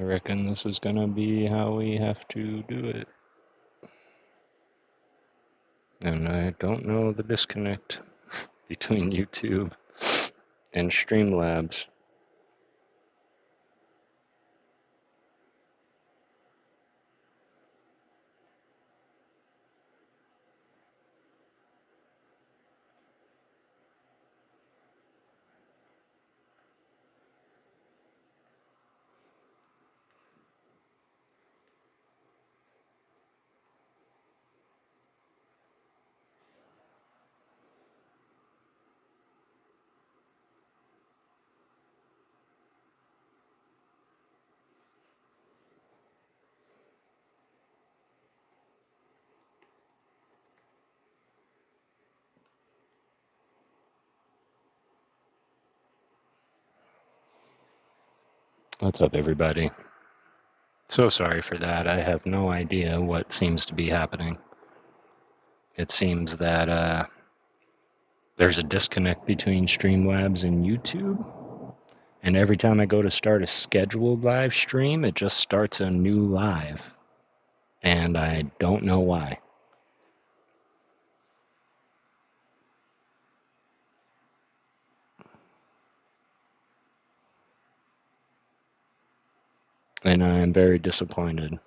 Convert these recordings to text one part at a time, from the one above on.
reckon this is gonna be how we have to do it. And I don't know the disconnect between YouTube and Streamlabs. What's up, everybody? So sorry for that. I have no idea what seems to be happening. It seems that there's a disconnect between Streamlabs and YouTube. And every time I go to start a scheduled live stream, it just starts a new live. And I don't know why. And I am very disappointed.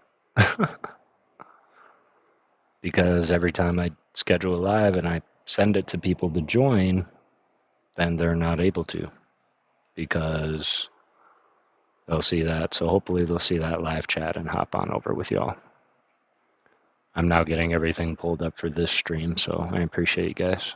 Because every time I schedule a live and I send it to people to join, then they're not able to. Because they'll see that. So hopefully they'll see that live chat and hop on over with y'all. I'm now getting everything pulled up for this stream, so I appreciate you guys.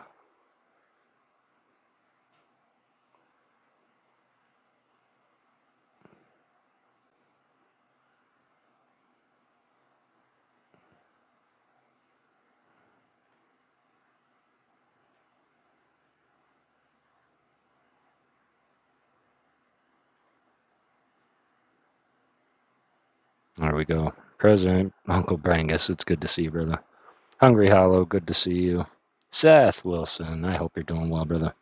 There we go. President, Uncle Brangus, it's good to see you, brother. Hungry Hollow, good to see you. Seth Wilson, I hope you're doing well, brother.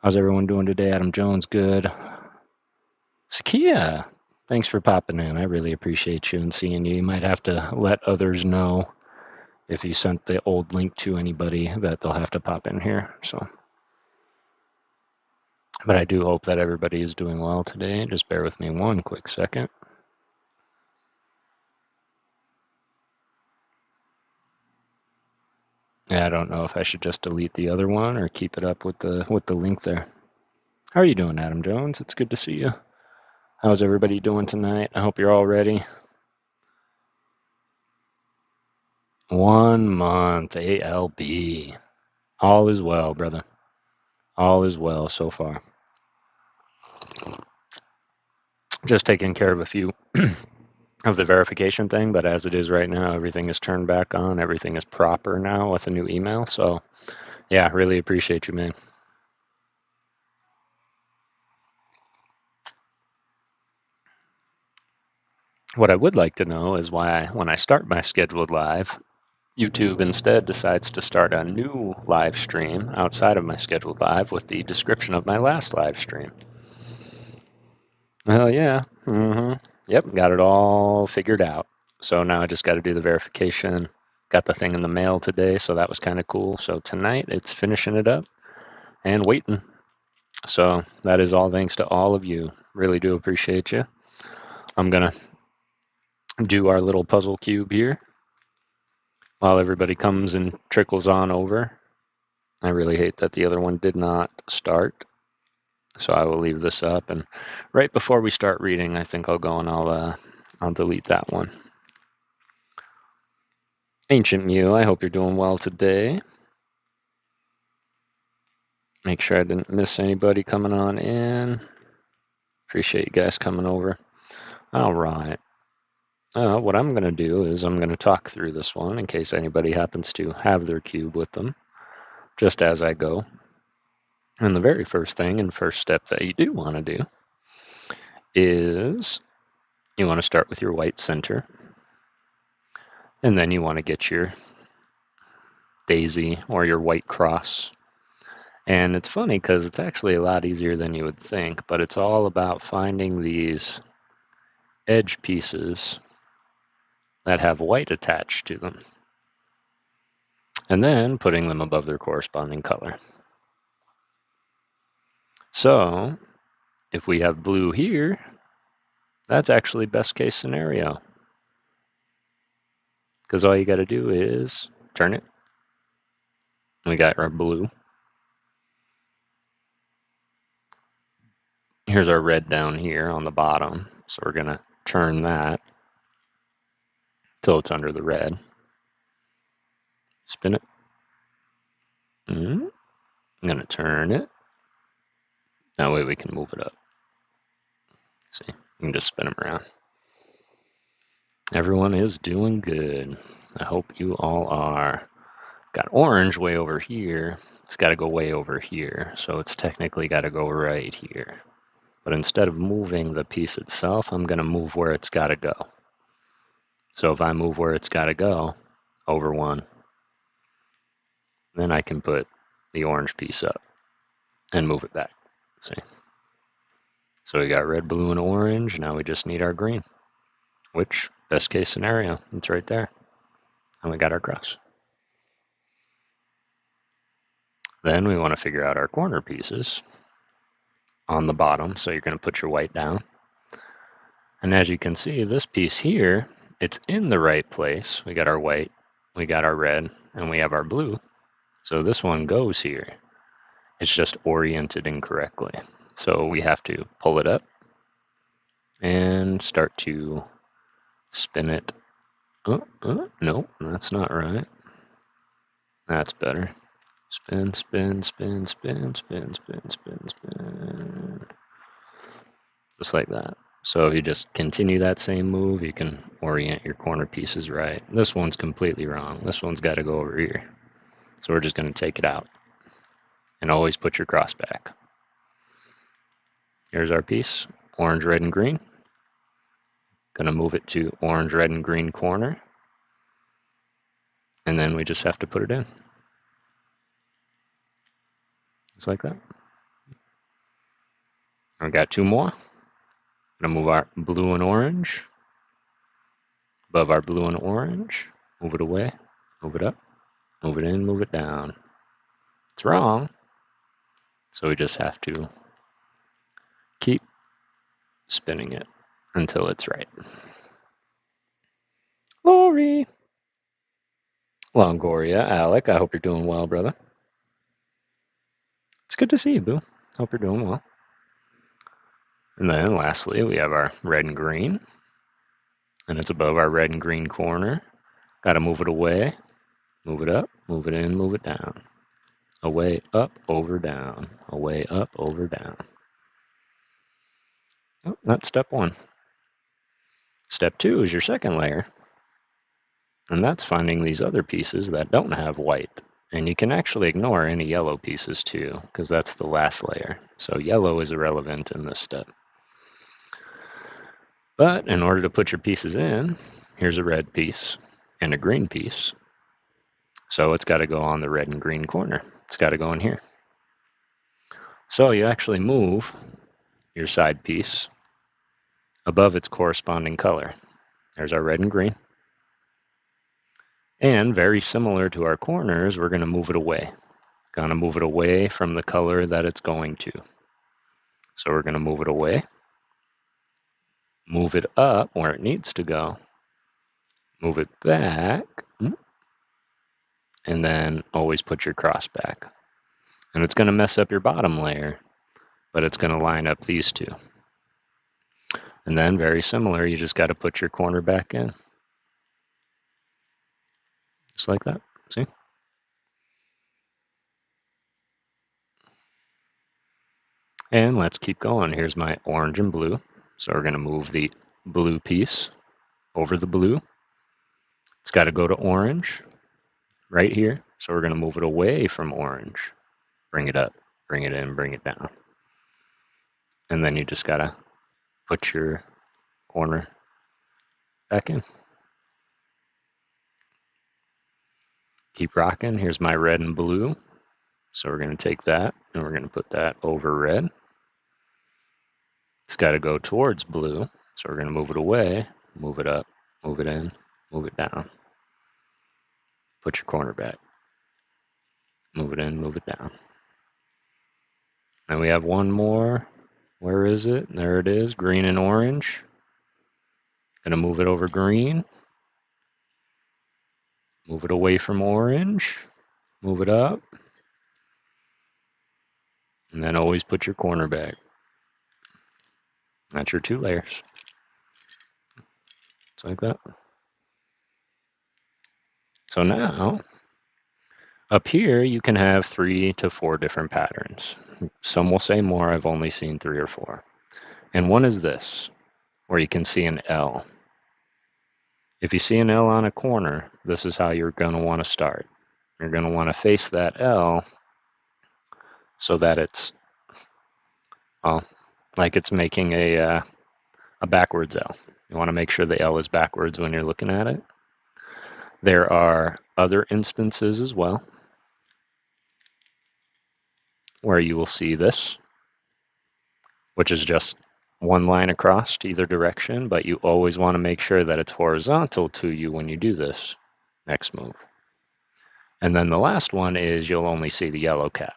How's everyone doing today? Adam Jones, good. Sakia, thanks for popping in. I really appreciate you and seeing you. You might have to let others know if you sent the old link to anybody that they'll have to pop in here. So, but I do hope that everybody is doing well today. Just bear with me one quick second. Yeah, I don't know if I should just delete the other one or keep it up with the link there. How are you doing, Adam Jones? It's good to see you. How's everybody doing tonight? I hope you're all ready. 1 month ALB. All is well, brother. All is well so far. Just taking care of a few of the verification thing, but as it is right now, everything is turned back on. Everything is proper now with a new email. So, yeah, really appreciate you, man. What I would like to know is why, when I start my scheduled live, YouTube instead decides to start a new live stream outside of my scheduled live with the description of my last live stream. Well, yeah. Yep, got it all figured out. So now I just got to do the verification. Got the thing in the mail today, so that was kind of cool. So tonight it's finishing it up and waiting. So that is all thanks to all of you. Really do appreciate you. I'm going to do our little puzzle cube here while everybody comes and trickles on over. I really hate that the other one did not start. So I will leave this up, and right before we start reading, I think I'll go and I'll delete that one. Ancient Mew, I hope you're doing well today. Make sure I didn't miss anybody coming on in. Appreciate you guys coming over. All right. What I'm going to do is I'm going to talk through this one in case anybody happens to have their cube with them, just as I go. And the very first thing and first step that you do want to do is you want to start with your white center. And then you want to get your daisy or your white cross. And it's funny because it's actually a lot easier than you would think, but it's all about finding these edge pieces that have white attached to them, and then putting them above their corresponding color. So if we have blue here, that's actually best case scenario, because all you got to do is turn it. We got our blue. Here's our red down here on the bottom. So we're going to turn that till it's under the red. Spin it. I'm going to turn it. That way we can move it up. See, you can just spin them around. Everyone is doing good. I hope you all are. Got orange way over here. It's got to go way over here. So it's technically got to go right here. But instead of moving the piece itself, I'm going to move where it's got to go. So if I move where it's got to go, over one, then I can put the orange piece up and move it back. See? So we got red, blue, and orange. Now we just need our green, which, best case scenario, it's right there. And we got our cross. Then we want to figure out our corner pieces on the bottom. So you're going to put your white down. And as you can see, this piece here, it's in the right place. We got our white, we got our red, and we have our blue. So this one goes here. It's just oriented incorrectly. So we have to pull it up and start to spin it. No, that's not right. That's better. Spin, spin, spin, spin, spin, spin, spin, spin. Just like that. So if you just continue that same move, you can orient your corner pieces right. This one's completely wrong. This one's got to go over here. So we're just going to take it out. And always put your cross back. Here's our piece, orange, red, and green. Going to move it to orange, red, and green corner. And then we just have to put it in. Just like that. I've got two more. I'm going to move our blue and orange above our blue and orange. Move it away, move it up, move it in, move it down. It's wrong. So we just have to keep spinning it until it's right. Lori. Longoria, Alec, I hope you're doing well, brother. It's good to see you, Boo. Hope you're doing well. And then lastly, we have our red and green. And it's above our red and green corner. Got to move it away, move it up, move it in, move it down. Away, up, over, down. Away, up, over, down. Oh, that's step one. Step two is your second layer. And that's finding these other pieces that don't have white. And you can actually ignore any yellow pieces too, because that's the last layer. So yellow is irrelevant in this step. But in order to put your pieces in, here's a red piece and a green piece. So it's got to go on the red and green corner. It's got to go in here. So you actually move your side piece above its corresponding color. There's our red and green. And very similar to our corners, we're going to move it away. Going to move it away from the color that it's going to. So we're going to move it away. Move it up where it needs to go. Move it back. And then always put your cross back. And it's going to mess up your bottom layer, but it's going to line up these two. And then very similar, you just got to put your corner back in. Just like that. See? And let's keep going. Here's my orange and blue. So we're going to move the blue piece over the blue. It's got to go to orange right here. So we're going to move it away from orange. Bring it up, bring it in, bring it down. And then you just got to put your corner back in. Keep rocking. Here's my red and blue. So we're going to take that and we're going to put that over red. It's got to go towards blue. So we're going to move it away, move it up, move it in, move it down. Put your corner back. Move it in, move it down. And we have one more. Where is it? There it is, green and orange. Gonna move it over green. Move it away from orange. Move it up. And then always put your corner back. That's your 2 layers. It's like that. So now, up here, you can have 3 to 4 different patterns. Some will say more. I've only seen 3 or 4. And one is this, where you can see an L. If you see an L on a corner, this is how you're going to want to start. You're going to want to face that L so that it's like it's making a backwards L. You want to make sure the L is backwards when you're looking at it. There are other instances as well where you will see this, which is just one line across to either direction, but you always want to make sure that it's horizontal to you when you do this next move. And then the last one is you'll only see the yellow cap,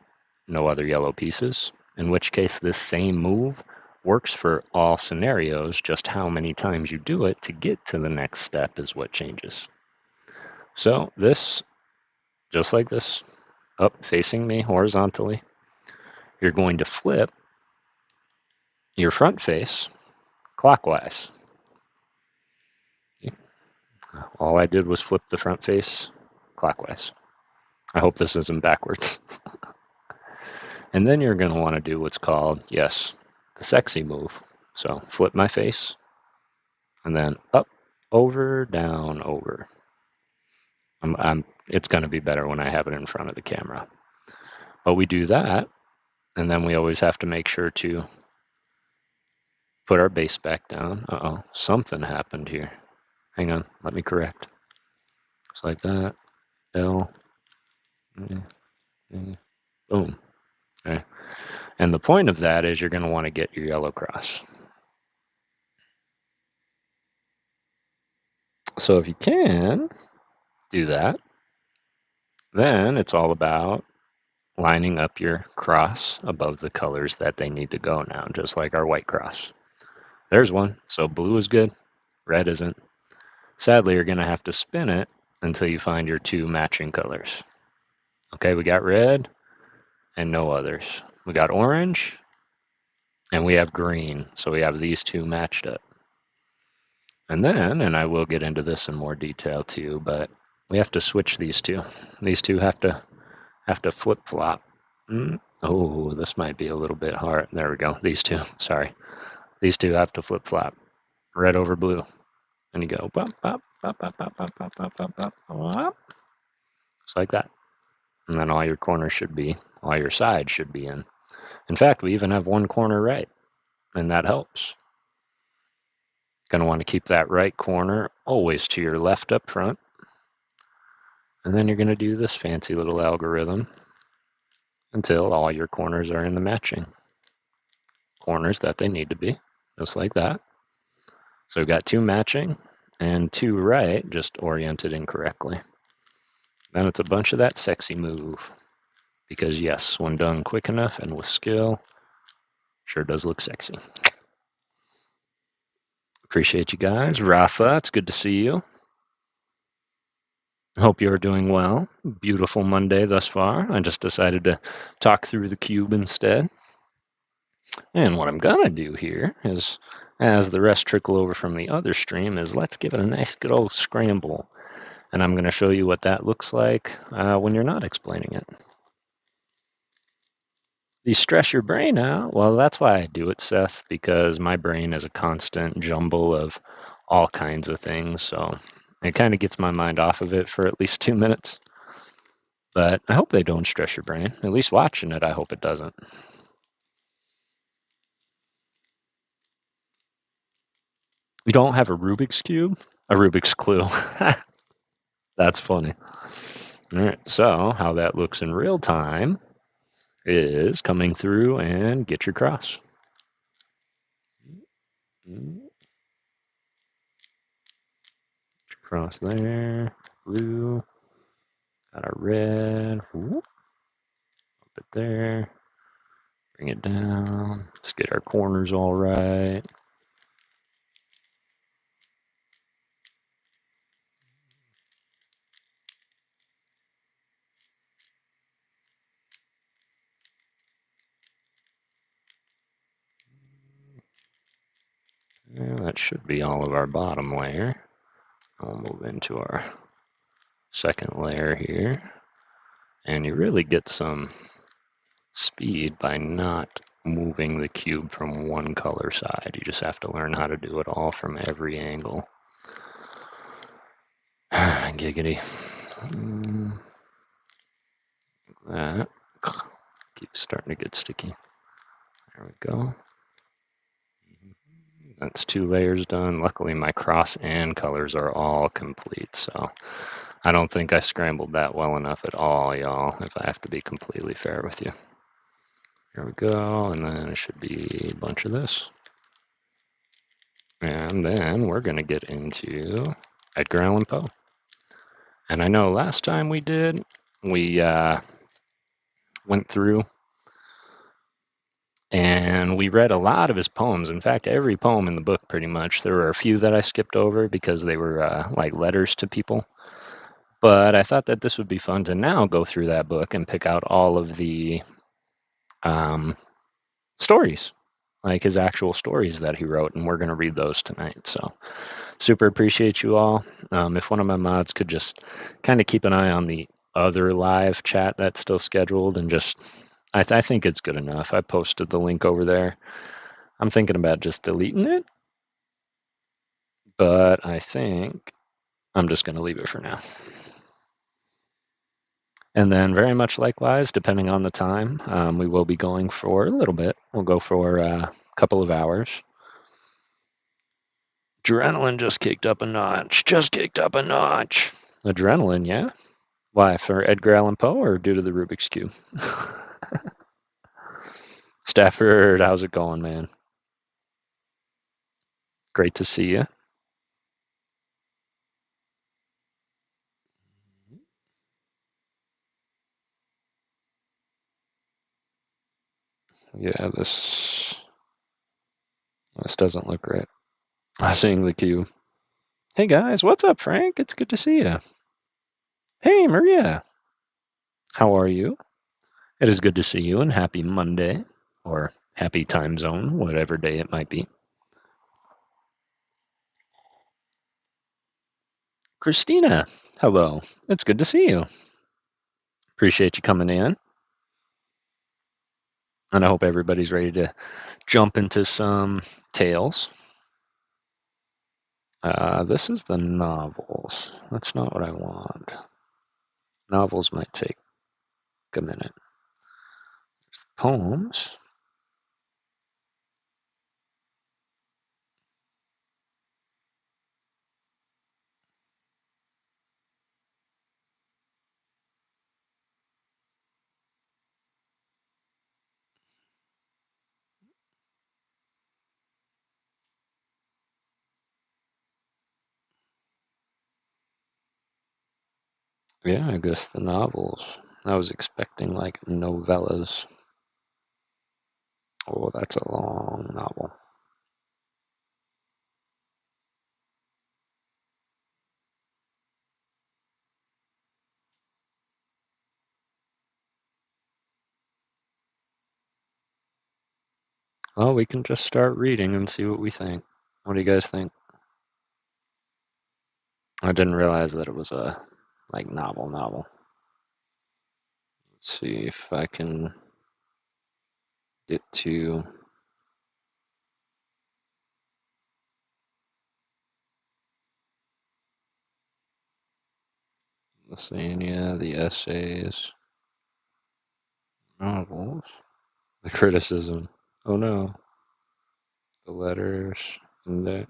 no other yellow pieces, in which case this same move works for all scenarios. Just how many times you do it to get to the next step is what changes. So this, just like this, up facing me horizontally, you're going to flip your front face clockwise. All I did was flip the front face clockwise. I hope this isn't backwards. And then you're going to want to do what's called, yes, the sexy move. So flip my face, and then up, over, down, over. It's going to be better when I have it in front of the camera. But we do that, and then we always have to make sure to put our base back down. Uh-oh, something happened here. Hang on, let me correct. Just like that. L. Boom. Okay. And the point of that is you're going to want to get your yellow cross. So if you can do that, then it's all about lining up your cross above the colors that they need to go now, just like our white cross. There's one. So blue is good, red isn't. Sadly, you're going to have to spin it until you find your 2 matching colors. Okay, we got red and no others. We got orange and we have green. So we have these 2 matched up. And then, and I will get into this in more detail too, but we have to switch these 2. These 2 have to flip-flop. Oh, this might be a little bit hard. There we go. These 2, sorry. These 2 have to flip-flop. Red over blue. And you go, bop, bop, bop, bop, bop, bop, bop, bop, bop, bop, bop. Just like that. And then all your corners should be, all your sides should be in. In fact, we even have one corner right, and that helps. Going to want to keep that right corner always to your left up front. And then you're going to do this fancy little algorithm until all your corners are in the matching corners that they need to be, just like that. So we've got 2 matching and 2 right, just oriented incorrectly. Then it's a bunch of that sexy move. Because yes, when done quick enough and with skill, sure does look sexy. Appreciate you guys. Rafa, it's good to see you. Hope you're doing well. Beautiful Monday thus far. I just decided to talk through the cube instead. And what I'm going to do here is, as the rest trickle over from the other stream, is let's give it a nice good old scramble. And I'm going to show you what that looks like when you're not explaining it. You stress your brain out? Well, that's why I do it, Seth, because my brain is a constant jumble of all kinds of things. So it kind of gets my mind off of it for at least 2 minutes. But I hope they don't stress your brain. At least watching it, I hope it doesn't. You don't have a Rubik's Cube? A Rubik's Clue. That's funny. All right, so how that looks in real time is coming through and get your cross. Across there. Blue. Got our red. Whoop. Up it there. Bring it down. Let's get our corners all right. Yeah, that should be all of our bottom layer. I'll move into our second layer here. And you really get some speed by not moving the cube from one color side. You just have to learn how to do it all from every angle. Giggity. That keeps starting to get sticky. There we go. That's 2 layers done. Luckily, my cross and colors are all complete, so I don't think I scrambled that well enough at all, y'all, if I have to be completely fair with you. Here we go, and then it should be a bunch of this. And then we're going to get into Edgar Allan Poe. And I know last time we did, we went through and we read a lot of his poems. In fact, every poem in the book, pretty much. There were a few that I skipped over because they were like letters to people. But I thought that this would be fun to now go through that book and pick out all of the stories, like his actual stories that he wrote, and we're going to read those tonight. So super appreciate you all. If one of my mods could just kind of keep an eye on the other live chat that's still scheduled and just, I think it's good enough. I posted the link over there. I'm thinking about just deleting it, but I think I'm just going to leave it for now. And then very much likewise, depending on the time, we will be going for a little bit. We'll go for a couple of hours. Adrenaline just kicked up a notch. Just kicked up a notch. Adrenaline, yeah? Why, for Edgar Allan Poe or due to the Rubik's Cube? Stafford, how's it going, man? Great to see you. Yeah, this doesn't look right. I'm seeing the cube. Hey guys, what's up, Frank? It's good to see you. Hey, Maria. How are you? It is good to see you and happy Monday or happy time zone, whatever day it might be. Christina, hello. It's good to see you. Appreciate you coming in. And I hope everybody's ready to jump into some tales. This is the novels. That's not what I want. Novels might take a minute. Poems. Yeah, I guess the novels. I was expecting like novellas. Oh, that's a long novel. Well, we can just start reading and see what we think. What do you guys think? I didn't realize that it was a like novel. Let's see if I can get to Lithuania, the essays, novels, the criticism. Oh no, the letters, index.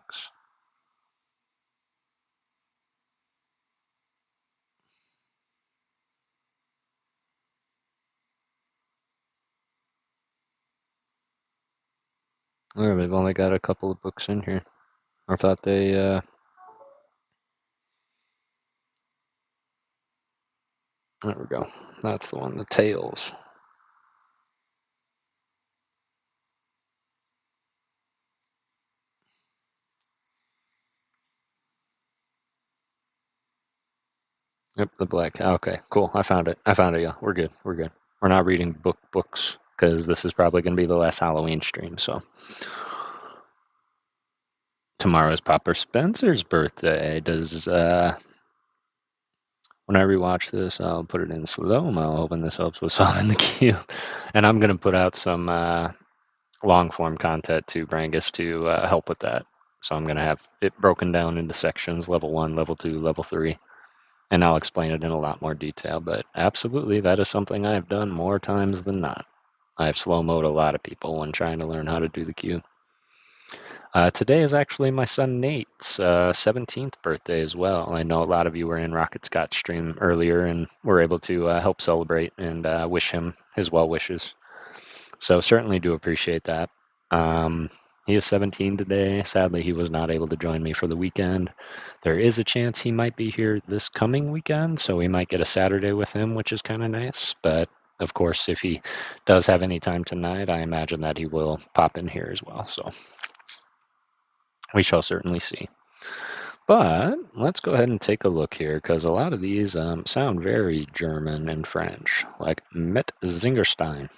Oh, they've only got a couple of books in here. I thought they There we go. That's the one, the tails. Yep, the black. Okay, cool. I found it. I found it. Yeah, we're good. We're good. We're not reading books because this is probably going to be the last Halloween stream. So tomorrow's Papa Spencer's birthday. Does when I rewatch this, I'll put it in slow mo, hoping this helps with solving the cue. And I'm gonna put out some long form content to Brangus to help with that. So I'm gonna have it broken down into sections: level 1, level 2, level 3, and I'll explain it in a lot more detail. But absolutely, that is something I have done more times than not. I've slow mode a lot of people when trying to learn how to do the cue. Today is actually my son Nate's 17th birthday as well. I know a lot of you were in Rocket Scott's stream earlier and were able to help celebrate and wish him his well wishes. So certainly do appreciate that. He is 17 today. Sadly, he was not able to join me for the weekend. There is a chance he might be here this coming weekend, so we might get a Saturday with him, which is kind of nice. But of course, if he does have any time tonight, I imagine that he will pop in here as well. So we shall certainly see. But let's go ahead and take a look here because a lot of these sound very German and French, like Met Zingerstein,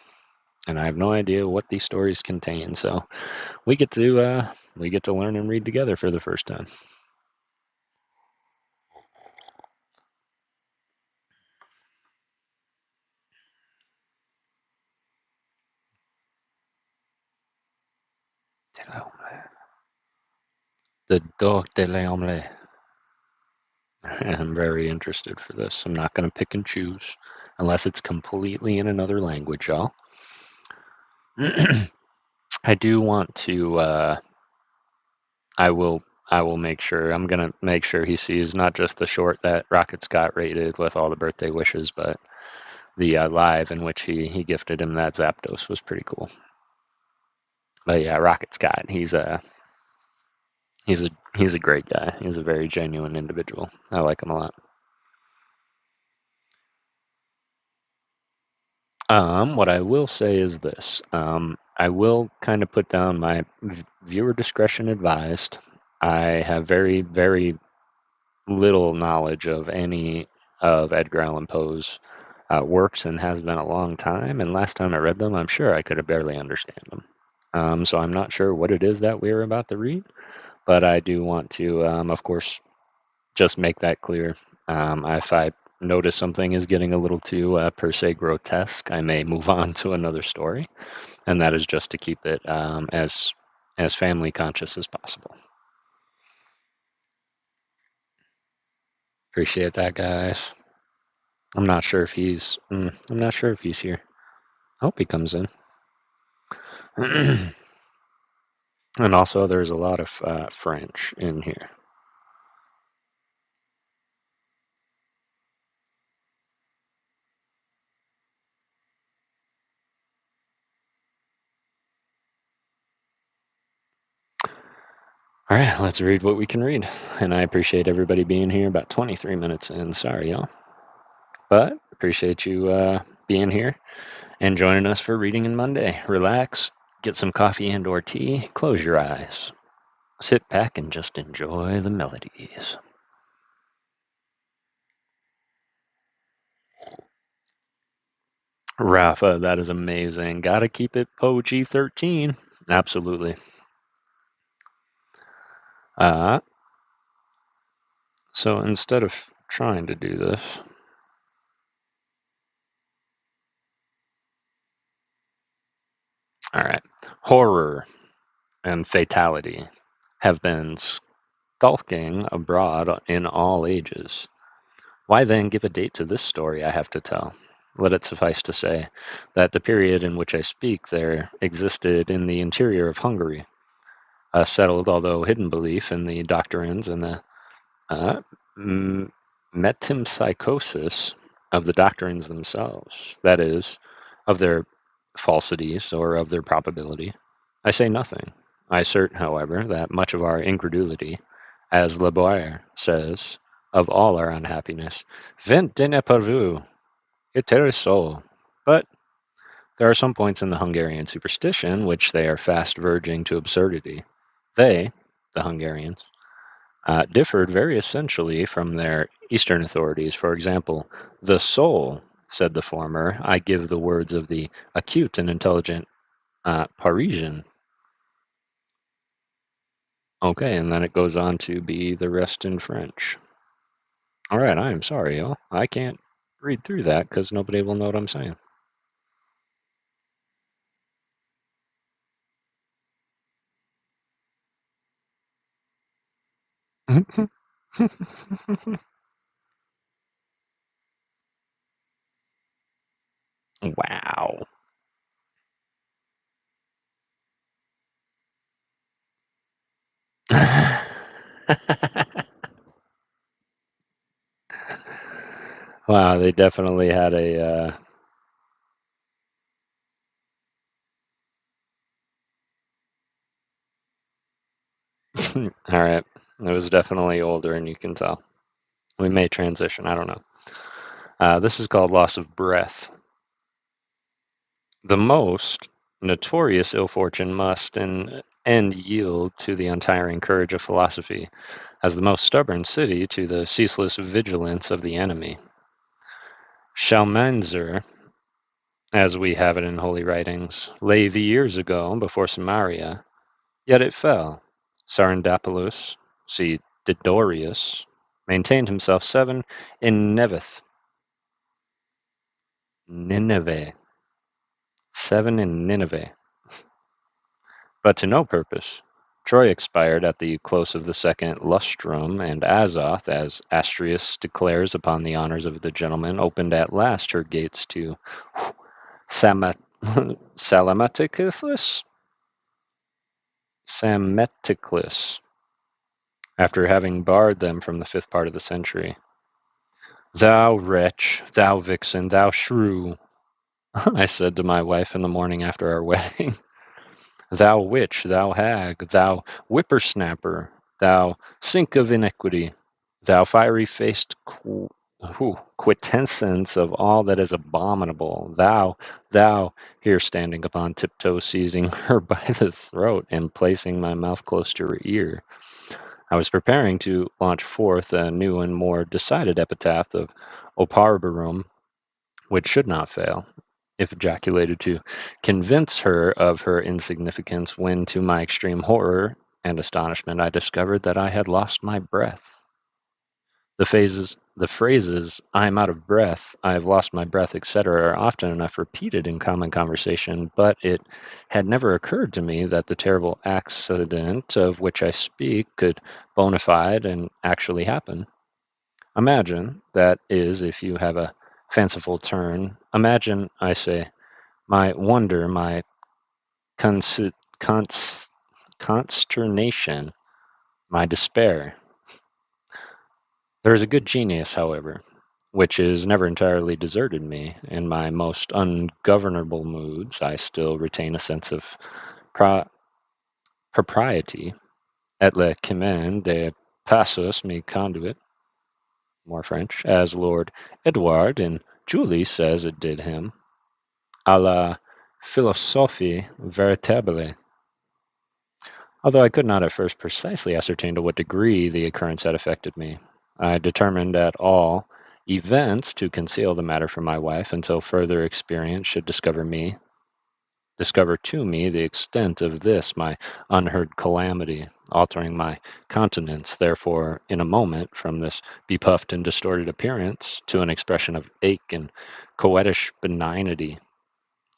and I have no idea what these stories contain. So we get to learn and read together for the first time. The Dog de l'Omelette. I'm very interested for this. I'm not going to pick and choose unless it's completely in another language, y'all. I do want to. I will. I will make sure. I'm gonna make sure he sees not just the short that Rocket Scott rated with all the birthday wishes, but the live in which he gifted him that Zapdos was pretty cool. But yeah, Rocket Scott. He's a he's a great guy. He's a very genuine individual. I like him a lot. What I will say is this. I will kind of put down my viewer discretion advised. I have very, very little knowledge of any of Edgar Allan Poe's works and has been a long time. And last time I read them, I'm sure I could have barely understand them. So I'm not sure what it is that we're about to read, but I do want to, of course, just make that clear. If I notice something is getting a little too per se grotesque, I may move on to another story, and that is just to keep it as family conscious as possible. Appreciate that, guys. I'm not sure if he's. I'm not sure if he's here. I hope he comes in. And also, there's a lot of French in here. All right, let's read what we can read. And I appreciate everybody being here. About 23 minutes in. Sorry, y'all. But appreciate you being here and joining us for Reading in Monday. Relax, get some coffee and or tea, close your eyes, sit back and just enjoy the melodies. Rafa, that is amazing. Gotta keep it POG 13. Absolutely. So instead of trying to do this, all right, horror and fatality have been skulking abroad in all ages. Why then give a date to this story I have to tell? Let it suffice to say that the period in which I speak there existed in the interior of Hungary, a settled although hidden belief in the doctrines and the uh, metempsychosis of the doctrines themselves, that is, of their falsities or of their probability. I say nothing. I assert, however, that much of our incredulity, as Le Boyer says, of all our unhappiness, vent de ne pas vu, It is so. But there are some points in the Hungarian superstition which they are fast verging to absurdity. They, the Hungarians, differed very essentially from their Eastern authorities. For example, the soul, said the former, I give the words of the acute and intelligent Parisian. Okay, and then it goes on to be the rest in French. All right, I am sorry, y'all. I can't read through that because nobody will know what I'm saying. Wow. Wow, they definitely had a. All right, it was definitely older, and you can tell. We may transition. I don't know. This is called loss of breath. The most notorious ill fortune must in end yield to the untiring courage of philosophy, as the most stubborn city to the ceaseless vigilance of the enemy. Shalmaneser, as we have it in holy writings, lay the years ago before Samaria, yet it fell. Sardanapalus, see Didorius, maintained himself 7 in Nineveh, 7 in Nineveh, but to no purpose. Troy expired at the close of the second lustrum, and Azoth, as Astrius declares upon the honors of the gentleman, opened at last her gates to Samat- Salamaticus, Sameticlus, after having barred them from the fifth part of the century. Thou wretch, thou vixen, thou shrew, I said to my wife in the morning after our wedding. Thou witch, thou hag, thou whippersnapper, thou sink of iniquity, thou fiery faced quintessence of all that is abominable, thou, here standing upon tiptoe, seizing her by the throat and placing my mouth close to her ear. I was preparing to launch forth a new and more decided epitaph of Oparbrum, which should not fail, if ejaculated to convince her of her insignificance, when, to my extreme horror and astonishment, I discovered that I had lost my breath. The phrases, I am out of breath, I have lost my breath, etc., are often enough repeated in common conversation, but it had never occurred to me that the terrible accident of which I speak could bona fide and actually happen. Imagine, that is, if you have a fanciful turn, imagine, I say, my wonder, my consi- cons- consternation, my despair. There is a good genius, however, which has never entirely deserted me. In my most ungovernable moods, I still retain a sense of pro- propriety. Et le chemin de passus me conduit, more French, as Lord Edward in Julie says it did him, à la philosophie véritable. Although I could not at first precisely ascertain to what degree the occurrence had affected me, I determined at all events to conceal the matter from my wife until further experience should discover to me the extent of this my unheard calamity, altering my countenance, therefore, in a moment, from this bepuffed and distorted appearance to an expression of ache and coquettish benignity.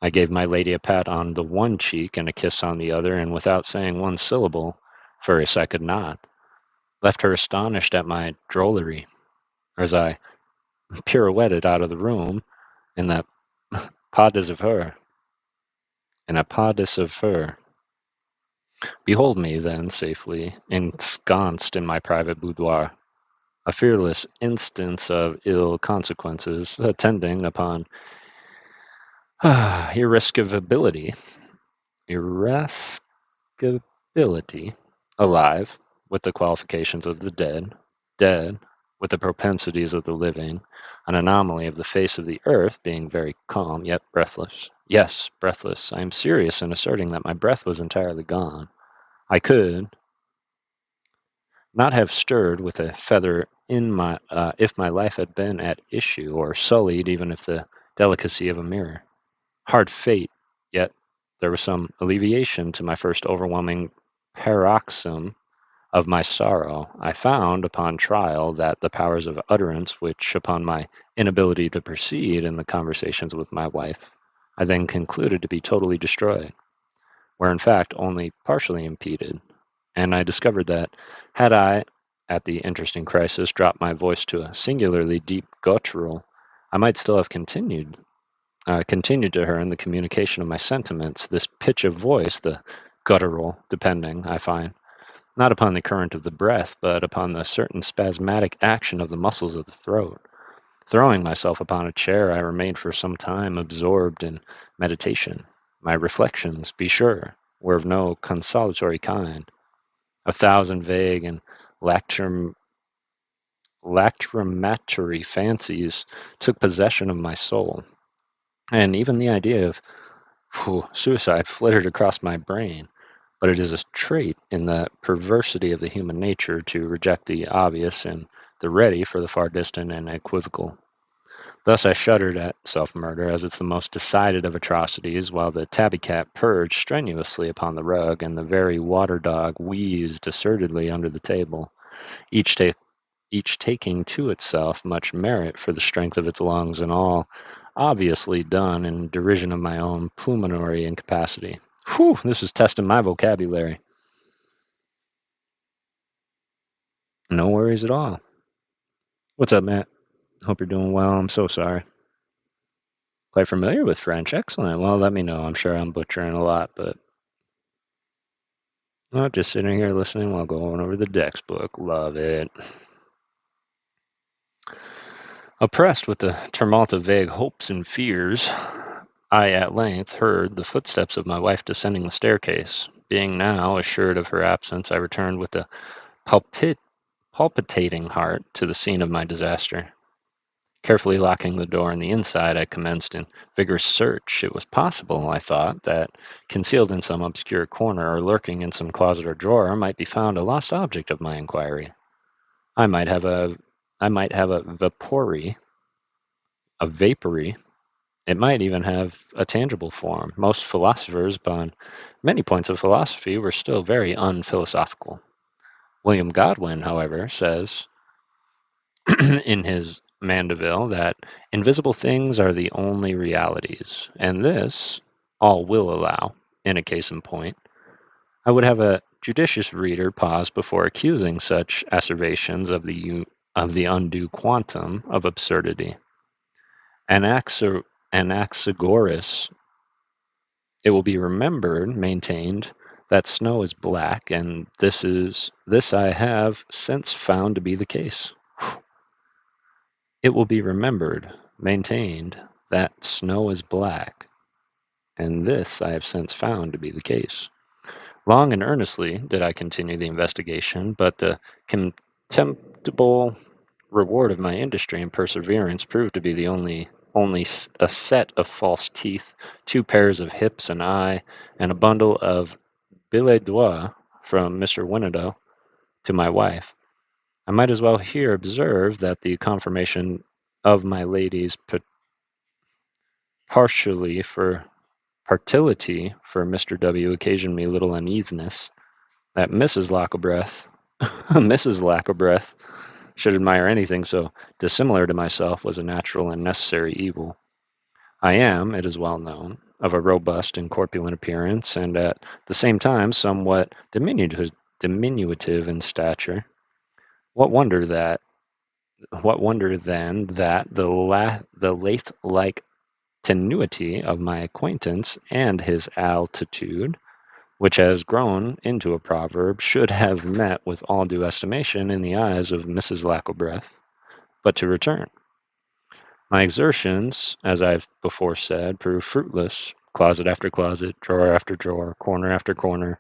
I gave my lady a pat on the one cheek and a kiss on the other, and without saying one syllable, for as I could not, left her astonished at my drollery, as I pirouetted out of the room in that pas de feu, in a pas de feu. Behold me, then, safely ensconced in my private boudoir, a fearless instance of ill consequences attending upon irrescivability, irascibility, alive, with the qualifications of the dead, dead, with the propensities of the living, an anomaly of the face of the earth being very calm, yet breathless. Yes, breathless. I am serious in asserting that my breath was entirely gone. I could not have stirred with a feather in my if my life had been at issue, or sullied even if the delicacy of a mirror. Hard fate, yet there was some alleviation to my first overwhelming paroxysm of my sorrow. I found, upon trial, that the powers of utterance which, upon my inability to proceed in the conversations with my wife, I then concluded to be totally destroyed, were in fact only partially impeded, and I discovered that, had I, at the interesting crisis, dropped my voice to a singularly deep guttural, I might still have continued to her in the communication of my sentiments. This pitch of voice, the guttural, depending, I find, not upon the current of the breath, but upon the certain spasmodic action of the muscles of the throat. Throwing myself upon a chair, I remained for some time absorbed in meditation. My reflections, be sure, were of no consolatory kind. A thousand vague and lachrymatory fancies took possession of my soul, and even the idea of suicide flitted across my brain. But it is a trait in the perversity of the human nature to reject the obvious and the ready for the far distant and equivocal. Thus I shuddered at self-murder, as it's the most decided of atrocities, while the tabby cat purred strenuously upon the rug, and the very water-dog wheezed assertedly under the table, each, ta- each taking to itself much merit for the strength of its lungs, and all obviously done in derision of my own pulmonary incapacity. Whew, this is testing my vocabulary. No worries at all. What's up, Matt? Hope you're doing well. I'm so sorry. Quite familiar with French. Excellent. Well, let me know. I'm sure I'm butchering a lot, but just sitting here listening while going over the textbook. Love it. Oppressed with the tumult of vague hopes and fears, I at length heard the footsteps of my wife descending the staircase. Being now assured of her absence, I returned with a palpitating heart to the scene of my disaster. Carefully locking the door on the inside, I commenced in vigorous search. It was possible, I thought, that concealed in some obscure corner or lurking in some closet or drawer might be found a lost object of my inquiry. I might have a vapory. It might even have a tangible form. Most philosophers, upon many points of philosophy, were still very unphilosophical. William Godwin, however, says in his Mandeville that invisible things are the only realities, and this all will allow, in a case in point. I would have a judicious reader pause before accusing such asseverations of the undue quantum of absurdity. Anaxagoras, it will be remembered, maintained that snow is black, and this I have since found to be the case. It will be remembered, maintained, that snow is black, and this I have since found to be the case. Long and earnestly did I continue the investigation, but the contemptible reward of my industry and perseverance proved to be the only a set of false teeth, 2 pairs of hips, an eye, and a bundle of billets doigts from Mr. Winnado to my wife. I might as well here observe that the confirmation of my lady's partially for partility for Mr. W. occasioned me little uneasiness. That Mrs. Lackobreath, Mrs. Lackobreath, should admire anything so dissimilar to myself was a natural and necessary evil. I am, it is well known, of a robust and corpulent appearance, and at the same time somewhat diminutive in stature. What wonder that? What wonder then that the lathe-like tenuity of my acquaintance and his altitude, which has grown into a proverb, should have met with all due estimation in the eyes of Mrs. Lackobreath. But to return. My exertions, as I've before said, proved fruitless. Closet after closet, drawer after drawer, corner after corner,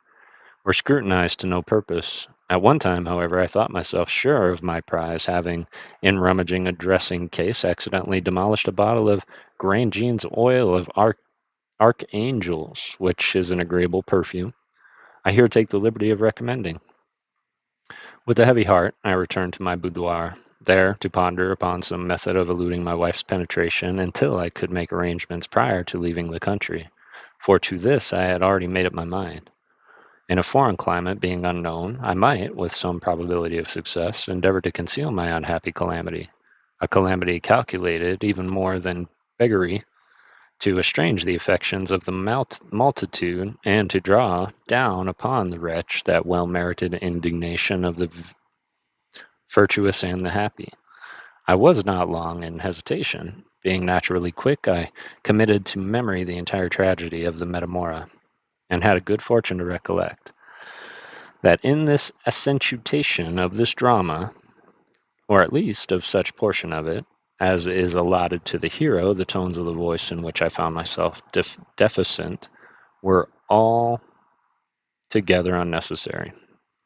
were scrutinized to no purpose. At one time, however, I thought myself sure of my prize, having, in rummaging a dressing case, accidentally demolished a bottle of Grandjean's oil of archangels, which is an agreeable perfume I here take the liberty of recommending. With a heavy heart, I returned to my boudoir, there to ponder upon some method of eluding my wife's penetration until I could make arrangements prior to leaving the country, for to this I had already made up my mind. In a foreign climate, being unknown, I might, with some probability of success, endeavor to conceal my unhappy calamity, a calamity calculated even more than beggary to estrange the affections of the multitude, and to draw down upon the wretch that well-merited indignation of the virtuous and the happy. I was not long in hesitation. Being naturally quick, I committed to memory the entire tragedy of the Metamora, and had a good fortune to recollect that in this accentuation of this drama, or at least of such portion of it, as is allotted to the hero, the tones of the voice in which I found myself deficient were altogether unnecessary,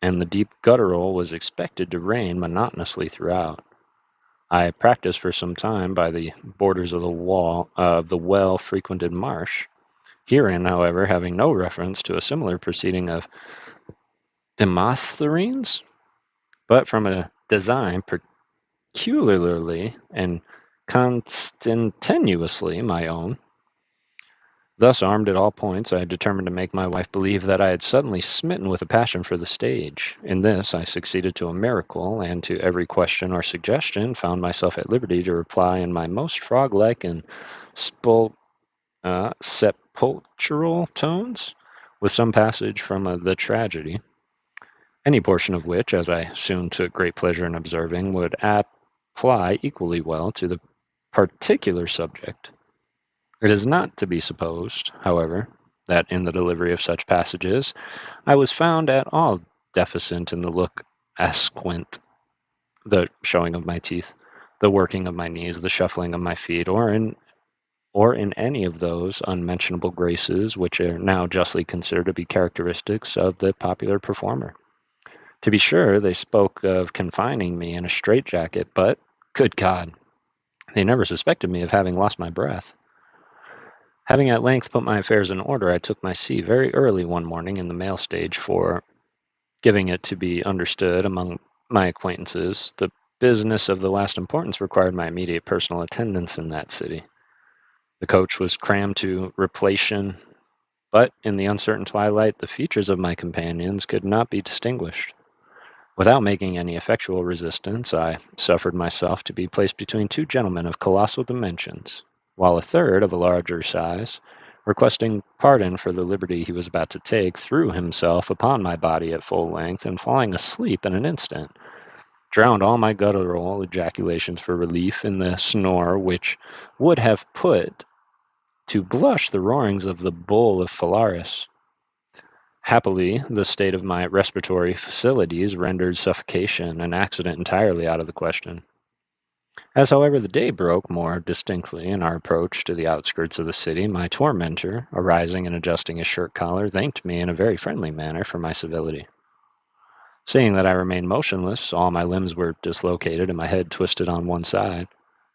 and the deep guttural was expected to reign monotonously throughout. I practiced for some time by the borders of the well-frequented marsh, herein, however, having no reference to a similar proceeding of Demosthenes, but from a design peculiarly and conscientiously my own. Thus armed at all points, I had determined to make my wife believe that I had suddenly smitten with a passion for the stage. In this I succeeded to a miracle, and to every question or suggestion found myself at liberty to reply in my most frog-like and sepulchral tones, with some passage from the tragedy, any portion of which, as I soon took great pleasure in observing, would apply equally well to the particular subject. It is not to be supposed, however, that in the delivery of such passages I was found at all deficient in the look asquint, the showing of my teeth, the working of my knees, the shuffling of my feet, or in any of those unmentionable graces which are now justly considered to be characteristics of the popular performer. To be sure, they spoke of confining me in a straitjacket, but, good God, they never suspected me of having lost my breath. Having at length put my affairs in order, I took my seat very early one morning in the mail stage, for, giving it to be understood among my acquaintances, the business of the last importance required my immediate personal attendance in that city. The coach was crammed to repletion, but in the uncertain twilight the features of my companions could not be distinguished. Without making any effectual resistance, I suffered myself to be placed between two gentlemen of colossal dimensions, while a third, of a larger size, requesting pardon for the liberty he was about to take, threw himself upon my body at full length, and falling asleep in an instant, drowned all my guttural ejaculations for relief in the snore which would have put to blush the roarings of the bull of Phalaris. Happily, the state of my respiratory faculties rendered suffocation an accident entirely out of the question. As, however, the day broke more distinctly in our approach to the outskirts of the city, my tormentor, arising and adjusting his shirt collar, thanked me in a very friendly manner for my civility. Seeing that I remained motionless, all my limbs were dislocated and my head twisted on one side,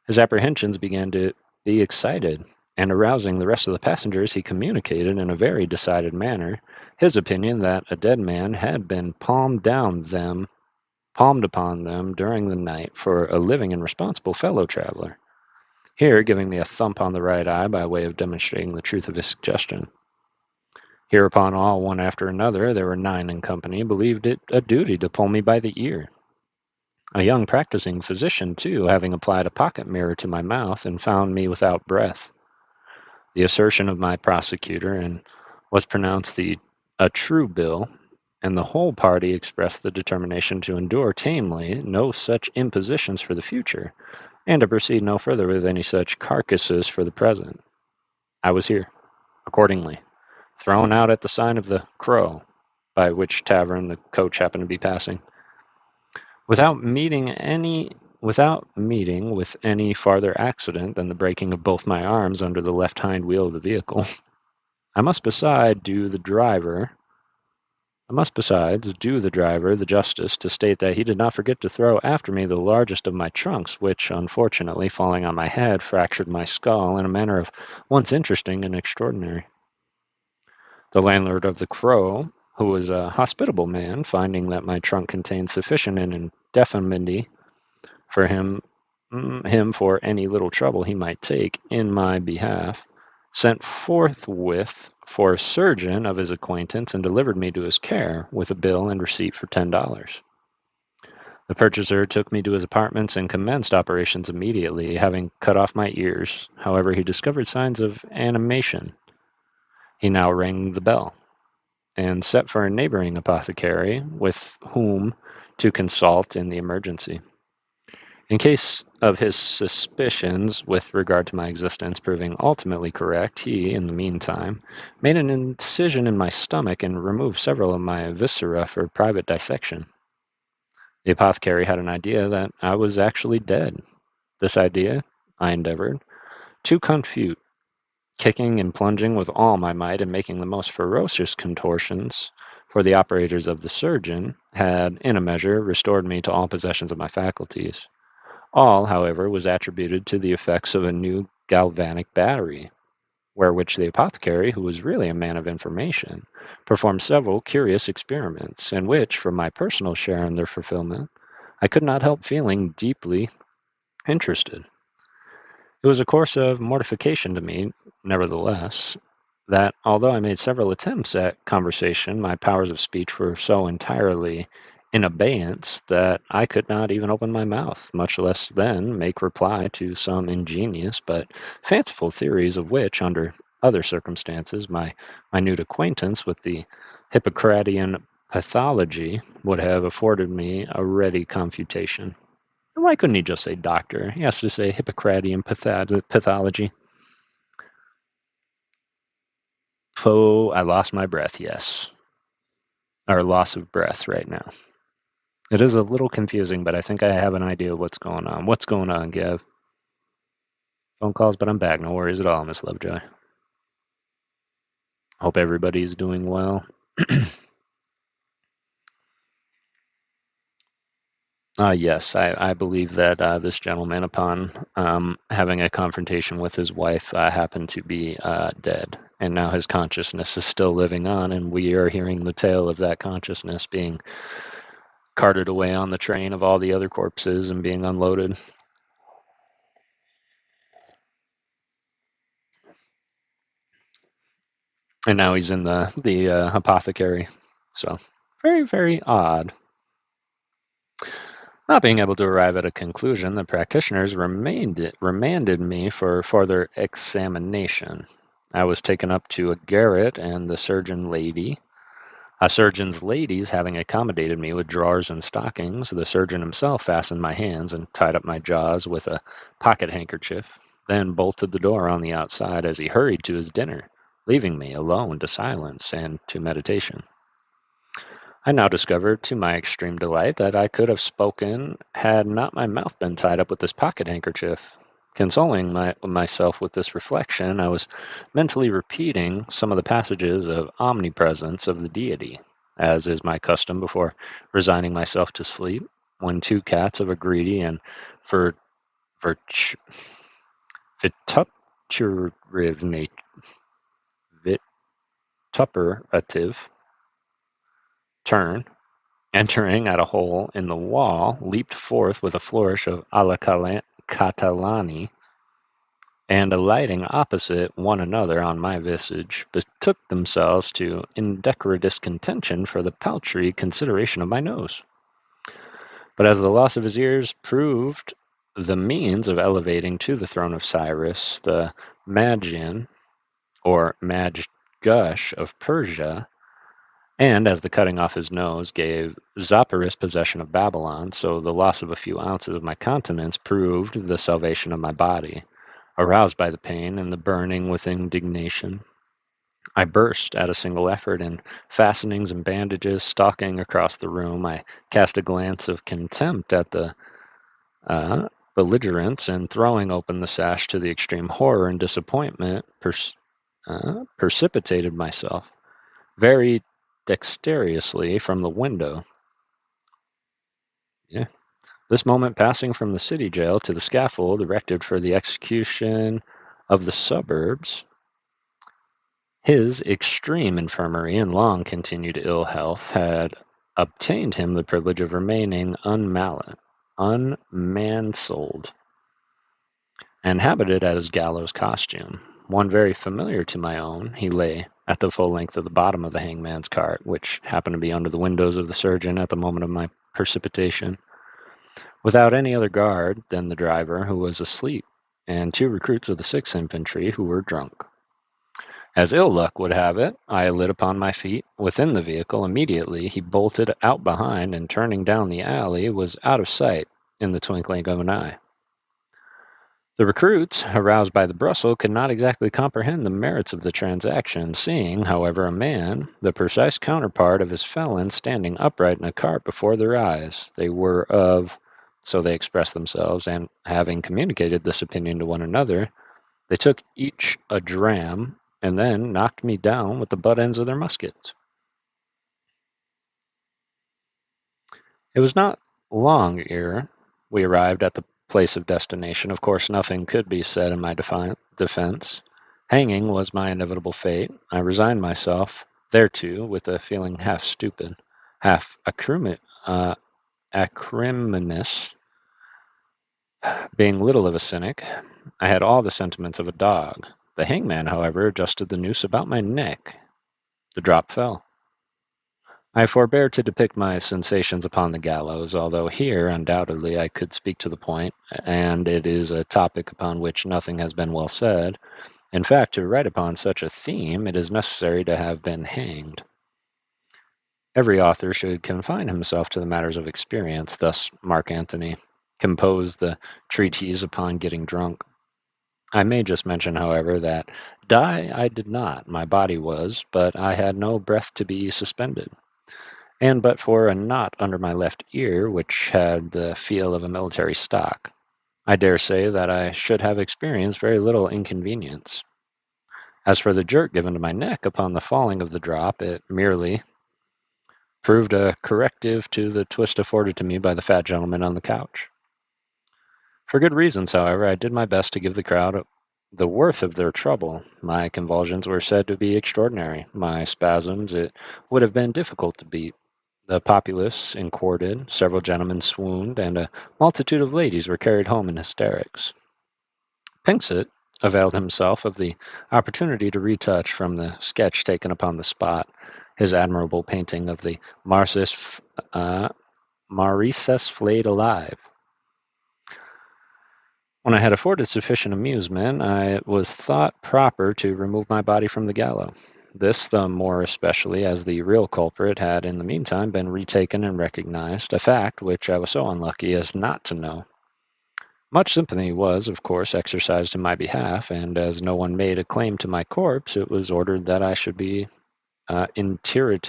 his apprehensions began to be excited, and arousing the rest of the passengers, he communicated in a very decided manner his opinion that a dead man had been palmed upon them during the night for a living and responsible fellow-traveler, here giving me a thump on the right eye by way of demonstrating the truth of his suggestion. Hereupon all, one after another, there were 9 in company, believed it a duty to pull me by the ear. A young practicing physician, too, having applied a pocket mirror to my mouth, and found me without breath. The assertion of my prosecutor was pronounced a true bill, and the whole party expressed the determination to endure tamely no such impositions for the future, and to proceed no further with any such carcasses for the present. I was here, accordingly, thrown out at the sign of the Crow, by which tavern the coach happened to be passing, without meeting with any farther accident than the breaking of both my arms under the left hind wheel of the vehicle. I must beside do the driver I must besides do the driver the justice to state that he did not forget to throw after me the largest of my trunks, which, unfortunately, falling on my head, fractured my skull in a manner of once interesting and extraordinary. The landlord of the Crow, who was a hospitable man, finding that my trunk contained sufficient indemnity for him for any little trouble he might take in my behalf, sent forthwith for a surgeon of his acquaintance and delivered me to his care, with a bill and receipt for $10. The purchaser took me to his apartments and commenced operations immediately, having cut off my ears. However, he discovered signs of animation. He now rang the bell, and sent for a neighboring apothecary with whom to consult in the emergency. In case of his suspicions with regard to my existence proving ultimately correct, he, in the meantime, made an incision in my stomach and removed several of my viscera for private dissection. The apothecary had an idea that I was actually dead. This idea, I endeavored to confute, kicking and plunging with all my might and making the most ferocious contortions, for the operators of the surgeon had, in a measure, restored me to all possessions of my faculties. All, however, was attributed to the effects of a new galvanic battery, wherewith the apothecary, who was really a man of information, performed several curious experiments, and which, from my personal share in their fulfillment, I could not help feeling deeply interested. It was a course of mortification to me, nevertheless, that although I made several attempts at conversation, my powers of speech were so entirely in abeyance that I could not even open my mouth, much less then make reply to some ingenious but fanciful theories of which, under other circumstances, my minute acquaintance with the Hippocratean pathology would have afforded me a ready confutation. Why couldn't he just say doctor? He has to say Hippocratean pathology. Oh, I lost my breath, yes. Or loss of breath right now. It is a little confusing, but I think I have an idea of what's going on. What's going on, Gav? Phone calls, but I'm back. No worries at all, Miss Lovejoy. Hope everybody's doing well. Yes, I believe that this gentleman, upon having a confrontation with his wife, happened to be dead. And now his consciousness is still living on, and we are hearing the tale of that consciousness being carted away on the train of all the other corpses and being unloaded. And now he's in the apothecary. So very, very odd. Not being able to arrive at a conclusion, the practitioners remanded me for further examination. I was taken up to a garret, and the surgeon's ladies having accommodated me with drawers and stockings, the surgeon himself fastened my hands and tied up my jaws with a pocket handkerchief, then bolted the door on the outside as he hurried to his dinner, leaving me alone to silence and to meditation. I now discovered, to my extreme delight, that I could have spoken had not my mouth been tied up with this pocket handkerchief. Consoling myself with this reflection, I was mentally repeating some of the passages of omnipresence of the deity, as is my custom before resigning myself to sleep, when two cats of a greedy and vir- virtu- vituperative turn, entering at a hole in the wall, leaped forth with a flourish of alla Catalani, and alighting opposite one another on my visage, betook themselves to indecorous contention for the paltry consideration of my nose. But as the loss of his ears proved the means of elevating to the throne of Cyrus the Magian, or Madgush of Persia, and as the cutting off his nose gave Zopyrus possession of Babylon, so the loss of a few ounces of my countenance proved the salvation of my body. Aroused by the pain and the burning with indignation, I burst at a single effort, and fastenings and bandages stalking across the room, I cast a glance of contempt at the belligerents, and throwing open the sash to the extreme horror and disappointment, precipitated myself very dexterously from the window. Yeah. This moment passing from the city jail to the scaffold erected for the execution of the suburbs. His extreme infirmary and long continued ill health had obtained him the privilege of remaining unmansled, and habited at his gallows costume, one very familiar to my own. He lay at the full length of the bottom of the hangman's cart, which happened to be under the windows of the surgeon at the moment of my precipitation, without any other guard than the driver, who was asleep, and two recruits of the 6th Infantry, who were drunk. As ill luck would have it, I lit upon my feet within the vehicle immediately. He bolted out behind, and turning down the alley, was out of sight in the twinkling of an eye. The recruits, aroused by the bustle, could not exactly comprehend the merits of the transaction, seeing, however, a man, the precise counterpart of his felon, standing upright in a cart before their eyes. They were of, so they expressed themselves, and having communicated this opinion to one another, they took each a dram, and then knocked me down with the butt ends of their muskets. It was not long ere we arrived at the place of destination. Of course, nothing could be said in my defense. Hanging was my inevitable fate. I resigned myself thereto with a feeling half stupid, half acrimonious. Being little of a cynic, I had all the sentiments of a dog. The hangman, however, adjusted the noose about my neck. The drop fell. I forbear to depict my sensations upon the gallows, although here, undoubtedly, I could speak to the point, and it is a topic upon which nothing has been well said. In fact, to write upon such a theme, it is necessary to have been hanged. Every author should confine himself to the matters of experience. Thus Mark Antony composed the treatise upon getting drunk. I may just mention, however, that die I did not. My body was, but I had no breath to be suspended. And but for a knot under my left ear, which had the feel of a military stock, I dare say that I should have experienced very little inconvenience. As for the jerk given to my neck upon the falling of the drop, it merely proved a corrective to the twist afforded to me by the fat gentleman on the couch. For good reasons, however, I did my best to give the crowd the worth of their trouble. My convulsions were said to be extraordinary. My spasms it would have been difficult to beat. The populace encourted, several gentlemen swooned, and a multitude of ladies were carried home in hysterics. Pinxit availed himself of the opportunity to retouch from the sketch taken upon the spot his admirable painting of the Marises flayed alive. When I had afforded sufficient amusement, it was thought proper to remove my body from the gallows. This the more especially as the real culprit had in the meantime been retaken and recognized, a fact which I was so unlucky as not to know. Much sympathy was, of course, exercised in my behalf, and as no one made a claim to my corpse, it was ordered that I should be entered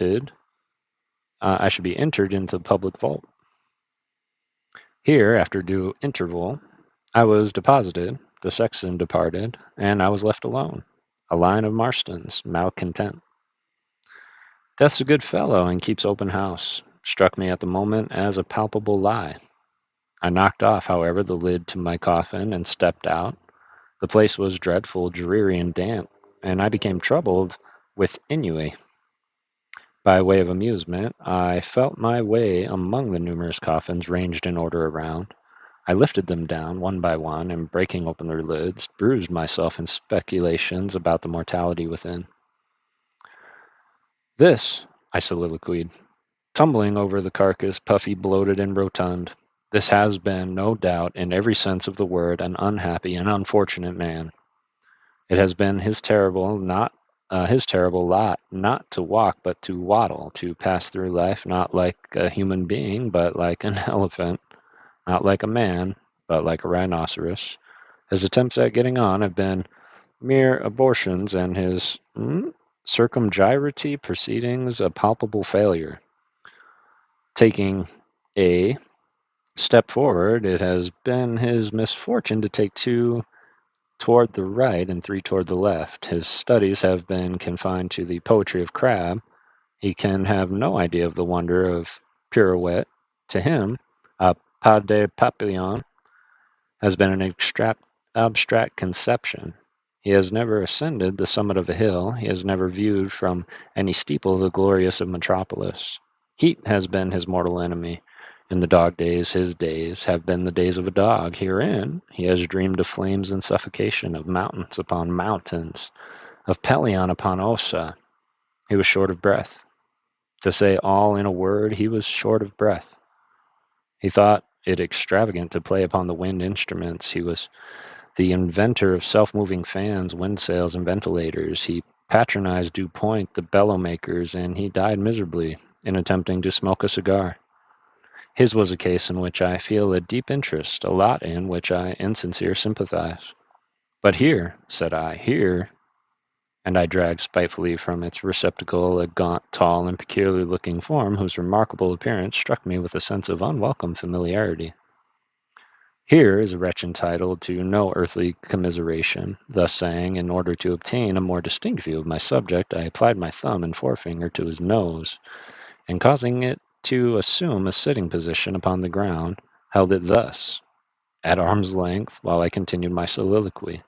into the public vault. Here, after due interval, I was deposited, the sexton departed, and I was left alone. A line of Marston's, malcontent. Death's a good fellow and keeps open house, struck me at the moment as a palpable lie. I knocked off, however, the lid to my coffin and stepped out. The place was dreadful, dreary, and damp, and I became troubled with ennui. By way of amusement, I felt my way among the numerous coffins ranged in order around. I lifted them down one by one, and breaking open their lids, bruised myself in speculations about the mortality within. This, I soliloquized, tumbling over the carcass, puffy, bloated, and rotund. This has been, no doubt, in every sense of the word, an unhappy and unfortunate man. It has been his terrible lot not to walk but to waddle, to pass through life not like a human being but like an elephant, not like a man but like a rhinoceros. His attempts at getting on have been mere abortions, and his circumgyrity proceedings a palpable failure. Taking a step forward, it has been his misfortune to take 2 toward the right and 3 toward the left. His studies have been confined to the poetry of Crabbe. He can have no idea of the wonder of pirouette. To him, a pas de papillon has been an abstract conception. He has never ascended the summit of a hill. He has never viewed from any steeple the glorious of metropolis. Heat has been his mortal enemy. In the dog days, his days have been the days of a dog. Herein, he has dreamed of flames and suffocation, of mountains upon mountains, of Pelion upon Ossa. He was short of breath. To say all in a word, he was short of breath. He thought it extravagant to play upon the wind instruments. He was the inventor of self-moving fans, wind sails, and ventilators. He patronized Dew Point, the bellow makers, and he died miserably in attempting to smoke a cigar. His was a case in which I feel a deep interest, a lot in which I insincere sympathize. But here, said I, here, and I dragged spitefully from its receptacle a gaunt, tall, and peculiar-looking form whose remarkable appearance struck me with a sense of unwelcome familiarity. Here is a wretch entitled to no earthly commiseration. Thus saying, in order to obtain a more distinct view of my subject, I applied my thumb and forefinger to his nose, and causing it to assume a sitting position upon the ground, held it thus, at arm's length, while I continued my soliloquy.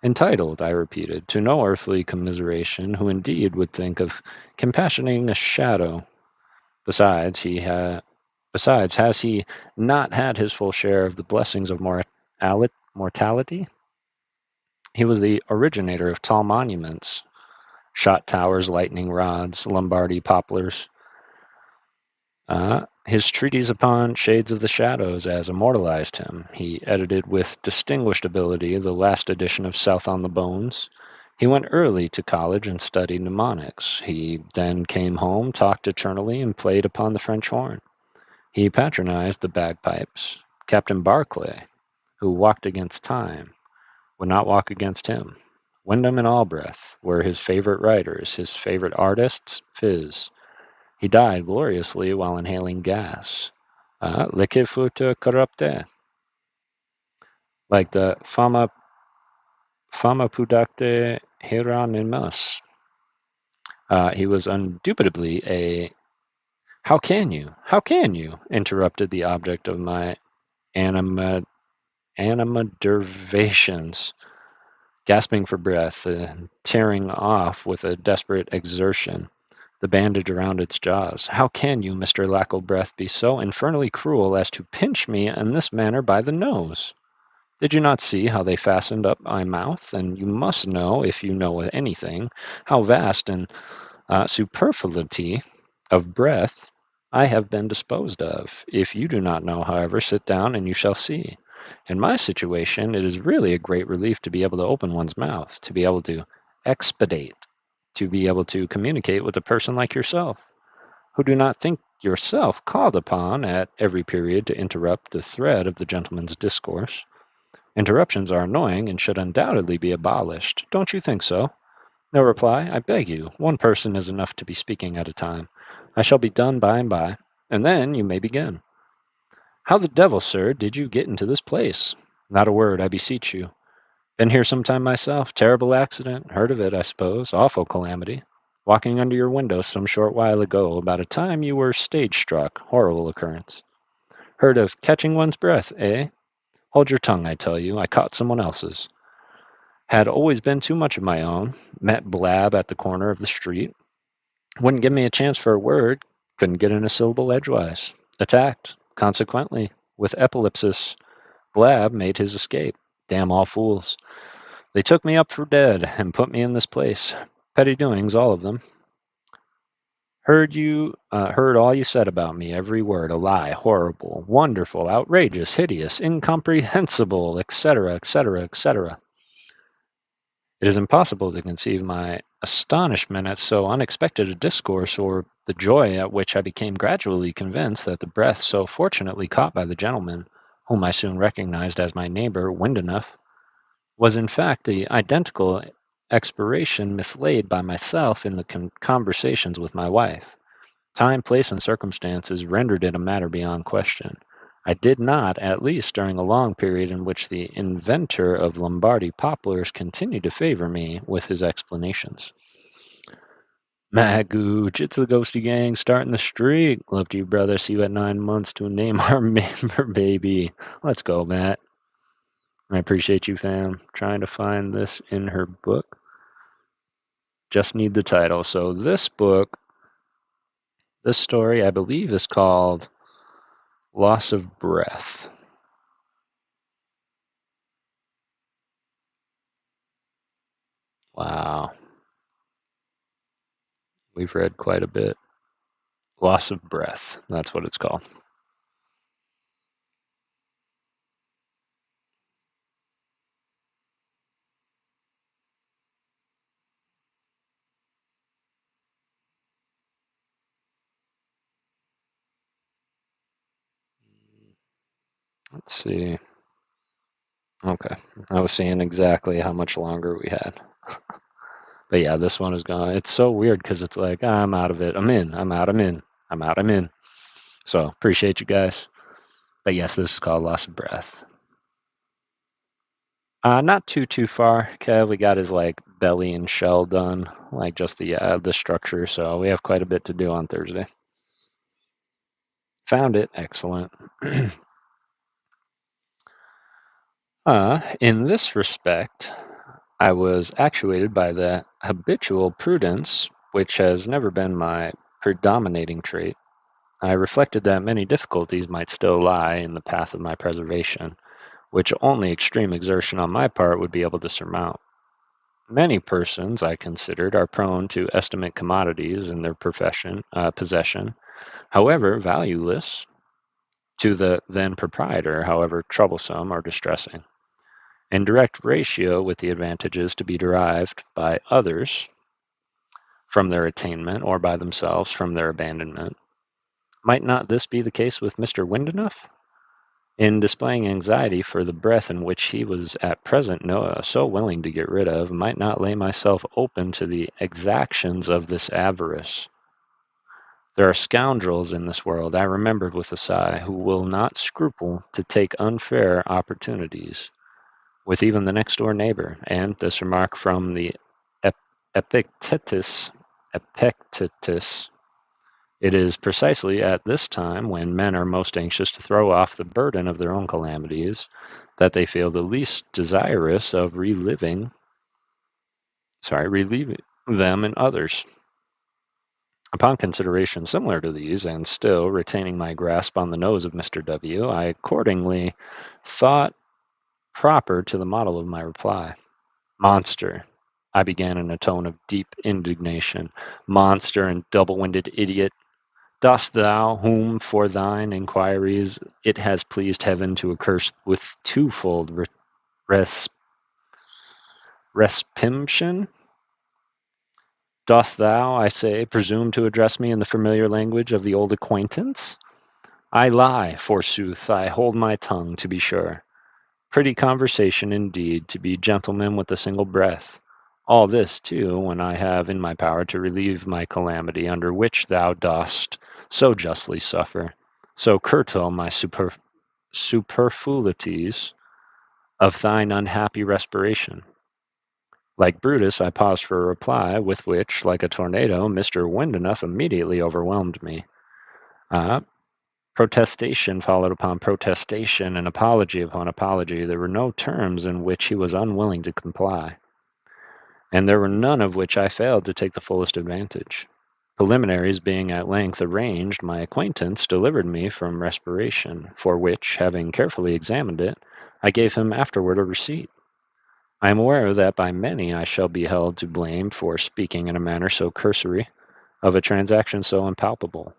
Entitled, I repeated, to no earthly commiseration, who indeed would think of compassionating a shadow? Besides, has he not had his full share of the blessings of mortality? He was the originator of tall monuments, shot towers, lightning rods, Lombardy poplars. His treatise upon shades of the shadows has immortalized him. He edited with distinguished ability the last edition of South on the Bones. He went early to college and studied mnemonics. He then came home, talked eternally, and played upon the French horn. He patronized the bagpipes. Captain Barclay, who walked against time, would not walk against him. Wyndham and Albrecht were his favorite writers, his favorite artists, phys. He died gloriously while inhaling gas. Liquid fut corrupte. Like the fama pudacte Hieronymus. He was indubitably a... How can you? How can you? Interrupted the object of my animadversions, gasping for breath, tearing off with a desperate exertion the bandage around its jaws. How can you, Mr. Lacklebreath, be so infernally cruel as to pinch me in this manner by the nose? Did you not see how they fastened up my mouth? And you must know, if you know anything, how vast and superfluity of breath I have been disposed of. If you do not know, however, sit down and you shall see. In my situation, it is really a great relief to be able to open one's mouth, to be able to expedite, to be able to communicate with a person like yourself, who do not think yourself called upon at every period to interrupt the thread of the gentleman's discourse. Interruptions are annoying and should undoubtedly be abolished. Don't you think so? No reply. I beg you. One person is enough to be speaking at a time. I shall be done by and by, and then you may begin. How the devil, sir, did you get into this place? Not a word, I beseech you. Been here some time myself. Terrible accident. Heard of it, I suppose. Awful calamity. Walking under your window some short while ago, about a time you were stage struck. Horrible occurrence. Heard of catching one's breath, eh? Hold your tongue, I tell you. I caught someone else's. Had always been too much of my own. Met Blab at the corner of the street. Wouldn't give me a chance for a word. Couldn't get in a syllable edgewise. Attacked, consequently, with epilepsis. Blab made his escape. Damn all fools. They took me up for dead and put me in this place. Petty doings, all of them. Heard all you said about me, every word, a lie, horrible, wonderful, outrageous, hideous, incomprehensible, etc., etc., etc. It is impossible to conceive my astonishment at so unexpected a discourse, or the joy at which I became gradually convinced that the breath so fortunately caught by the gentleman, whom I soon recognized as my neighbor Windenough, was in fact the identical expiration mislaid by myself in the conversations with my wife. Time, place, and circumstances rendered it a matter beyond question. I did not, at least during a long period in which the inventor of Lombardy poplars continued to favor me with his explanations. Magooch, it's the Ghosty Gang starting the streak. Love to you, brother. See you at 9 months to name our member baby. Let's go, Matt. I appreciate you, fam. Trying to find this in her book. Just need the title. So this book, this story, I believe, is called Loss of Breath. Wow. We've read quite a bit. Loss of Breath. That's what it's called. Let's see. Okay. I was seeing exactly how much longer we had. But yeah, this one is gone. It's so weird because it's like, I'm out of it. I'm in. I'm out. I'm in. I'm out. I'm in. So appreciate you guys. But yes, this is called Loss of Breath. Not too far. Kev, we got his like belly and shell done, like just the structure. So we have quite a bit to do on Thursday. Found it. Excellent. In this respect, I was actuated by the habitual prudence, which has never been my predominating trait. I reflected that many difficulties might still lie in the path of my preservation, which only extreme exertion on my part would be able to surmount. Many persons, I considered, are prone to estimate commodities in their possession, however valueless, to the then proprietor, however troublesome or distressing, in direct ratio with the advantages to be derived by others from their attainment or by themselves from their abandonment. Might not this be the case with Mr. Windenough? In displaying anxiety for the breath in which he was at present so willing to get rid of, might not lay myself open to the exactions of this avarice. There are scoundrels in this world, I remembered with a sigh, who will not scruple to take unfair opportunities with even the next door neighbor, and this remark from the Epictetus, it is precisely at this time, when men are most anxious to throw off the burden of their own calamities, that they feel the least desirous of relieving them in others. Upon consideration similar to these, and still retaining my grasp on the nose of Mr. W., I accordingly thought proper to the model of my reply. Monster, I began in a tone of deep indignation. Monster and double-winded idiot, dost thou, whom for thine inquiries it has pleased heaven to accurse with twofold respimtion, dost thou, I say, presume to address me in the familiar language of the old acquaintance? I lie, forsooth, I hold my tongue, to be sure. Pretty conversation, indeed, to be gentlemen with a single breath. All this, too, when I have in my power to relieve my calamity, under which thou dost so justly suffer, so curtail my superfluities of thine unhappy respiration. Like Brutus, I paused for a reply, with which, like a tornado, Mr. Windenough immediately overwhelmed me. Uh, Protestation followed upon protestation, and apology upon apology. There were no terms in which he was unwilling to comply, and there were none of which I failed to take the fullest advantage. Preliminaries being at length arranged, my acquaintance delivered me from respiration, for which, having carefully examined it, I gave him afterward a receipt. I am aware that by many I shall be held to blame for speaking in a manner so cursory of a transaction so impalpable.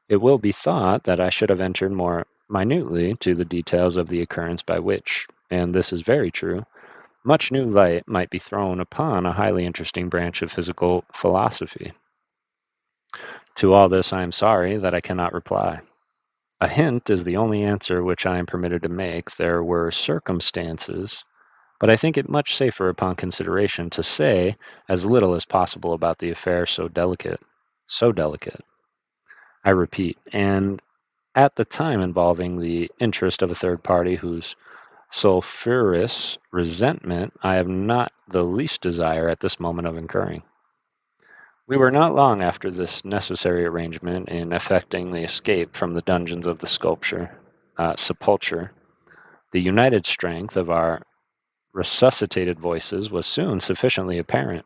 It will be thought that I should have entered more minutely to the details of the occurrence by which, and this is very true, much new light might be thrown upon a highly interesting branch of physical philosophy. To all this I am sorry that I cannot reply. A hint is the only answer which I am permitted to make. There were circumstances, but I think it much safer upon consideration to say as little as possible about the affair so delicate. So delicate, I repeat, and at the time involving the interest of a third party whose sulphurous resentment I have not the least desire at this moment of incurring. We were not long after this necessary arrangement in effecting the escape from the dungeons of the sepulchre. The united strength of our resuscitated voices was soon sufficiently apparent.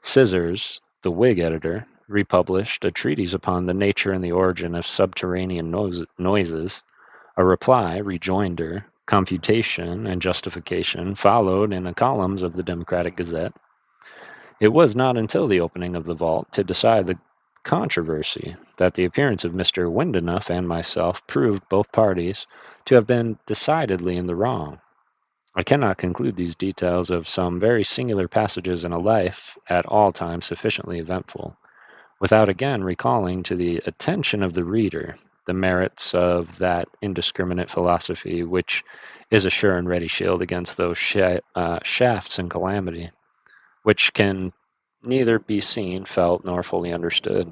Scissors, the Whig editor, republished a treatise upon the nature and the origin of subterranean noises. A reply, rejoinder, confutation, and justification followed in the columns of the Democratic Gazette. It was not until the opening of the vault to decide the controversy that the appearance of Mr. Windenough and myself proved both parties to have been decidedly in the wrong. I cannot conclude these details of some very singular passages in a life at all times sufficiently eventful, without again recalling to the attention of the reader the merits of that indiscriminate philosophy which is a sure and ready shield against those shafts and calamity, which can neither be seen, felt, nor fully understood.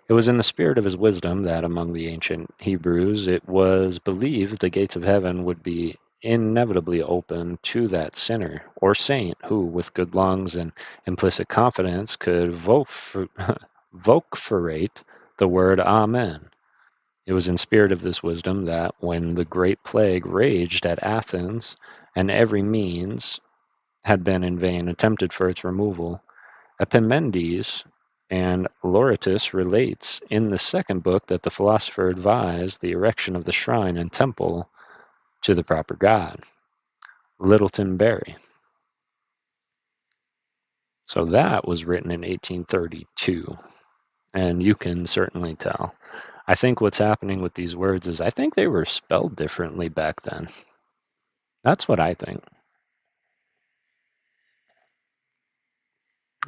It was in the spirit of his wisdom that among the ancient Hebrews it was believed the gates of heaven would be inevitably open to that sinner or saint who, with good lungs and implicit confidence, could vociferate the word Amen. It was in spirit of this wisdom that, when the great plague raged at Athens, and every means had been in vain attempted for its removal, Epimenides and Loritus relates in the second book that the philosopher advised the erection of the shrine and temple to the proper god, Littleton Barry. So that was written in 1832, and you can certainly tell. I think what's happening with these words is I think they were spelled differently back then. That's what I think.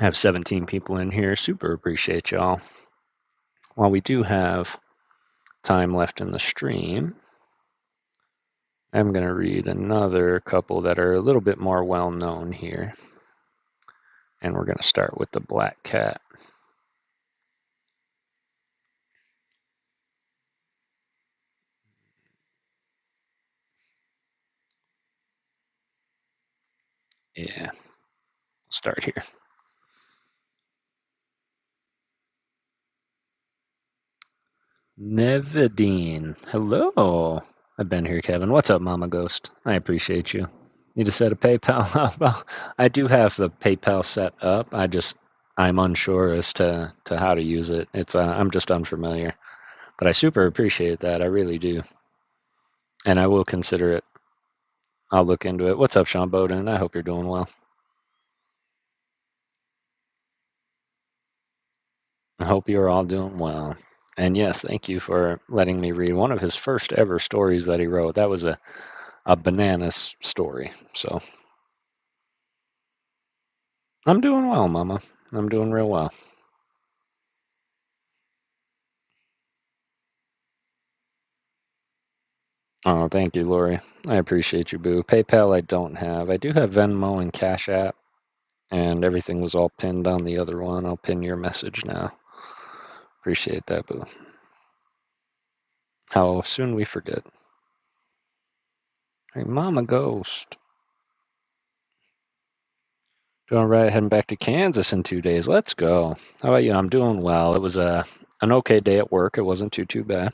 I have 17 people in here. Super appreciate y'all. While we do have time left in the stream, I'm going to read another couple that are a little bit more well known here. And we're going to start with the black cat. Yeah, we'll start here. Nevedine. Hello. I've been here, Kevin. What's up, Mama Ghost? I appreciate you. Need to set a PayPal up. I do have the PayPal set up. I'm unsure as to how to use it. I'm just unfamiliar. But I super appreciate that. I really do. And I will consider it. I'll look into it. What's up, Sean Bowden? I hope you're doing well. I hope you're all doing well. And yes, thank you for letting me read one of his first ever stories that he wrote. That was a bananas story. So I'm doing well, Mama. I'm doing real well. Oh, thank you, Lori. I appreciate you, Boo. PayPal I don't have. I do have Venmo and Cash App, and everything was all pinned on the other one. I'll pin your message now. Appreciate that, Boo. How soon we forget. Hey, Mama Ghost. Doing right, heading back to Kansas in 2 days. Let's go. How about you? I'm doing well. It was an okay day at work. It wasn't too bad.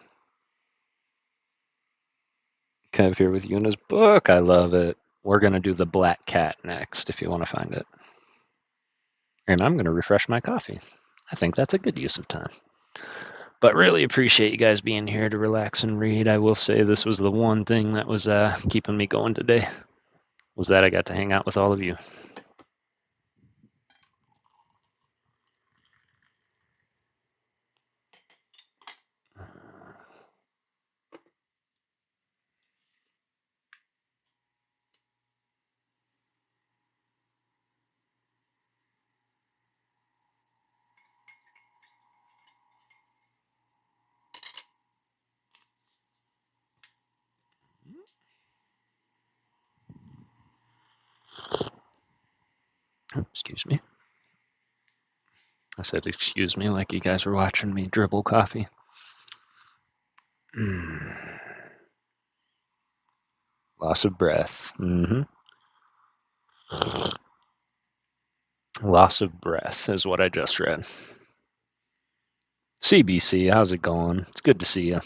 Kev here with Yuna's book. I love it. We're going to do the Black Cat next if you want to find it. And I'm going to refresh my coffee. I think that's a good use of time. But really appreciate you guys being here to relax and read. I will say this was the one thing that was keeping me going today, was that I got to hang out with all of you. Excuse me. I said excuse me like you guys were watching me dribble coffee. Loss of breath. Loss of breath is what I just read. CBC, how's it going? It's good to see you.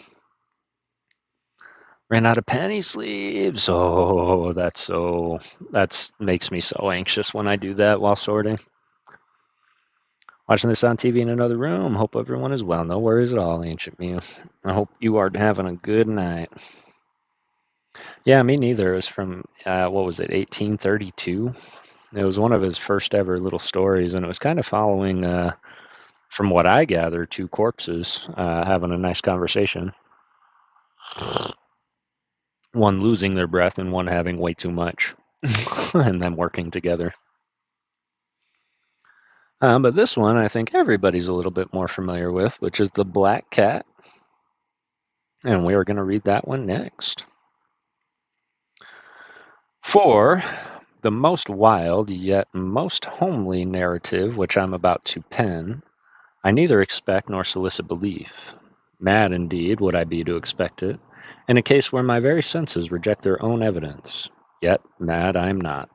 Ran out of penny sleeves. Oh, that makes me so anxious when I do that while sorting. Watching this on TV in another room. Hope everyone is well. No worries at all, Ancient Mew. I hope you are having a good night. Yeah, me neither. It was from, what was it, 1832? It was one of his first ever little stories, and it was kind of following, from what I gather, two corpses having a nice conversation. One losing their breath and one having way too much, and them working together. But this one, I think everybody's a little bit more familiar with, which is the Black Cat. And we are going to read that one next. For the most wild yet most homely narrative which I'm about to pen, I neither expect nor solicit belief. Mad indeed would I be to expect it, in a case where my very senses reject their own evidence. Yet mad I am not.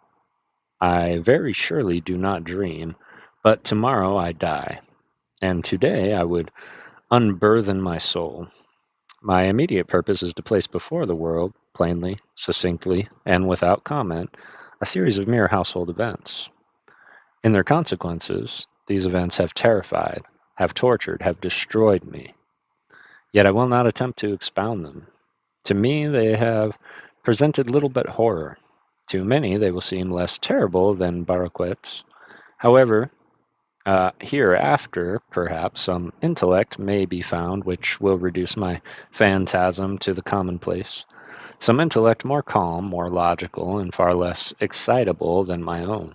I very surely do not dream, but tomorrow I die, and today I would unburthen my soul. My immediate purpose is to place before the world, plainly, succinctly, and without comment, a series of mere household events. In their consequences, these events have terrified, have tortured, have destroyed me. Yet I will not attempt to expound them. To me, they have presented little but horror. To many, they will seem less terrible than Barouquet's. However, hereafter, perhaps, some intellect may be found which will reduce my phantasm to the commonplace. Some intellect more calm, more logical, and far less excitable than my own,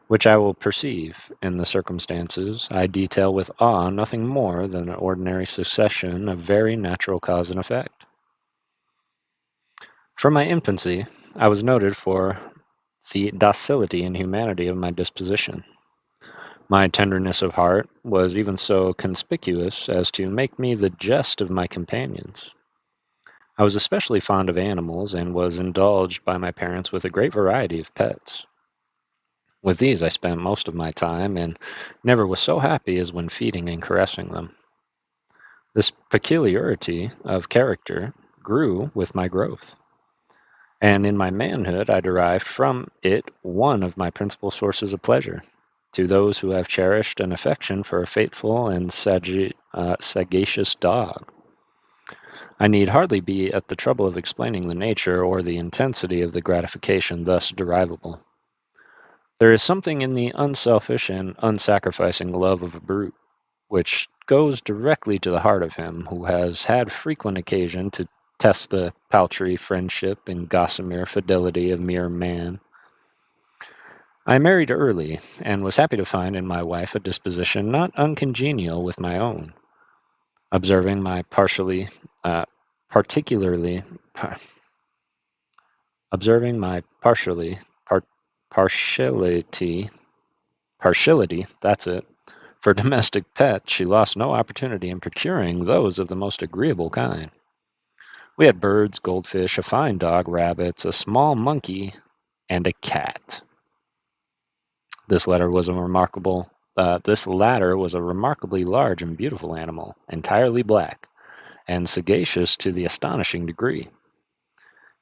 which I will perceive, in the circumstances I detail with awe, nothing more than an ordinary succession of very natural cause and effect. From my infancy, I was noted for the docility and humanity of my disposition. My tenderness of heart was even so conspicuous as to make me the jest of my companions. I was especially fond of animals, and was indulged by my parents with a great variety of pets. With these I spent most of my time, and never was so happy as when feeding and caressing them. This peculiarity of character grew with my growth, and in my manhood I derived from it one of my principal sources of pleasure. To those who have cherished an affection for a faithful and sagacious dog, I need hardly be at the trouble of explaining the nature or the intensity of the gratification thus derivable. There is something in the unselfish and unsacrificing love of a brute which goes directly to the heart of him who has had frequent occasion to test the paltry friendship and gossamer fidelity of mere man. I married early, and was happy to find in my wife a disposition not uncongenial with my own. Observing my particularly, par- observing my partiality, that's it, for domestic pets, she lost no opportunity in procuring those of the most agreeable kind. We had birds, goldfish, a fine dog, rabbits, a small monkey, and a cat. This latter was a remarkably large and beautiful animal, entirely black, and sagacious to the astonishing degree.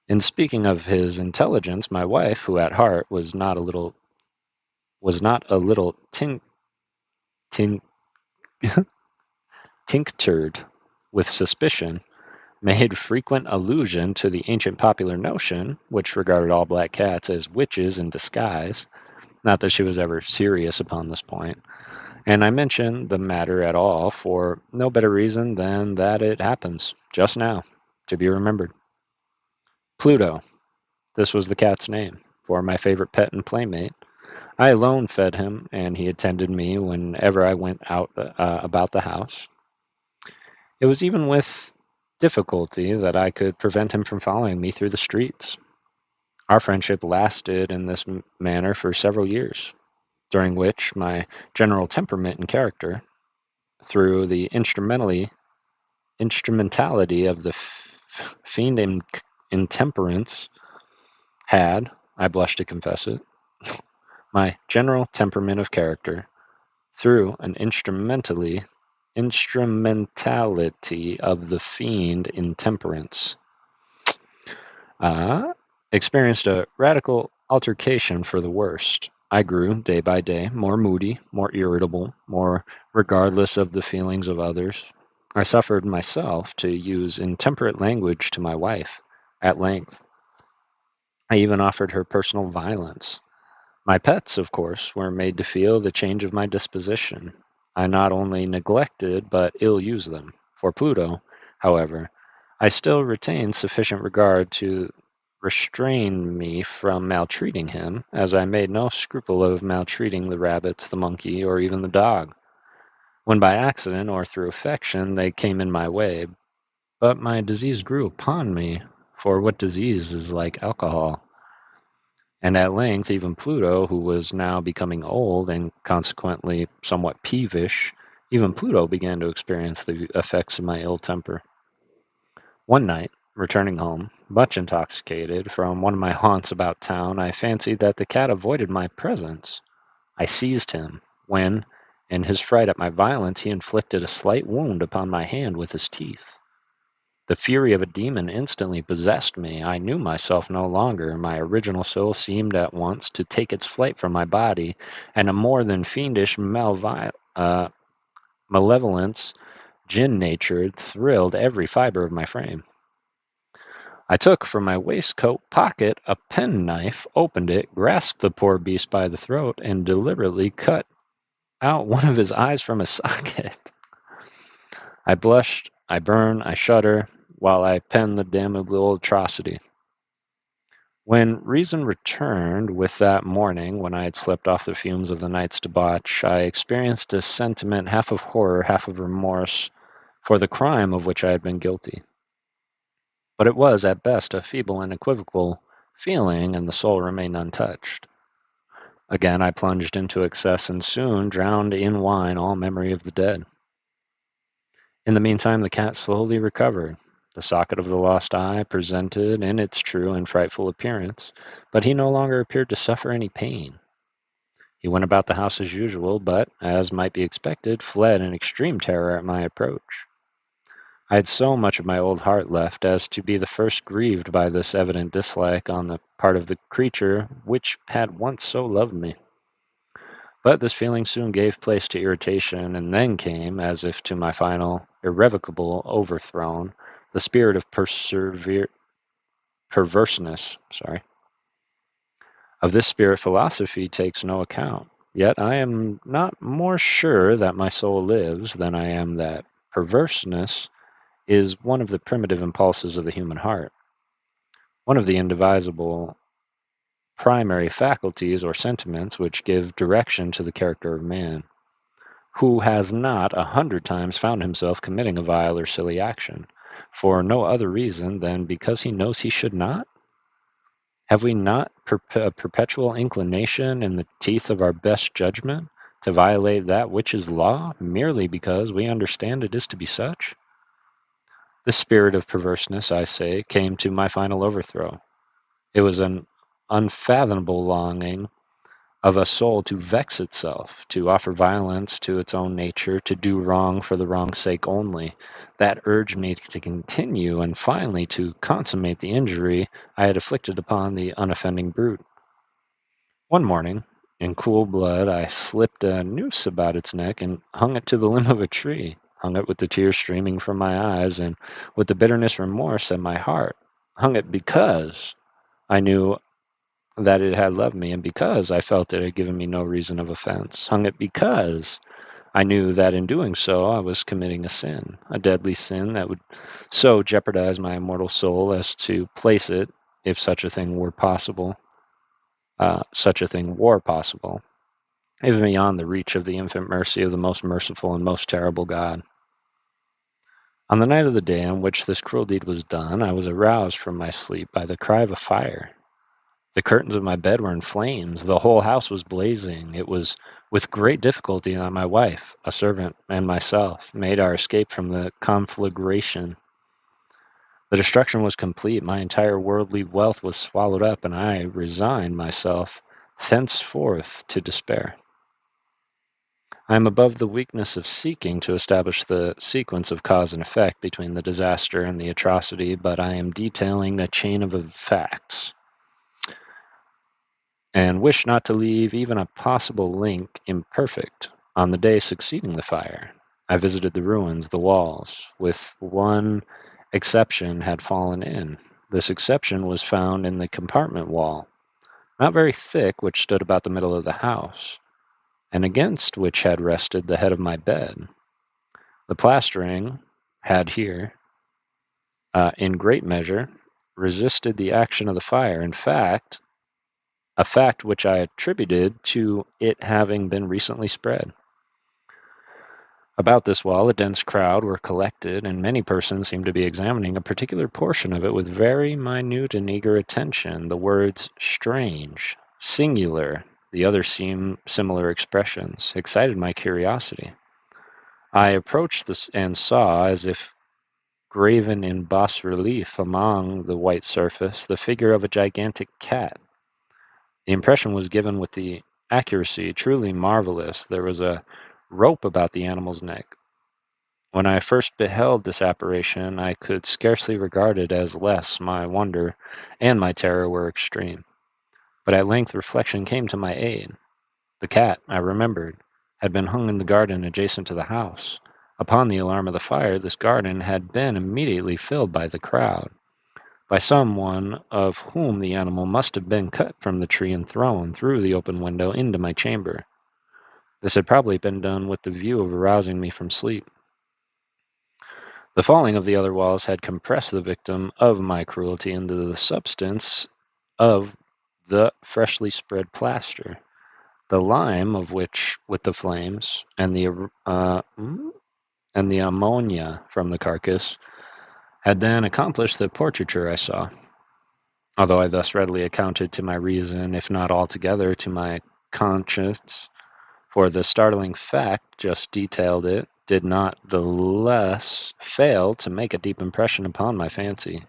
In speaking of his intelligence, my wife, who at heart was not a little tin, tinctured with suspicion, made frequent allusion to the ancient popular notion, which regarded all black cats as witches in disguise. Not that she was ever serious upon this point. And I mention the matter at all for no better reason than that it happens, just now, to be remembered. Pluto, this was the cat's name, for my favorite pet and playmate. I alone fed him, and he attended me whenever I went out about the house. It was even with difficulty that I could prevent him from following me through the streets. Our friendship lasted in this manner for several years, during which my general temperament and character, through the instrumentality of the fiend intemperance, had, I blush to confess it, my general temperament of character, through an instrumentality of the fiend intemperance, uh, experienced a radical altercation for the worst. I grew, day by day, more moody, more irritable, more regardless of the feelings of others. I suffered myself to use intemperate language to my wife, at length. I even offered her personal violence. My pets, of course, were made to feel the change of my disposition. I not only neglected but ill used them. For Pluto, however, I still retained sufficient regard to restrain me from maltreating him, as I made no scruple of maltreating the rabbits, the monkey, or even the dog, when by accident or through affection they came in my way. But my disease grew upon me, for what disease is like alcohol? And at length even Pluto, who was now becoming old and consequently somewhat peevish, even Pluto began to experience the effects of my ill temper. One night, returning home, much intoxicated, from one of my haunts about town, I fancied that the cat avoided my presence. I seized him, when, in his fright at my violence, he inflicted a slight wound upon my hand with his teeth. The fury of a demon instantly possessed me. I knew myself no longer. My original soul seemed at once to take its flight from my body, and a more than fiendish malevolence, gin-natured, thrilled every fibre of my frame. I took from my waistcoat pocket a penknife, opened it, grasped the poor beast by the throat, and deliberately cut out one of his eyes from his socket. I blushed, I burn, I shudder, while I pen the damnable atrocity. When reason returned with that morning, when I had slept off the fumes of the night's debauch, I experienced a sentiment half of horror, half of remorse, for the crime of which I had been guilty. But it was, at best, a feeble and equivocal feeling, and the soul remained untouched. Again I plunged into excess, and soon drowned in wine all memory of the dead. In the meantime the cat slowly recovered. The socket of the lost eye presented in its true and frightful appearance, but he no longer appeared to suffer any pain. He went about the house as usual, but, as might be expected, fled in extreme terror at my approach. I had so much of my old heart left as to be the first grieved by this evident dislike on the part of the creature which had once so loved me. But this feeling soon gave place to irritation, and then came, as if to my final, irrevocable overthrow, the spirit of perverseness. Of this spirit philosophy takes no account. Yet I am not more sure that my soul lives than I am that perverseness is one of the primitive impulses of the human heart, one of the indivisible primary faculties or sentiments which give direction to the character of man. Who has not 100 times found himself committing a vile or silly action, for no other reason than because he knows he should not? Have we not a perpetual inclination in the teeth of our best judgment to violate that which is law, merely because we understand it is to be such? The spirit of perverseness, I say, came to my final overthrow. It was an unfathomable longing of a soul to vex itself, to offer violence to its own nature, to do wrong for the wrong's sake only, that urged me to continue and finally to consummate the injury I had inflicted upon the unoffending brute. One morning, in cool blood, I slipped a noose about its neck and hung it to the limb of a tree, hung it with the tears streaming from my eyes and with the bitterness remorse at my heart, hung it because I knew that it had loved me, and because I felt it had given me no reason of offense, hung it because I knew that in doing so I was committing a sin, a deadly sin that would so jeopardize my immortal soul as to place it, if such a thing were possible, even beyond the reach of the infinite mercy of the most merciful and most terrible God. On the night of the day on which this cruel deed was done, I was aroused from my sleep by the cry of a fire. The curtains of my bed were in flames. The whole house was blazing. It was with great difficulty that my wife, a servant, and myself made our escape from the conflagration. The destruction was complete. My entire worldly wealth was swallowed up, and I resigned myself thenceforth to despair. I am above the weakness of seeking to establish the sequence of cause and effect between the disaster and the atrocity, but I am detailing a chain of facts, and wish not to leave even a possible link imperfect. On the day succeeding the fire, I visited the ruins, the walls, with one exception had fallen in. This exception was found in the compartment wall, not very thick, which stood about the middle of the house, and against which had rested the head of my bed. The plastering had here, in great measure, resisted the action of the fire. In fact, a fact which I attributed to it having been recently spread. About this wall, a dense crowd were collected, and many persons seemed to be examining a particular portion of it with very minute and eager attention. The words strange, singular, the other similar expressions, excited my curiosity. I approached this and saw, as if graven in bas relief among the white surface, the figure of a gigantic cat. The impression was given with the accuracy truly marvelous. There was a rope about the animal's neck. When I first beheld this apparition, I could scarcely regard it as less. My wonder and my terror were extreme. But at length reflection came to my aid. The cat, I remembered, had been hung in the garden adjacent to the house. Upon the alarm of the fire, this garden had been immediately filled by the crowd, by some one of whom the animal must have been cut from the tree and thrown through the open window into my chamber. This had probably been done with the view of arousing me from sleep. The falling of the other walls had compressed the victim of my cruelty into the substance of the freshly spread plaster, the lime of which, with the flames and the ammonia from the carcass, had then accomplished the portraiture I saw. Although I thus readily accounted to my reason, if not altogether to my conscience, for the startling fact just detailed, it did not the less fail to make a deep impression upon my fancy.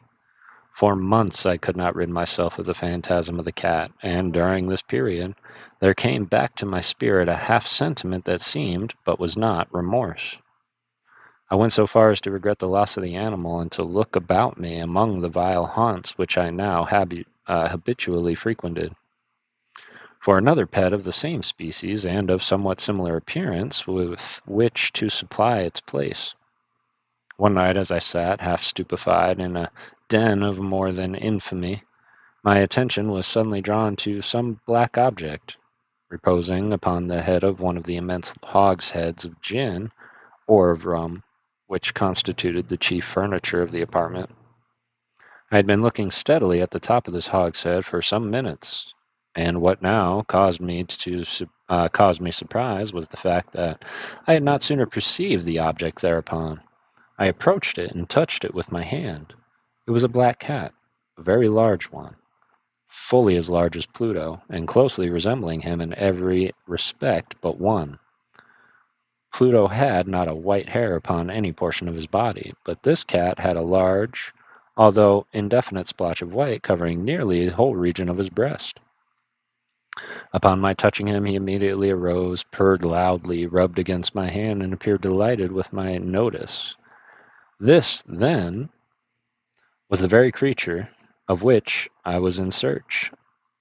For months I could not rid myself of the phantasm of the cat, and during this period there came back to my spirit a half sentiment that seemed, but was not, remorse. I went so far as to regret the loss of the animal, and to look about me among the vile haunts which I now habitually frequented, for another pet of the same species and of somewhat similar appearance with which to supply its place. One night, as I sat, half stupefied, in a den of more than infamy, my attention was suddenly drawn to some black object, reposing upon the head of one of the immense hogsheads of gin or of rum, which constituted the chief furniture of the apartment. I had been looking steadily at the top of this hogshead for some minutes, and what now caused me surprise was the fact that I had not sooner perceived the object thereupon. I approached it and touched it with my hand. It was a black cat, a very large one, fully as large as Pluto, and closely resembling him in every respect but one. Pluto had not a white hair upon any portion of his body, but this cat had a large, although indefinite splotch of white covering nearly the whole region of his breast. Upon my touching him, he immediately arose, purred loudly, rubbed against my hand, and appeared delighted with my notice. This, then, was the very creature of which I was in search.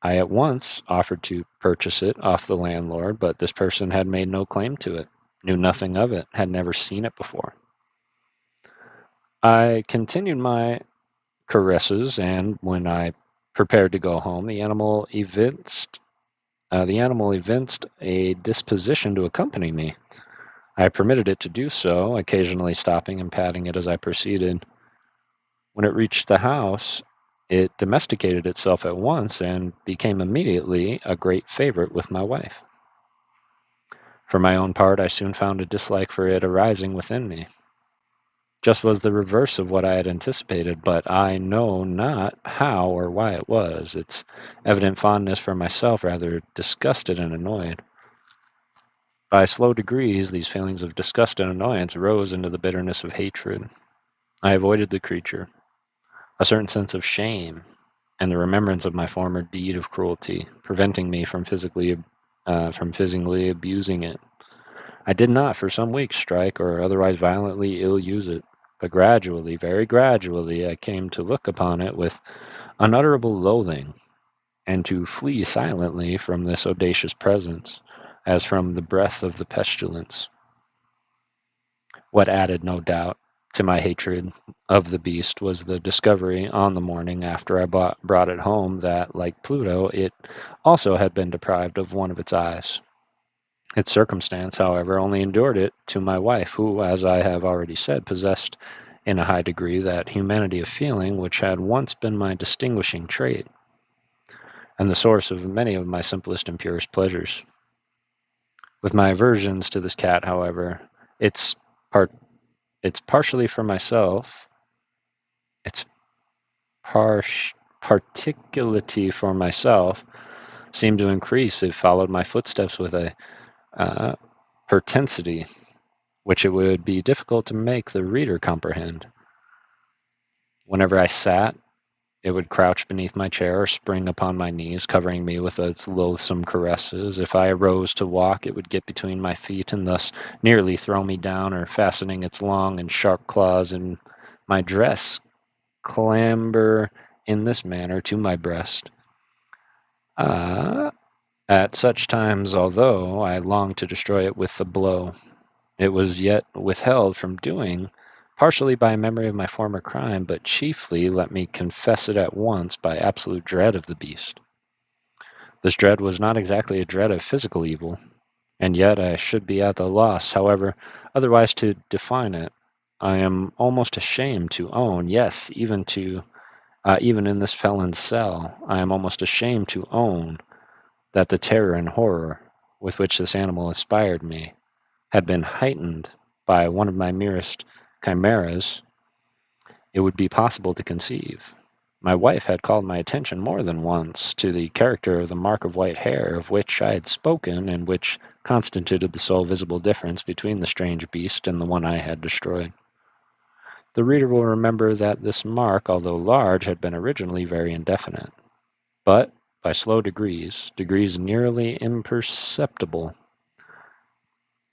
I at once offered to purchase it off the landlord, but this person had made no claim to it, knew nothing of it, had never seen it before. I continued my caresses, and when I prepared to go home, the animal evinced a disposition to accompany me. I permitted it to do so, occasionally stopping and patting it as I proceeded. When it reached the house, it domesticated itself at once and became immediately a great favorite with my wife. For my own part, I soon found a dislike for it arising within me. Just was the reverse of what I had anticipated, but I know not how or why it was. Its evident fondness for myself rather disgusted and annoyed. By slow degrees, these feelings of disgust and annoyance rose into the bitterness of hatred. I avoided the creature. A certain sense of shame and the remembrance of my former deed of cruelty, preventing me from physically abusing it. I did not for some weeks strike or otherwise violently ill use it, but gradually, very gradually, I came to look upon it with unutterable loathing, and to flee silently from this audacious presence, as from the breath of the pestilence. What added, no doubt, to my hatred of the beast was the discovery on the morning after I brought it home that, like Pluto, it also had been deprived of one of its eyes. Its circumstance, however, only endured it to my wife, who, as I have already said, possessed in a high degree that humanity of feeling which had once been my distinguishing trait, and the source of many of my simplest and purest pleasures. With my aversions to this cat, however, it's part it's partially for myself. Its particularity for myself seemed to increase. It followed my footsteps with a uh, pertensity which it would be difficult to make the reader comprehend. Whenever I sat, it would crouch beneath my chair or spring upon my knees, covering me with its loathsome caresses. If I arose to walk, it would get between my feet and thus nearly throw me down, or fastening its long and sharp claws in my dress, clamber in this manner to my breast. Uh, at such times, although I longed to destroy it with a blow, it was yet withheld from doing, partially by a memory of my former crime, but chiefly, let me confess it at once, by absolute dread of the beast. This dread was not exactly a dread of physical evil, and yet I should be at a loss, however, otherwise to define it. I am almost ashamed to own, yes, even in this felon's cell, I am almost ashamed to own that the terror and horror with which this animal inspired me had been heightened by one of my merest chimeras it would be possible to conceive. My wife had called my attention more than once to the character of the mark of white hair of which I had spoken, and which constituted the sole visible difference between the strange beast and the one I had destroyed. The reader will remember that this mark, although large, had been originally very indefinite, but by slow degrees nearly imperceptible,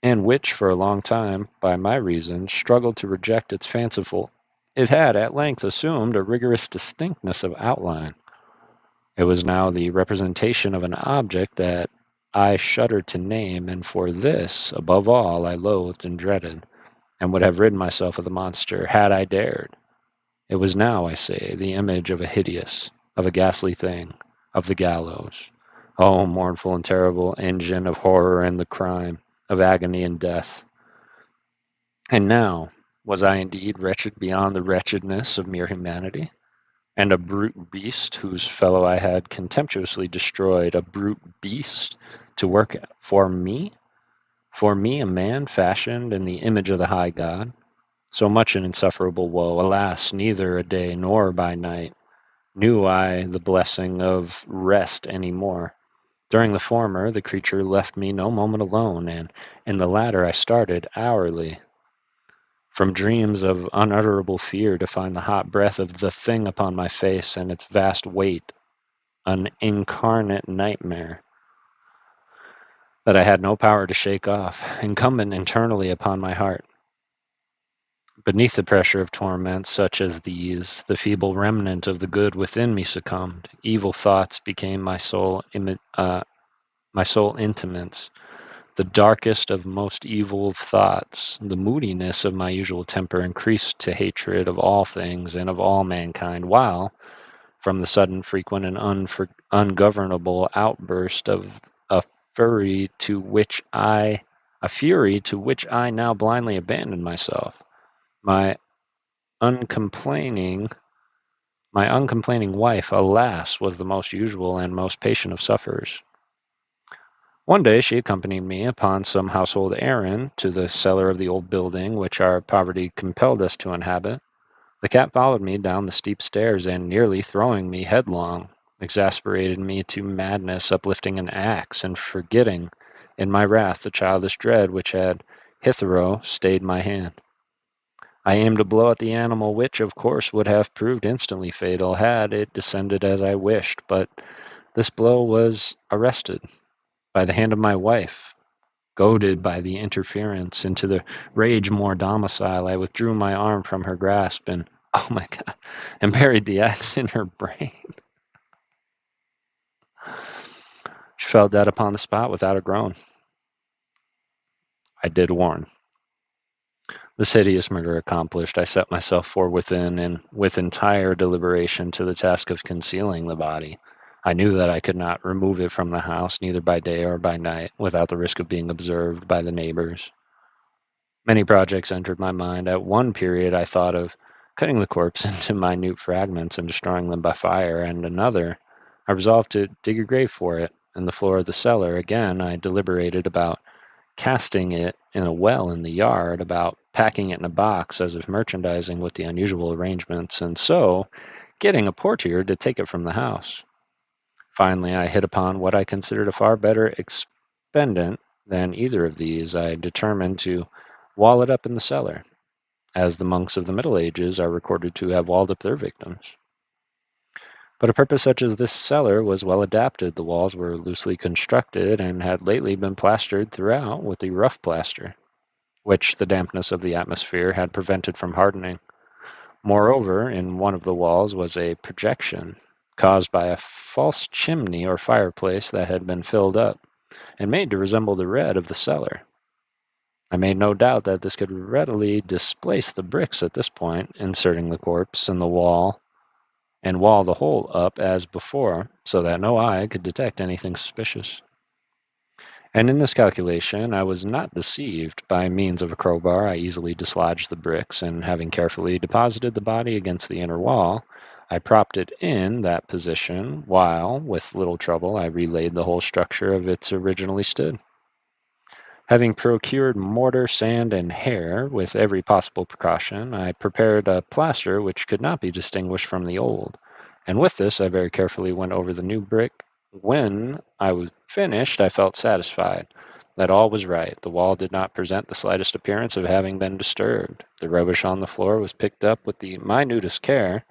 and which for a long time, by my reason, struggled to reject its fanciful. It had at length assumed a rigorous distinctness of outline. It was now the representation of an object that I shuddered to name, and for this, above all, I loathed and dreaded, and would have rid myself of the monster, had I dared. It was now, I say, the image of of a ghastly thing, of the gallows. Oh, mournful and terrible engine of horror and the crime, of agony and death. And now, was I indeed wretched beyond the wretchedness of mere humanity? And a brute beast whose fellow I had contemptuously destroyed, a brute beast to work for me? For me, a man fashioned in the image of the high God? So much an insufferable woe. Alas, neither a day nor by night knew I the blessing of rest any more. During the former, the creature left me no moment alone, and in the latter I started hourly from dreams of unutterable fear to find the hot breath of the thing upon my face, and its vast weight an incarnate nightmare that I had no power to shake off, incumbent internally upon my heart. Beneath the pressure of torments such as these, the feeble remnant of the good within me succumbed. Evil thoughts became my sole intimates. The darkest of most evil of thoughts, the moodiness of my usual temper increased to hatred of all things and of all mankind, while, from the sudden, frequent, and ungovernable outburst of a a fury to which I now blindly abandoned myself, my uncomplaining my uncomplaining wife, alas, was the most usual and most patient of sufferers. One day she accompanied me upon some household errand to the cellar of the old building which our poverty compelled us to inhabit. The cat followed me down the steep stairs, and, nearly throwing me headlong, exasperated me to madness, uplifting an axe, and forgetting, in my wrath, the childish dread which had hitherto stayed my hand. I aimed a blow at the animal, which, of course, would have proved instantly fatal had it descended as I wished, but this blow was arrested by the hand of my wife. Goaded by the interference into the rage more domicile, I withdrew my arm from her grasp and, oh my God, and buried the axe in her brain. She fell dead upon the spot without a groan. I did warn. This hideous murder accomplished, I set myself forthwithin and with entire deliberation to the task of concealing the body. I knew that I could not remove it from the house, neither by day or by night, without the risk of being observed by the neighbors. Many projects entered my mind. At one period, I thought of cutting the corpse into minute fragments and destroying them by fire, and another, I resolved to dig a grave for it in the floor of the cellar. Again, I deliberated about casting it in a well in the yard, about packing it in a box as if merchandising with the unusual arrangements, and so getting a portier to take it from the house. Finally, I hit upon what I considered a far better expedient than either of these. I determined to wall it up in the cellar, as the monks of the Middle Ages are recorded to have walled up their victims. But a purpose such as this cellar was well adapted. The walls were loosely constructed and had lately been plastered throughout with a rough plaster, which the dampness of the atmosphere had prevented from hardening. Moreover, in one of the walls was a projection caused by a false chimney or fireplace that had been filled up and made to resemble the red of the cellar. I made no doubt that this could readily displace the bricks at this point, inserting the corpse in the wall and wall the whole up as before, so that no eye could detect anything suspicious. And in this calculation I was not deceived. By means of a crowbar I easily dislodged the bricks, and having carefully deposited the body against the inner wall, I propped it in that position, while, with little trouble, I relaid the whole structure of its originally stood. Having procured mortar, sand, and hair with every possible precaution, I prepared a plaster which could not be distinguished from the old, and with this I very carefully went over the new brick. When I was finished, I felt satisfied that all was right. The wall did not present the slightest appearance of having been disturbed. The rubbish on the floor was picked up with the minutest care.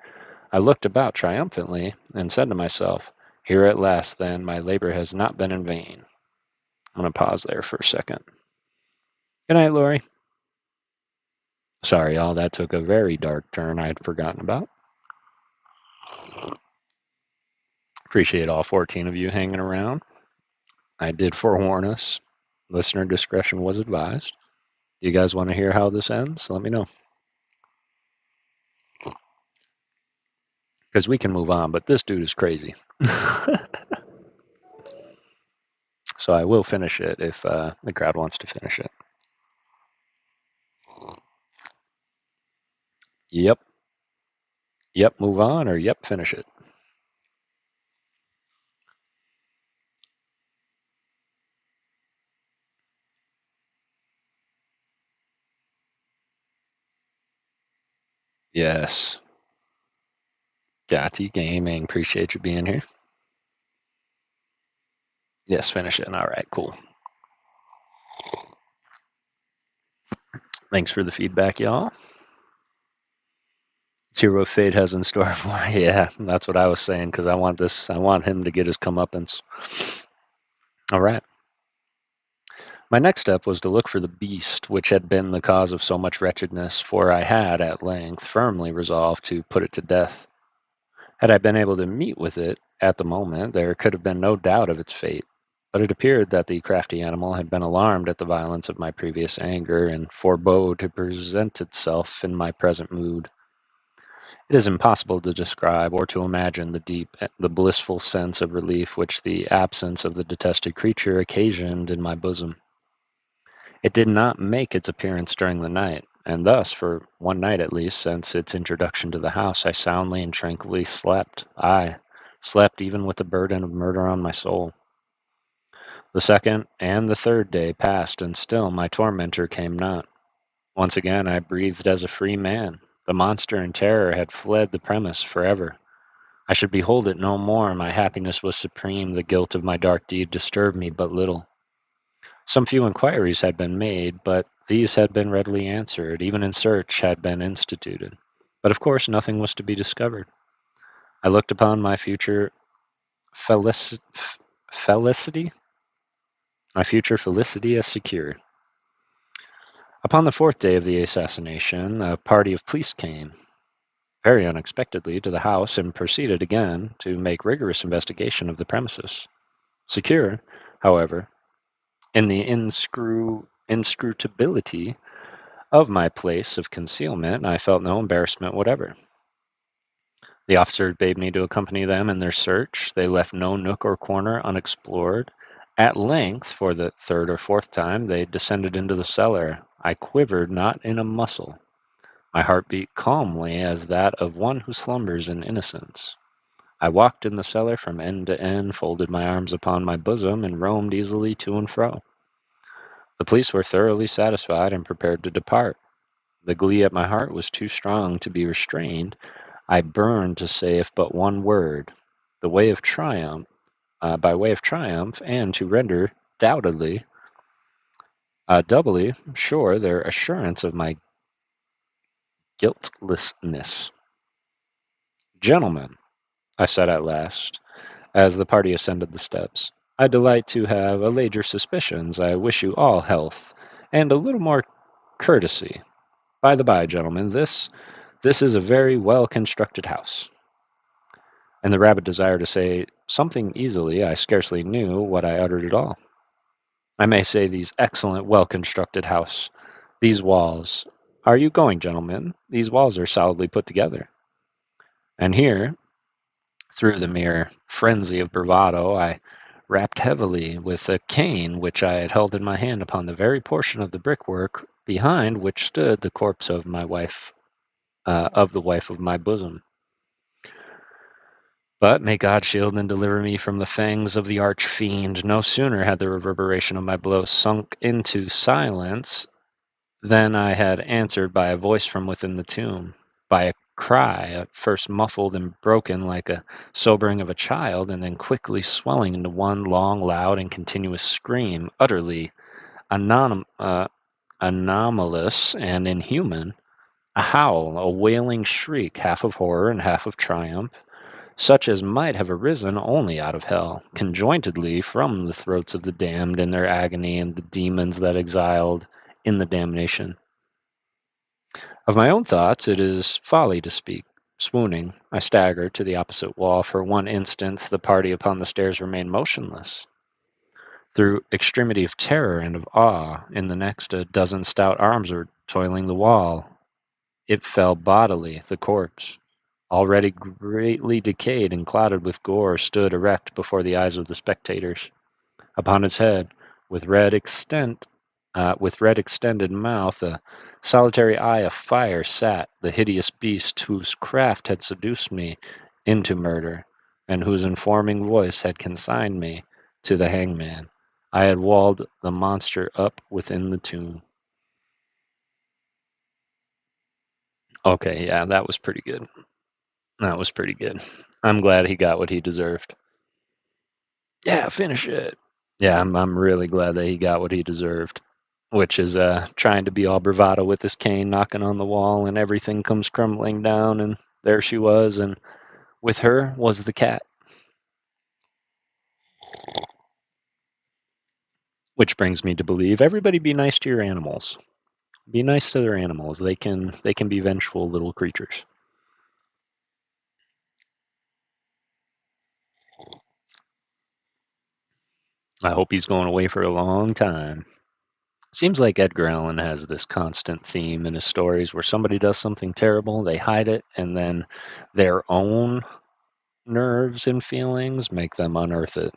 I looked about triumphantly, and said to myself, "Here at last, then, my labor has not been in vain." I'm going to pause there for a second. Good night, Lori. Sorry, y'all, that took a very dark turn I had forgotten about. Appreciate all 14 of you hanging around. I did forewarn us. Listener discretion was advised. You guys want to hear how this ends? Let me know. Because we can move on, but this dude is crazy. So I will finish it if the crowd wants to finish it. Yep. Yep, move on, or yep, finish it. Yes. Gatti Gaming, appreciate you being here. Yes, finish it. All right, cool. Thanks for the feedback, y'all. Let's hear what fate has in store for me. Yeah, that's what I was saying, because I want him to get his comeuppance. All right. My next step was to look for the beast which had been the cause of so much wretchedness, for I had, at length, firmly resolved to put it to death. Had I been able to meet with it at the moment, there could have been no doubt of its fate. But it appeared that the crafty animal had been alarmed at the violence of my previous anger, and forebore to present itself in my present mood. It is impossible to describe or to imagine the blissful sense of relief which the absence of the detested creature occasioned in my bosom. It did not make its appearance during the night, and thus, for one night at least, since its introduction to the house, I soundly and tranquilly slept. I slept even with the burden of murder on my soul. The second and the third day passed, and still my tormentor came not. Once again I breathed as a free man. The monster in terror had fled the premise forever. I should behold it no more. My happiness was supreme. The guilt of my dark deed disturbed me but little. Some few inquiries had been made, but these had been readily answered. Even in search had been instituted. But of course, nothing was to be discovered. I looked upon my future felicity, my future felicity as secure. Upon the fourth day of the assassination, a party of police came, very unexpectedly, to the house and proceeded again to make rigorous investigation of the premises. Secure, however, in the inscrutability of my place of concealment, I felt no embarrassment whatever. The officers bade me to accompany them in their search. They left no nook or corner unexplored. At length, for the third or fourth time, they descended into the cellar. I quivered not in a muscle. My heart beat calmly as that of one who slumbers in innocence. I walked in the cellar from end to end, folded my arms upon my bosom, and roamed easily to and fro. The police were thoroughly satisfied and prepared to depart. The glee at my heart was too strong to be restrained. I burned to say if but one word, the way of triumph, by way of triumph, and to render doubly sure their assurance of my guiltlessness. Gentlemen, I said at last, as the party ascended the steps, I delight to have allayed your suspicions. I wish you all health and a little more courtesy. By the by, gentlemen, this is a very well constructed house. And the rabbit desired to say something easily. I scarcely knew what I uttered at all. I may say these excellent, well constructed house, these walls. Are you going, gentlemen? These walls are solidly put together. And here, through the mere frenzy of bravado, I rapped heavily with a cane which I had held in my hand upon the very portion of the brickwork behind which stood the corpse of my wife, of the wife of my bosom. But may God shield and deliver me from the fangs of the arch-fiend. No sooner had the reverberation of my blow sunk into silence than I had answered by a voice from within the tomb, by a cry, at first muffled and broken like a sobering of a child, and then quickly swelling into one long, loud, and continuous scream, utterly anomalous and inhuman, a howl, a wailing shriek, half of horror and half of triumph, such as might have arisen only out of hell, conjointedly from the throats of the damned in their agony and the demons that exiled in the damnation. Of my own thoughts it is folly to speak. Swooning, I staggered to the opposite wall. For one instant the party upon the stairs remained motionless. Through extremity of terror and of awe, in the next a dozen stout arms were toiling the wall. It fell bodily, the corpse, already greatly decayed and clouded with gore, stood erect before the eyes of the spectators. Upon its head, with with red extended mouth, a solitary eye of fire sat the hideous beast whose craft had seduced me into murder, and whose informing voice had consigned me to the hangman. I had walled the monster up within the tomb. Okay, yeah, that was pretty good. That was pretty good. I'm glad he got what he deserved. Yeah, finish it. Yeah, I'm really glad that he got what he deserved, which is trying to be all bravado with his cane, knocking on the wall, and everything comes crumbling down, and there she was, and with her was the cat. Which brings me to believe everybody be nice to your animals. Be nice to their animals. They can be vengeful little creatures. I hope he's going away for a long time. Seems like Edgar Allan has this constant theme in his stories where somebody does something terrible, they hide it, and then their own nerves and feelings make them unearth it.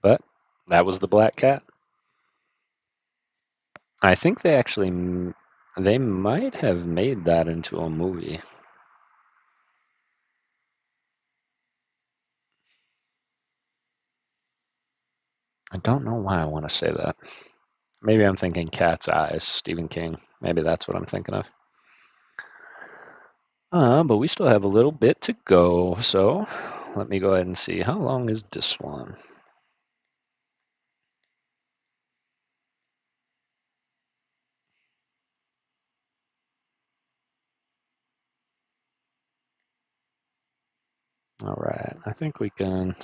But that was the black cat. I think they might have made that into a movie. I don't know why I want to say that. Maybe I'm thinking Cat's Eyes, Stephen King. Maybe that's what I'm thinking of. But we still have a little bit to go, so let me go ahead and see. How long is this one? All right, I think we can.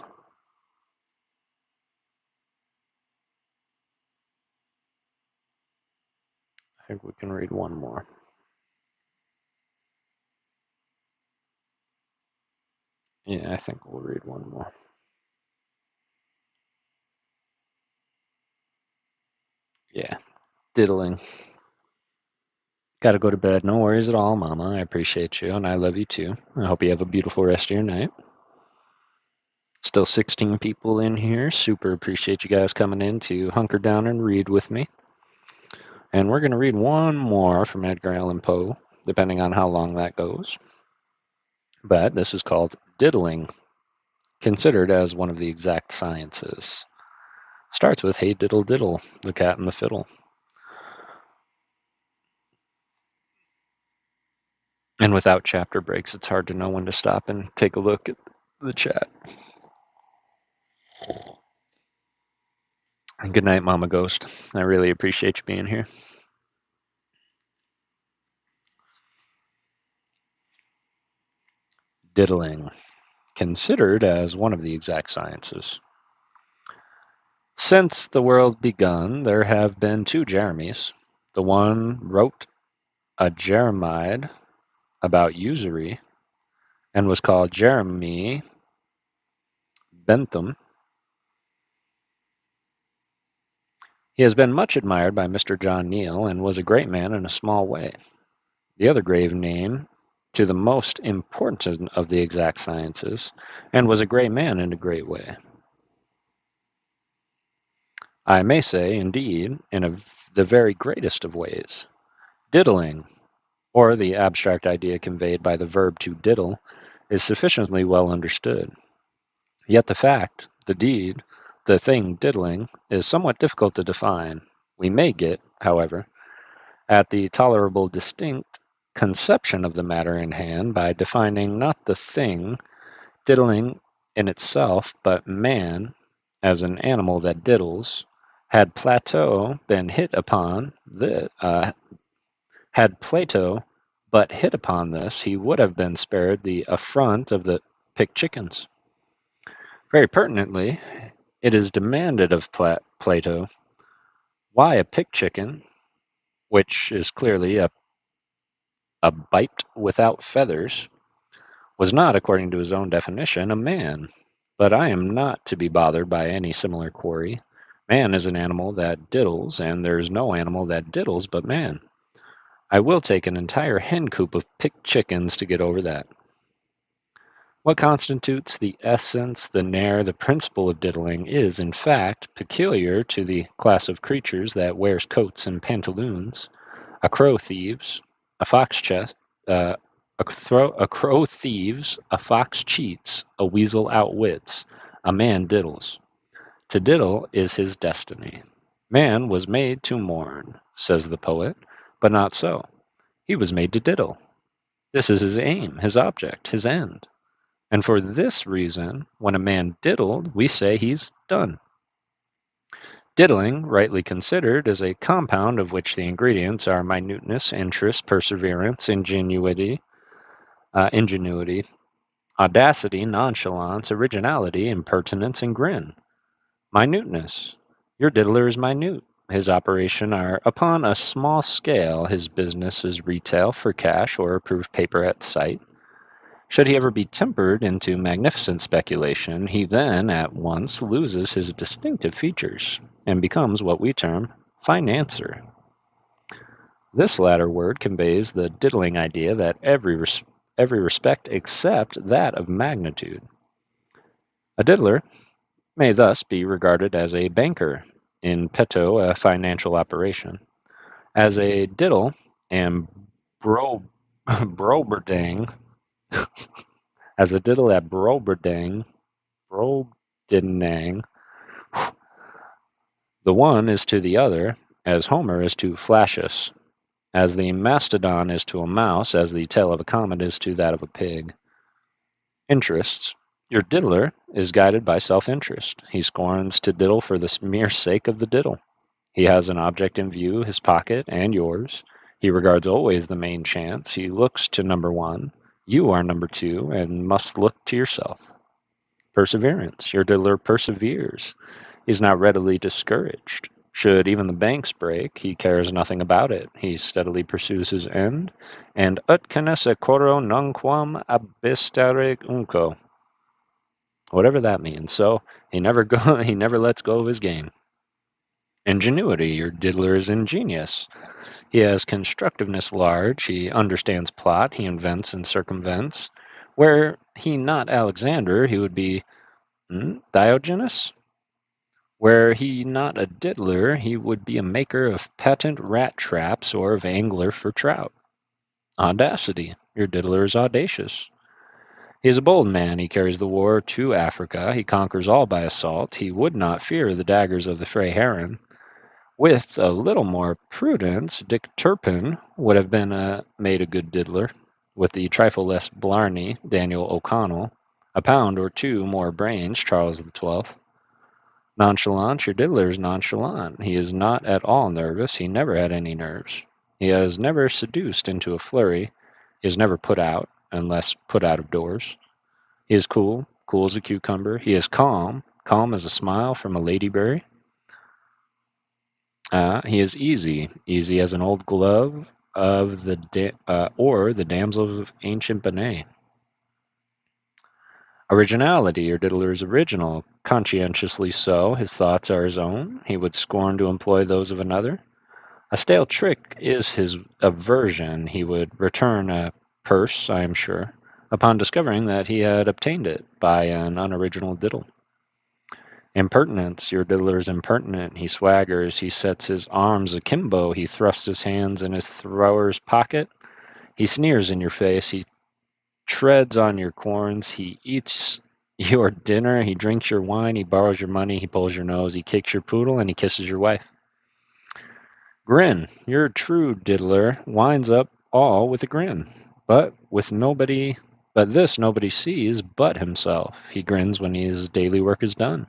I think we can read one more. Yeah, I think we'll read one more. Yeah, diddling. Got to go to bed. No worries at all, Mama. I appreciate you, and I love you too. I hope you have a beautiful rest of your night. Still 16 people in here. Super appreciate you guys coming in to hunker down and read with me. And we're going to read one more from Edgar Allan Poe, depending on how long that goes. But this is called Diddling, considered as one of the exact sciences. Starts with Hey Diddle Diddle, the cat and the fiddle. And without chapter breaks, it's hard to know when to stop and take a look at the chat. And good night, Mama Ghost. I really appreciate you being here. Diddling, considered as one of the exact sciences. Since the world begun, there have been two Jeremies. The one wrote a Jeremide about usury and was called Jeremy Bentham. He has been much admired by Mr. John Neal and was a great man in a small way. The other grave name to the most important of the exact sciences, and was a great man in a great way. I may say, indeed, the very greatest of ways. Diddling, or the abstract idea conveyed by the verb to diddle, is sufficiently well understood. Yet the fact, the deed, the thing diddling, is somewhat difficult to define. We may get, however, at the tolerable distinct conception of the matter in hand by defining not the thing diddling in itself, but man as an animal that diddles. Had Plato been hit upon had Plato but hit upon this, he would have been spared the affront of the picked chickens. Very pertinently, it is demanded of Plato, why a picked chicken, which is clearly a bite without feathers, was not, according to his own definition, a man. But I am not to be bothered by any similar query. Man is an animal that diddles, and there is no animal that diddles but man. I will take an entire hen coop of picked chickens to get over that. What constitutes the essence, the nair, the principle of diddling is, in fact, peculiar to the class of creatures that wears coats and pantaloons. A crow thieves, a fox a crow thieves, a fox cheats, a weasel outwits, a man diddles. To diddle is his destiny. Man was made to mourn, says the poet, but not so. He was made to diddle. This is his aim, his object, his end. And for this reason, when a man diddled, we say he's done. Diddling, rightly considered, is a compound of which the ingredients are minuteness, interest, perseverance, ingenuity, audacity, nonchalance, originality, impertinence, and grin. Minuteness. Your diddler is minute. His operation are upon a small scale. His business is retail for cash or approved paper at sight. Should he ever be tempered into magnificent speculation, he then at once loses his distinctive features and becomes what we term financier. This latter word conveys the diddling idea that every respect except that of magnitude. A diddler may thus be regarded as a banker, in petto a financial operation, as a diddle and broberding, as a diddle at broberding, the one is to the other, as Homer is to Flacius, as the mastodon is to a mouse, as the tail of a comet is to that of a pig. Interests. Your diddler is guided by self-interest. He scorns to diddle for the mere sake of the diddle. He has an object in view, his pocket and yours. He regards always the main chance. He looks to number one. You are number two and must look to yourself. Perseverance. Your diddler perseveres. He is not readily discouraged. Should even the banks break, he cares nothing about it. He steadily pursues his end, and ut canesse coro nunquam abstare unco, whatever that means. So he never lets go of his game. Ingenuity. Your diddler is ingenious. He has constructiveness large. He understands plot. He invents and circumvents. Were he not Alexander, he would be Diogenes. Were he not a diddler, he would be a maker of patent rat traps or of angler for trout. Audacity. Your diddler is audacious. He is a bold man. He carries the war to Africa. He conquers all by assault. He would not fear the daggers of the Freiherren. With a little more prudence, Dick Turpin would have been made a good diddler. With the trifle less blarney, Daniel O'Connell. A pound or two more brains, Charles XII. Nonchalant, your diddler is nonchalant. He is not at all nervous. He never had any nerves. He has never seduced into a flurry. He is never put out, unless put out of doors. He is cool, cool as a cucumber. He is calm, calm as a smile from a ladyberry. He is easy, easy as an old glove of or the damsels of ancient Benet. Originality, your diddler is original, conscientiously so. His thoughts are his own. He would scorn to employ those of another. A stale trick is his aversion. He would return a purse, I am sure, upon discovering that he had obtained it by an unoriginal diddle. Impertinence, your diddler is impertinent. He swaggers, he sets his arms akimbo, he thrusts his hands in his thrower's pocket, he sneers in your face, he treads on your corns, he eats your dinner, he drinks your wine, he borrows your money, he pulls your nose, he kicks your poodle, and he kisses your wife. Grin, your true diddler winds up all with a grin, but this nobody sees but himself. He grins when his daily work is done,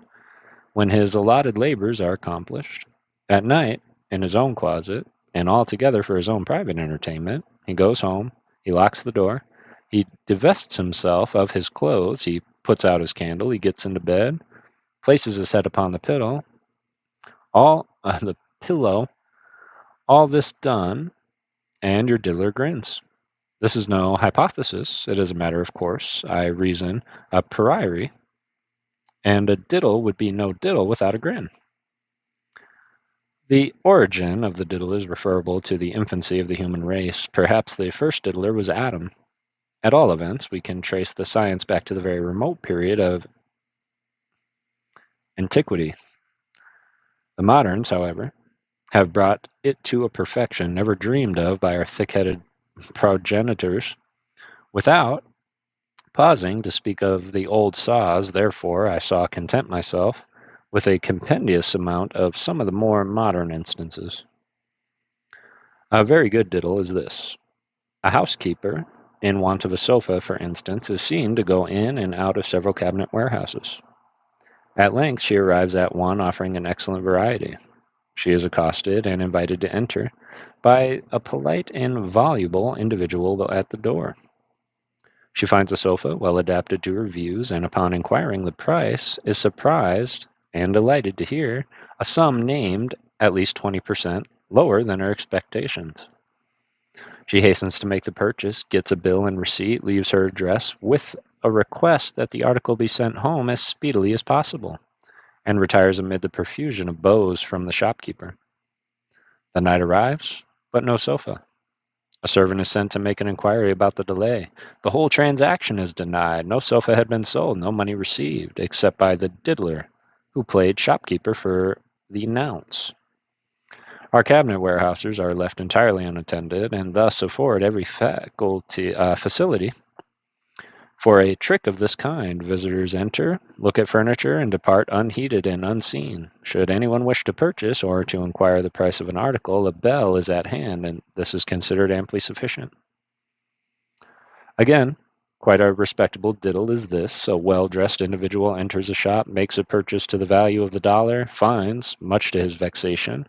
when his allotted labors are accomplished. At night, in his own closet, and altogether for his own private entertainment, he goes home, he locks the door, he divests himself of his clothes, he puts out his candle, he gets into bed, places his head upon the pillow, all this done, and your diddler grins. This is no hypothesis, it is a matter of course. I reason a priori, and a diddle would be no diddle without a grin. The origin of the diddle is referable to the infancy of the human race. Perhaps the first diddler was Adam. At all events, we can trace the science back to the very remote period of antiquity. The moderns, however, have brought it to a perfection never dreamed of by our thick-headed progenitors. Without pausing to speak of the old saws, therefore, I saw content myself with a compendious amount of some of the more modern instances. A very good diddle is this. A housekeeper, in want of a sofa, for instance, is seen to go in and out of several cabinet warehouses. At length she arrives at one offering an excellent variety. She is accosted and invited to enter by a polite and voluble individual at the door. She finds a sofa well adapted to her views, and upon inquiring the price, is surprised and delighted to hear a sum named at least 20% lower than her expectations. She hastens to make the purchase, gets a bill and receipt, leaves her address with a request that the article be sent home as speedily as possible, and retires amid the profusion of bows from the shopkeeper. The night arrives, but no sofa. A servant is sent to make an inquiry about the delay. The whole transaction is denied. No sofa had been sold, no money received, except by the diddler, who played shopkeeper for the nonce. Our cabinet warehouses are left entirely unattended, and thus afford every facility for a trick of this kind. Visitors enter, look at furniture, and depart unheeded and unseen. Should anyone wish to purchase or to inquire the price of an article, a bell is at hand, and this is considered amply sufficient. Again, Quite a respectable diddle is this. A well-dressed individual enters a shop, makes a purchase to the value of the dollar, finds, much to his vexation,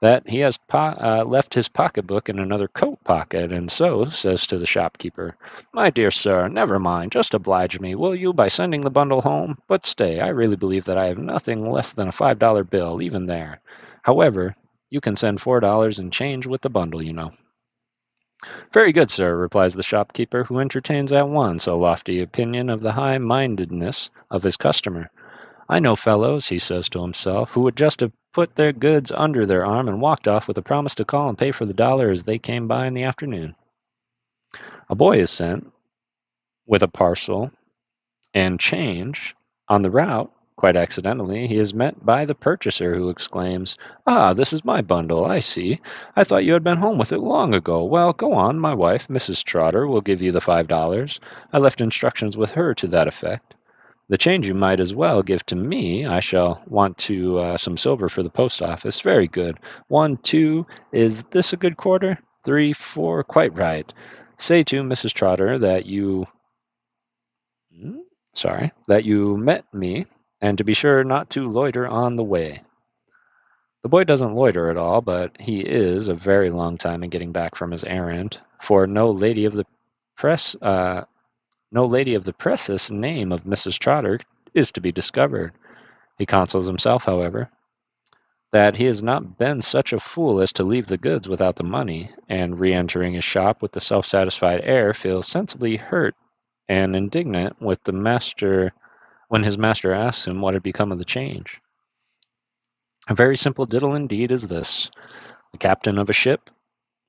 that he has left his pocketbook in another coat pocket, and so says to the shopkeeper, "My dear sir, never mind, just oblige me, will you, by sending the bundle home? But stay, I really believe that I have nothing less than a $5 bill, even there. However, you can send $4 in change with the bundle, you know." "Very good, sir," replies the shopkeeper, who entertains at once a lofty opinion of the high-mindedness of his customer. "I know fellows," he says to himself, "who would just have put their goods under their arm and walked off with a promise to call and pay for the dollar as they came by in the afternoon." A boy is sent with a parcel and change. On the route, quite accidentally, he is met by the purchaser, who exclaims, "Ah, this is my bundle, I see. I thought you had been home with it long ago. Well, go on. My wife, Mrs. Trotter, will give you the $5. I left instructions with her to that effect. The change you might as well give to me. I shall want some silver for the post office. Very good. 1, 2, is this a good quarter? 3, 4, quite right. Say to Mrs. Trotter that Hmm? that you met me, and to be sure not to loiter on the way." The boy doesn't loiter at all, but he is a very long time in getting back from his errand, for press, uh, no lady of the precious name of Mrs. Trotter is to be discovered. He consoles himself, however, that he has not been such a fool as to leave the goods without the money, and re-entering his shop with the self-satisfied air, feels sensibly hurt and indignant with the master when his master asks him what had become of the change. A very simple diddle indeed is this. The captain of a ship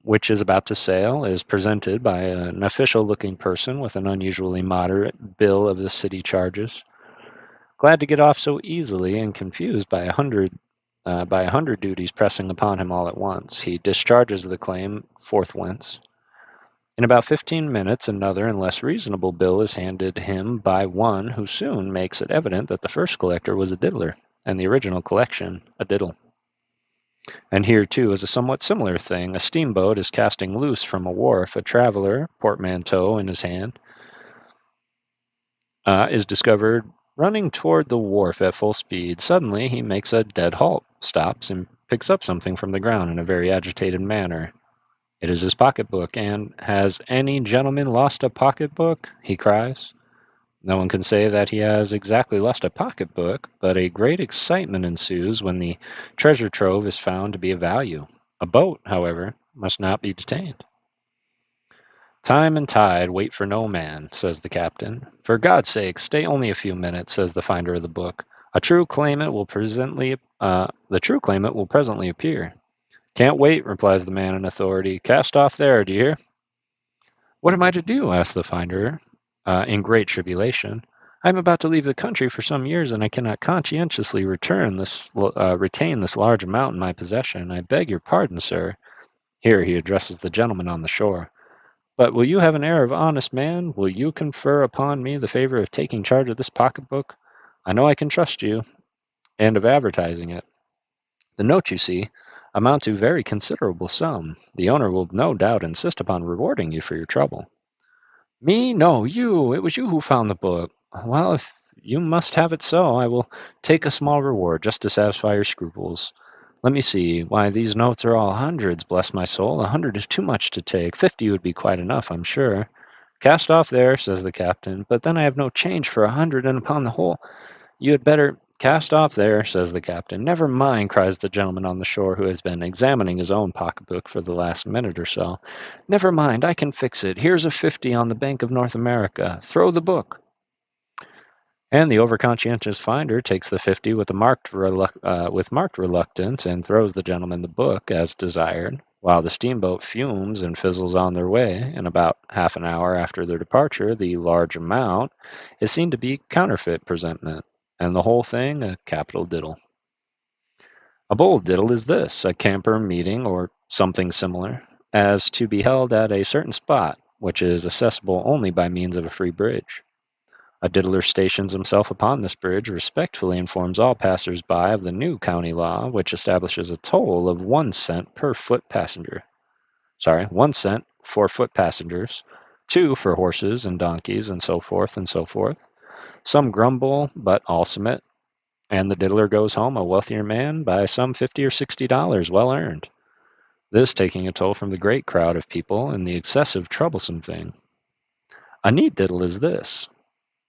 which is about to sail is presented by an official-looking person with an unusually moderate bill of the city charges. Glad to get off so easily and confused by a hundred duties pressing upon him all at once, he discharges the claim forthwith. In about 15 minutes another and less reasonable bill is handed him by one who soon makes it evident that the first collector was a diddler, and the original collection a diddle. And here, too, is a somewhat similar thing. A steamboat is casting loose from a wharf. A traveler, portmanteau in his hand, is discovered running toward the wharf at full speed. Suddenly he makes a dead halt, stops, and picks up something from the ground in a very agitated manner. It is his pocketbook, and "Has any gentleman lost a pocketbook?" he cries. No one can say that he has exactly lost a pocketbook, but a great excitement ensues when the treasure trove is found to be of value. A boat, however, must not be detained. "Time and tide wait for no man," says the captain. "For God's sake, stay only a few minutes," says the finder of the book. The true claimant will presently appear." "Can't wait," replies the man in authority. "Cast off there, do you hear?" "What am I to do?" asks the finder, in great tribulation. "I am about to leave the country for some years, and I cannot conscientiously retain this large amount in my possession. I beg your pardon, sir." Here he addresses the gentleman on the shore. "But will you have an air of honest man? Will you confer upon me the favor of taking charge of this pocketbook? I know I can trust you, and of advertising it. The notes, you see, amount to a very considerable sum. The owner will no doubt insist upon rewarding you for your trouble." "Me? No, you. It was you who found the book." "Well, if you must have it so, I will take a small reward, just to satisfy your scruples. Let me see. Why, these notes are all hundreds, bless my soul. 100 is too much to take. 50 would be quite enough, I'm sure." "Cast off there," says the captain. "But then I have no change for 100, and upon the whole, you had better—" "Cast off there," says the captain. "Never mind," cries the gentleman on the shore, who has been examining his own pocketbook for the last minute or so. "Never mind, I can fix it. Here's a 50 on the Bank of North America. Throw the book." And the overconscientious finder takes the 50 with marked reluctance, and throws the gentleman the book as desired, while the steamboat fumes and fizzles on their way. In about half an hour after their departure, the large amount is seen to be counterfeit presentment, and the whole thing a capital diddle. A bold diddle is this: a camper meeting, or something similar, as to be held at a certain spot, which is accessible only by means of a free bridge. A diddler stations himself upon this bridge, respectfully informs all passers-by of the new county law, which establishes a toll of 1 cent per foot passenger. 1 cent for foot passengers, 2 for horses and donkeys, and so forth and so forth. Some grumble, but all submit, and the diddler goes home a wealthier man by some $50 or $60 well earned. This taking a toll from the great crowd of people and the excessive troublesome thing. A neat diddle is this.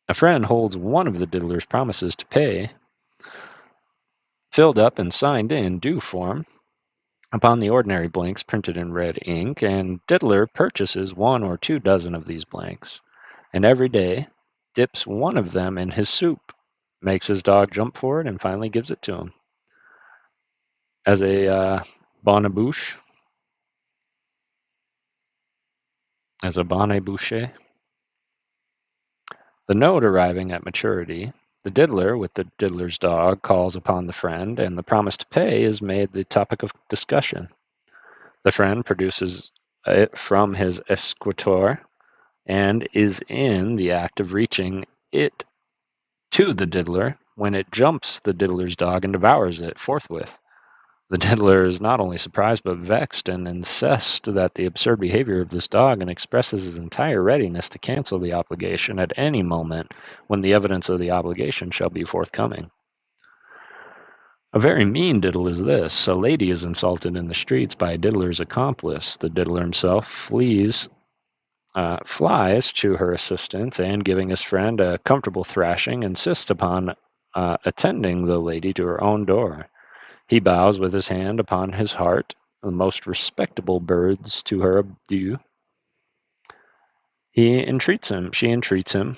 A friend holds one of the diddler's promises to pay, filled up and signed in due form, upon the ordinary blanks printed in red ink, and diddler purchases 1 or 2 dozen of these blanks, and every day dips one of them in his soup, makes his dog jump for it, and finally gives it to him. As a bonne bouche, as a bonne bouche. The note arriving at maturity, the diddler, with the diddler's dog, calls upon the friend, and the promise to pay is made the topic of discussion. The friend produces it from his escritoire, and is in the act of reaching it to the diddler, when it jumps the diddler's dog and devours it forthwith. The diddler is not only surprised but vexed, and incensed at the absurd behavior of this dog, and expresses his entire readiness to cancel the obligation at any moment when the evidence of the obligation shall be forthcoming. A very mean diddle is this. A lady is insulted in the streets by a diddler's accomplice. The diddler himself flies to her assistance, and giving his friend a comfortable thrashing, insists upon attending the lady to her own door. He bows with his hand upon his heart, the most respectable birds to her adieu. She entreats him,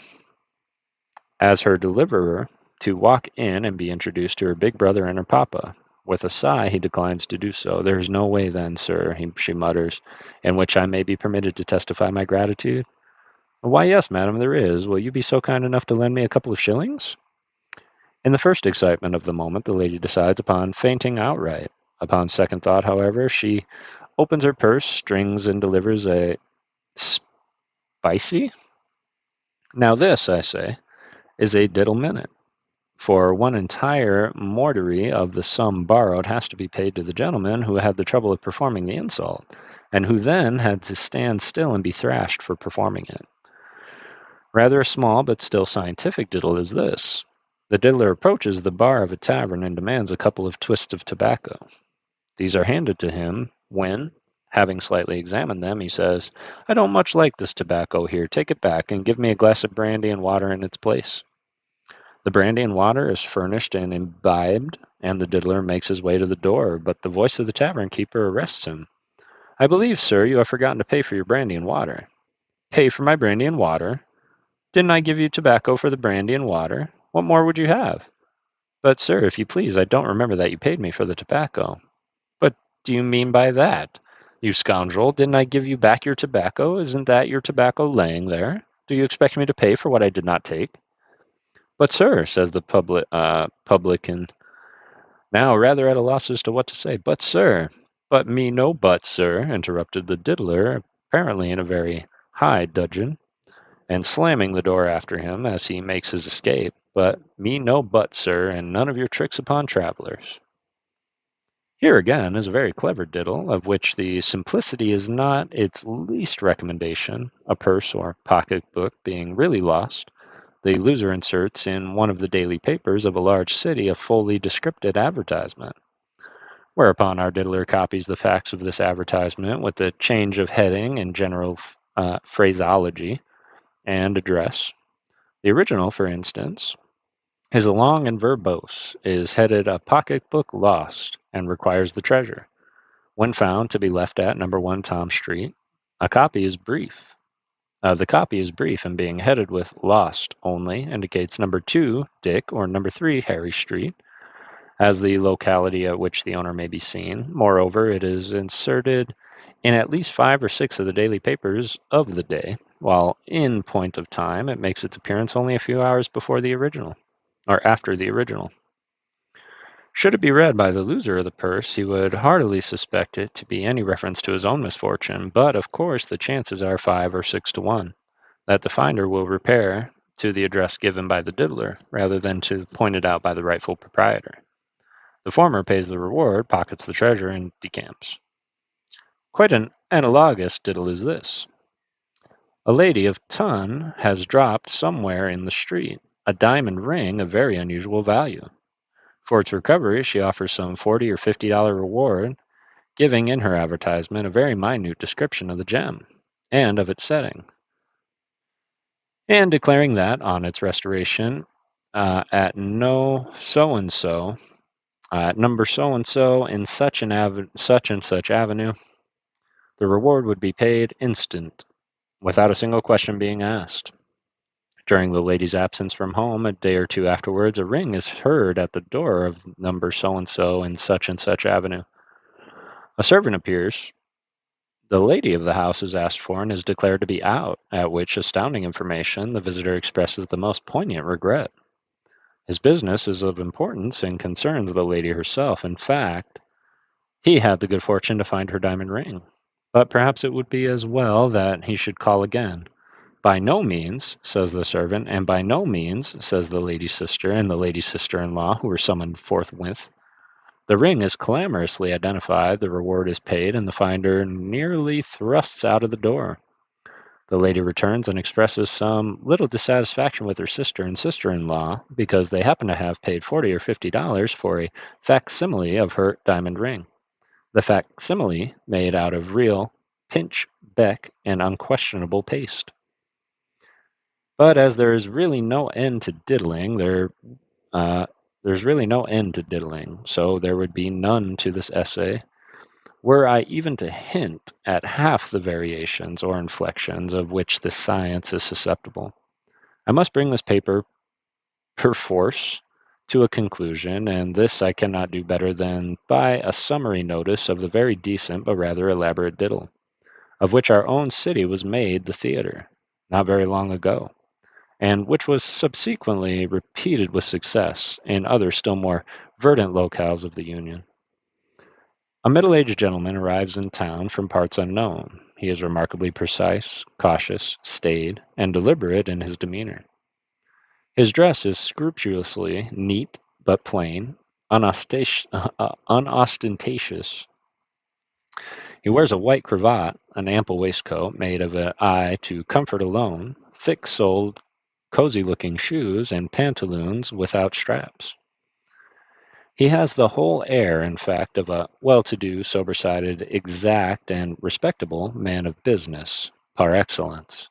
as her deliverer, to walk in and be introduced to her big brother and her papa. With a sigh, he declines to do so. There is no way then, sir, she mutters, in which I may be permitted to testify my gratitude. Why, yes, madam, there is. Will you be so kind enough to lend me a couple of shillings? In the first excitement of the moment, the lady decides upon fainting outright. Upon second thought, however, she opens her purse, strings, and delivers a spicy. Now this, I say, is a diddle minute, for one entire mortary of the sum borrowed has to be paid to the gentleman who had the trouble of performing the insult, and who then had to stand still and be thrashed for performing it. Rather a small but still scientific diddle is this. The diddler approaches the bar of a tavern and demands a couple of twists of tobacco. These are handed to him when, having slightly examined them, he says, I don't much like this tobacco here. Take it back and give me a glass of brandy and water in its place. The brandy and water is furnished and imbibed, and the diddler makes his way to the door, but the voice of the tavern keeper arrests him. I believe, sir, you have forgotten to pay for your brandy and water. Pay for my brandy and water? Didn't I give you tobacco for the brandy and water? What more would you have? But, sir, if you please, I don't remember that you paid me for the tobacco. What do you mean by that? You scoundrel, didn't I give you back your tobacco? Isn't that your tobacco laying there? Do you expect me to pay for what I did not take? But, sir, says the publican, now rather at a loss as to what to say. But, sir, but me no but, sir, interrupted the diddler, apparently in a very high dudgeon, and slamming the door after him as he makes his escape. But me no but, sir, and none of your tricks upon travellers. Here again is a very clever diddle, of which the simplicity is not its least recommendation, a purse or pocket-book being really lost. The loser inserts in one of the daily papers of a large city a fully descriptive advertisement, whereupon our diddler copies the facts of this advertisement with a change of heading and general phraseology and address. The original, for instance, is long and verbose, is headed "A Pocketbook Lost," and requires the treasure, when found, to be left at number 1 Tom Street. A copy is brief. The copy is brief, and being headed with "Lost" only, indicates number 2 Dick or number 3 Harry Street as the locality at which the owner may be seen. Moreover, it is inserted in at least 5 or 6 of the daily papers of the day, while in point of time it makes its appearance only a few hours before the original, or after the original. Should it be read by the loser of the purse, he would heartily suspect it to be any reference to his own misfortune, but of course the chances are 5 or 6 to 1 that the finder will repair to the address given by the diddler, rather than to pointed out by the rightful proprietor. The former pays the reward, pockets the treasure, and decamps. Quite an analogous diddle is this. A lady of ton has dropped somewhere in the street a diamond ring of very unusual value. For its recovery, she offers some $40 or $50 reward, giving in her advertisement a very minute description of the gem and of its setting, and declaring that on its restoration at no so and so, at number so and so in such and such avenue, the reward would be paid instant, without a single question being asked. During the lady's absence from home, a day or two afterwards, a ring is heard at the door of number so and such avenue. A servant appears. The lady of the house is asked for and is declared to be out, at which astounding information the visitor expresses the most poignant regret. His business is of importance and concerns the lady herself. In fact, he had the good fortune to find her diamond ring. But perhaps it would be as well that he should call again. By no means, says the servant, and by no means, says the lady's sister and the lady's sister-in-law, who were summoned forthwith. The ring is clamorously identified, the reward is paid, and the finder nearly thrusts out of the door. The lady returns and expresses some little dissatisfaction with her sister and sister-in-law because they happen to have paid $40 or $50 for a facsimile of her diamond ring. The facsimile made out of real pinch, beck, and unquestionable paste. But as there's really no end to diddling, so there would be none to this essay, were I even to hint at half the variations or inflections of which this science is susceptible. I must bring this paper perforce to a conclusion, and this I cannot do better than by a summary notice of the very decent but rather elaborate diddle, of which our own city was made the theatre, not very long ago, and which was subsequently repeated with success in other still more verdant locales of the Union. A middle-aged gentleman arrives in town from parts unknown. He is remarkably precise, cautious, staid, and deliberate in his demeanor. His dress is scrupulously neat but plain, unostentatious. He wears a white cravat, an ample waistcoat made of an eye to comfort alone, thick-soled, cozy-looking shoes, and pantaloons without straps. He has the whole air, in fact, of a well-to-do, sober-sided, exact, and respectable man of business, par excellence.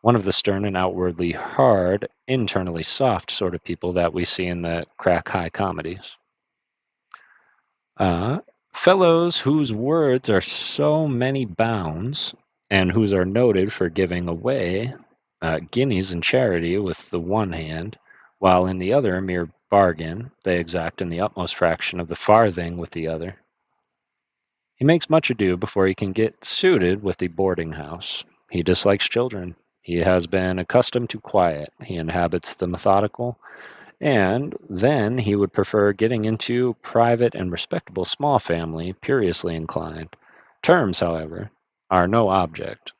One of the stern and outwardly hard, internally soft sort of people that we see in the crack high comedies. Fellows whose words are so many bounds, and whose are noted for giving away guineas in charity with the one hand, while in the other a mere bargain they exact in the utmost fraction of the farthing with the other. He makes much ado before he can get suited with the boarding house. He dislikes children. He has been accustomed to quiet. He inhabits the methodical, and then he would prefer getting into private and respectable small family, puriously inclined. Terms, however, are no object.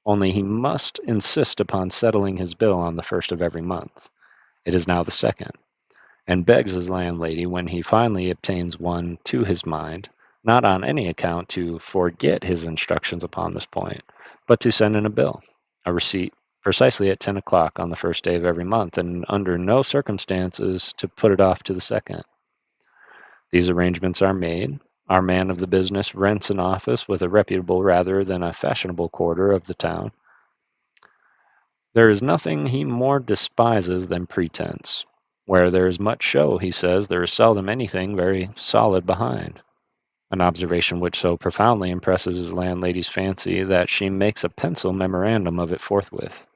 Only he must insist upon settling his bill on the first of every month. It is now the second, and begs his landlady, when he finally obtains one to his mind, not on any account to forget his instructions upon this point, but to send in a bill, a receipt, precisely at 10 o'clock on the first day of every month, and under no circumstances to put it off to the second. These arrangements are made. Our man of the business rents an office with a reputable rather than a fashionable quarter of the town. There is nothing he more despises than pretense. Where there is much show, he says, there is seldom anything very solid behind. An observation which so profoundly impresses his landlady's fancy that she makes a pencil memorandum of it forthwith,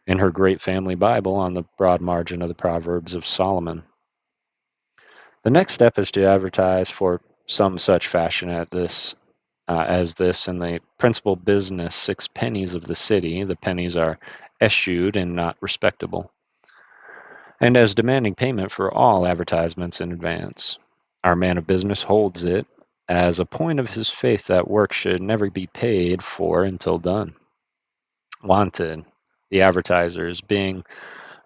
in her great family Bible on the broad margin of the Proverbs of Solomon. The next step is to advertise for some such fashion as this in the principal business 6 pennies of the city. The pennies are eschewed and not respectable, and as demanding payment for all advertisements in advance. Our man of business holds it as a point of his faith that work should never be paid for until done. Wanted, the advertisers, being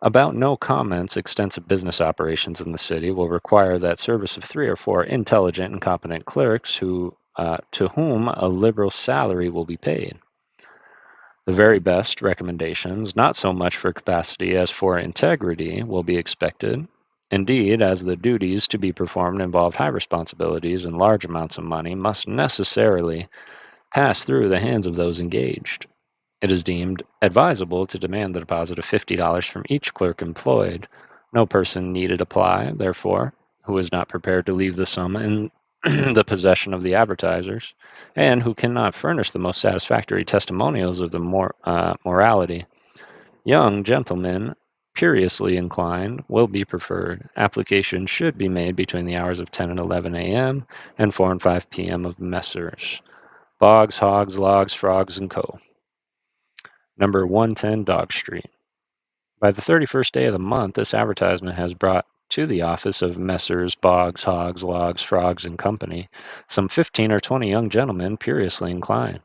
about no comments, extensive business operations in the city will require that service of 3 or 4 intelligent and competent clerks to whom a liberal salary will be paid. The very best recommendations, not so much for capacity as for integrity, will be expected. Indeed, as the duties to be performed involve high responsibilities and large amounts of money must necessarily pass through the hands of those engaged. It is deemed advisable to demand the deposit of $50 from each clerk employed. No person needed apply, therefore, who is not prepared to leave the sum in the possession of the advertisers, and who cannot furnish the most satisfactory testimonials of the morality. Young gentlemen, curiously inclined, will be preferred. Application should be made between the hours of 10 and 11 a.m. and 4 and 5 p.m. of Messrs. Boggs, Hogs, Logs, Frogs, and Co. Number 110 Dog Street. By the 31st day of the month, this advertisement has brought to the office of Messrs. Boggs, Hogs, Logs, Frogs, and Company some 15 or 20 young gentlemen curiously inclined.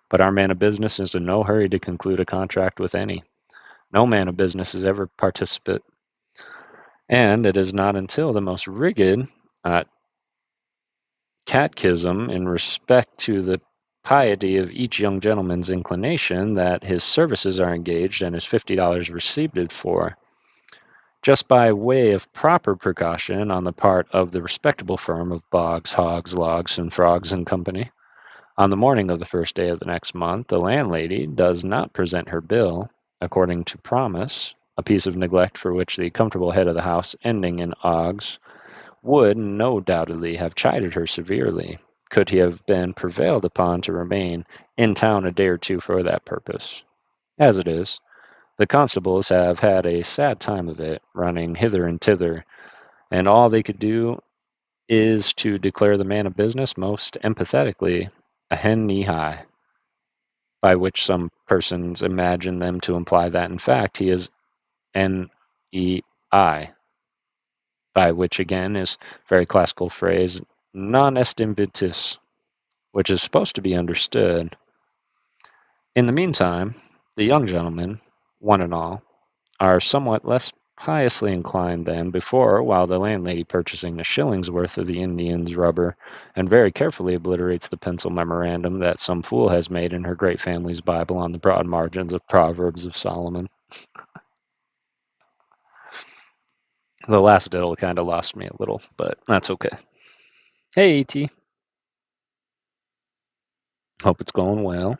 But our man of business is in no hurry to conclude a contract with any. No man of business is ever participate, and it is not until the most rigid catechism in respect to the piety of each young gentleman's inclination that his services are engaged and his $50 received for, just by way of proper precaution on the part of the respectable firm of Boggs, Hogs, Logs, and Frogs and Company. On the morning of the first day of the next month, the landlady does not present her bill, according to promise, a piece of neglect for which the comfortable head of the house, ending in Oggs, would no doubtedly have chided her severely, could he have been prevailed upon to remain in town a day or two for that purpose. As it is, the constables have had a sad time of it, running hither and thither, and all they could do is to declare the man of business most emphatically a hen knee high, by which some persons imagine them to imply that in fact he is NEI, by which again is very classical phrase non est invitus, which is supposed to be understood. In the meantime, the young gentlemen, one and all, are somewhat less piously inclined than before, while the landlady, purchasing a shilling's worth of the Indian's rubber, and very carefully obliterates the pencil memorandum that some fool has made in her great family's Bible on the broad margins of Proverbs of Solomon. The last diddle kind of lost me a little, but that's okay. Hey, E.T. Hope it's going well.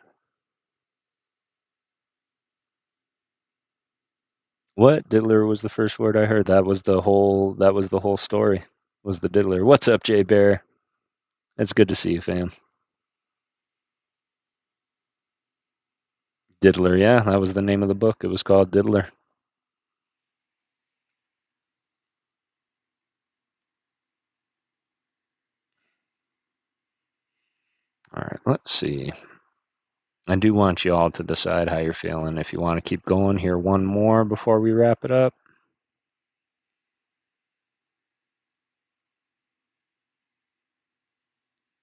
What? Diddler was the first word I heard. That was the whole story. Was the diddler. What's up, Jay Bear? It's good to see you, fam. Diddler, yeah, that was the name of the book. It was called Diddler. All right, let's see. I do want you all to decide how you're feeling. If you want to keep going, here one more before we wrap it up.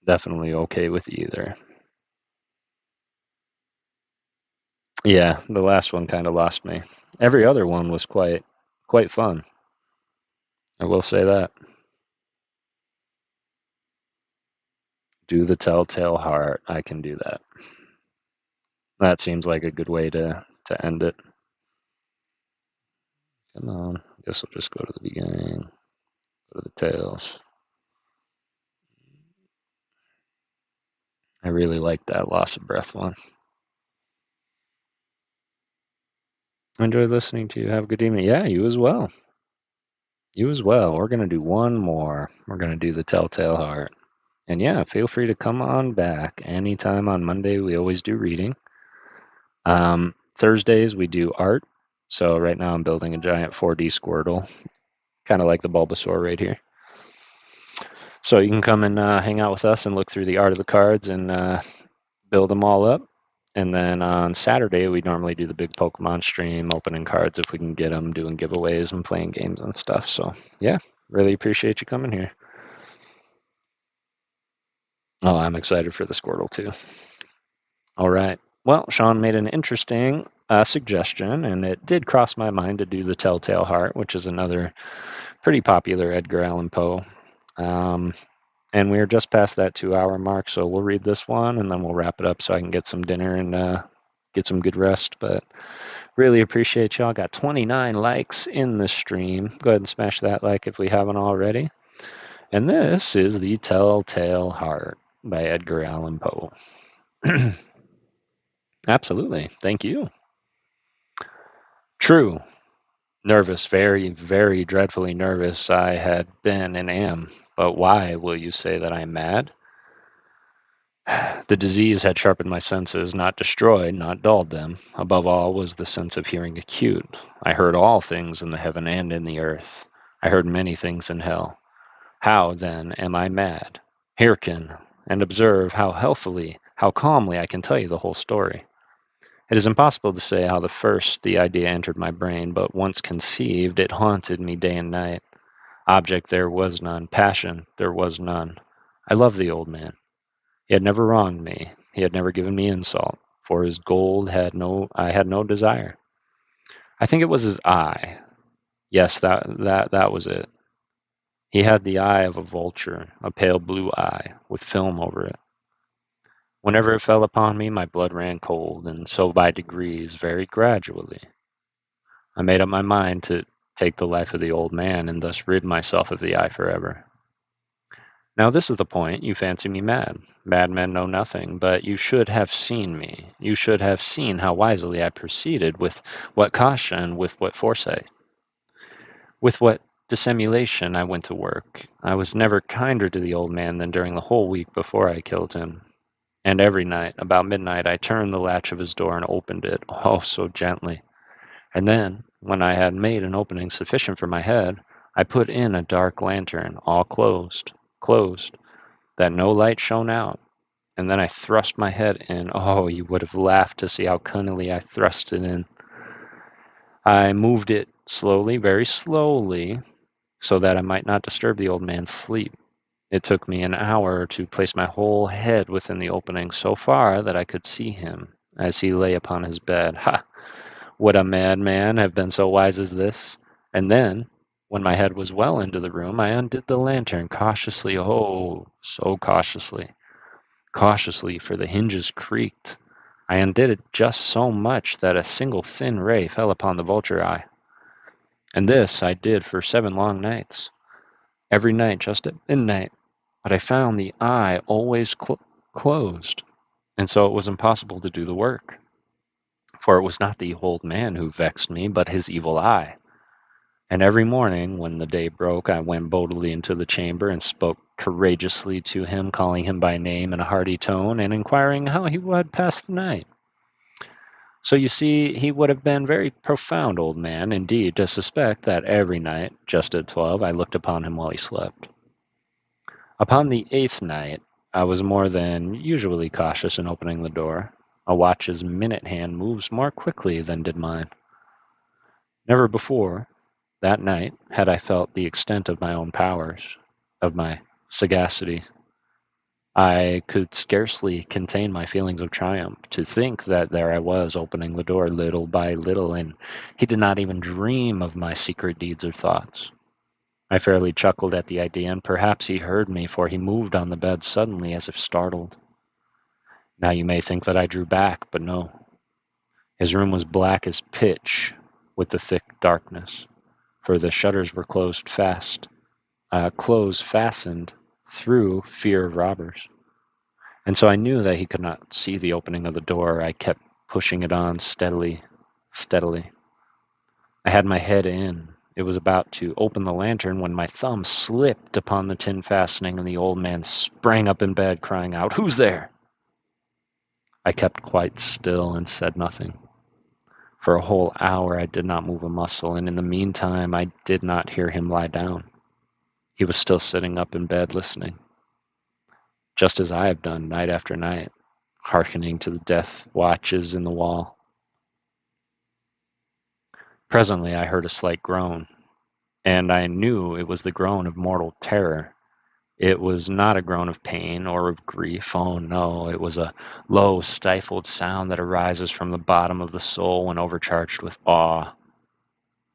Definitely okay with either. Yeah, the last one kind of lost me. Every other one was quite fun. I will say that. Do the telltale heart. I can do that. That seems like a good way to end it. Come on. Guess we'll just go to the beginning. Go to the tails. I really like that loss of breath one. I enjoyed listening to you. Have a good evening. Yeah, you as well. You as well. We're going to do one more. We're going to do the Telltale Heart. And yeah, feel free to come on back anytime on Monday. We always do reading. Thursdays, we do art. So right now I'm building a giant 4D Squirtle, kind of like the Bulbasaur right here. So you can come and hang out with us and look through the art of the cards and build them all up. And then on Saturday, we normally do the big Pokemon stream, opening cards if we can get them, doing giveaways and playing games and stuff. So yeah, really appreciate you coming here. Oh, I'm excited for the Squirtle too. All right. Well, Sean made an interesting suggestion, and it did cross my mind to do the Telltale Heart, which is another pretty popular Edgar Allan Poe. And we're just past that 2-hour mark, so we'll read this one, and then we'll wrap it up so I can get some dinner and get some good rest. But really appreciate y'all. Got 29 likes in the stream. Go ahead and smash that like if we haven't already. And this is The Telltale Heart by Edgar Allan Poe. Absolutely. Thank you. True. Nervous, very, very dreadfully nervous I had been and am. But why will you say that I'm mad? The disease had sharpened my senses, not destroyed, not dulled them. Above all was the sense of hearing acute. I heard all things in the heaven and in the earth. I heard many things in hell. How, then, am I mad? Hearken, and observe how healthily, how calmly I can tell you the whole story. It is impossible to say how the idea entered my brain, but once conceived, it haunted me day and night. Object there was none, passion there was none. I loved the old man. He had never wronged me. He had never given me insult. For his gold I had no desire. I think it was his eye. Yes, that was it. He had the eye of a vulture, a pale blue eye, with film over it. Whenever it fell upon me, my blood ran cold, and so by degrees, very gradually, I made up my mind to take the life of the old man and thus rid myself of the eye forever. Now this is the point. You fancy me mad. Madmen know nothing, but you should have seen me. You should have seen how wisely I proceeded, with what caution, with what foresight, with what dissimulation I went to work. I was never kinder to the old man than during the whole week before I killed him. And every night, about midnight, I turned the latch of his door and opened it, oh, so gently. And then, when I had made an opening sufficient for my head, I put in a dark lantern, all closed, that no light shone out. And then I thrust my head in. Oh, you would have laughed to see how cunningly I thrust it in. I moved it slowly, very slowly, so that I might not disturb the old man's sleep. It took me an hour to place my whole head within the opening so far that I could see him as he lay upon his bed. Ha! Would a madman have been so wise as this? And then, when my head was well into the room, I undid the lantern cautiously, oh, so cautiously. Cautiously, for the hinges creaked. I undid it just so much that a single thin ray fell upon the vulture eye. And this I did for 7 long nights. Every night just at midnight. But I found the eye always closed, and so it was impossible to do the work. For it was not the old man who vexed me, but his evil eye. And every morning, when the day broke, I went boldly into the chamber and spoke courageously to him, calling him by name in a hearty tone, and inquiring how he had passed the night. So you see, he would have been very profound old man, indeed, to suspect that every night, just at 12, I looked upon him while he slept. Upon the 8th night, I was more than usually cautious in opening the door. A watch's minute hand moves more quickly than did mine. Never before, that night, had I felt the extent of my own powers, of my sagacity. I could scarcely contain my feelings of triumph, to think that there I was, opening the door little by little, and he did not even dream of my secret deeds or thoughts. I fairly chuckled at the idea, and perhaps he heard me, for he moved on the bed suddenly as if startled. Now you may think that I drew back, but no. His room was black as pitch with the thick darkness, for the shutters were fastened through fear of robbers. And so I knew that he could not see the opening of the door. I kept pushing it on steadily. I had my head in. It was about to open the lantern when my thumb slipped upon the tin fastening, and the old man sprang up in bed, crying out, "Who's there?" I kept quite still and said nothing. For a whole hour I did not move a muscle, and in the meantime I did not hear him lie down. He was still sitting up in bed listening, just as I have done night after night, hearkening to the death watches in the wall. Presently I heard a slight groan, and I knew it was the groan of mortal terror. It was not a groan of pain or of grief. Oh no, it was a low, stifled sound that arises from the bottom of the soul when overcharged with awe.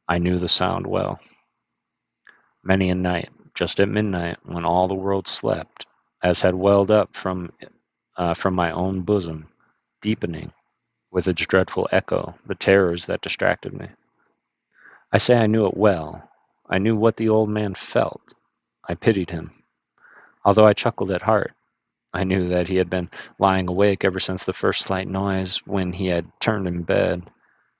I knew the sound well. Many a night, just at midnight, when all the world slept, as had welled up from my own bosom, deepening, with its dreadful echo, the terrors that distracted me. I say I knew it well. I knew what the old man felt. I pitied him, although I chuckled at heart. I knew that he had been lying awake ever since the first slight noise when he had turned in bed.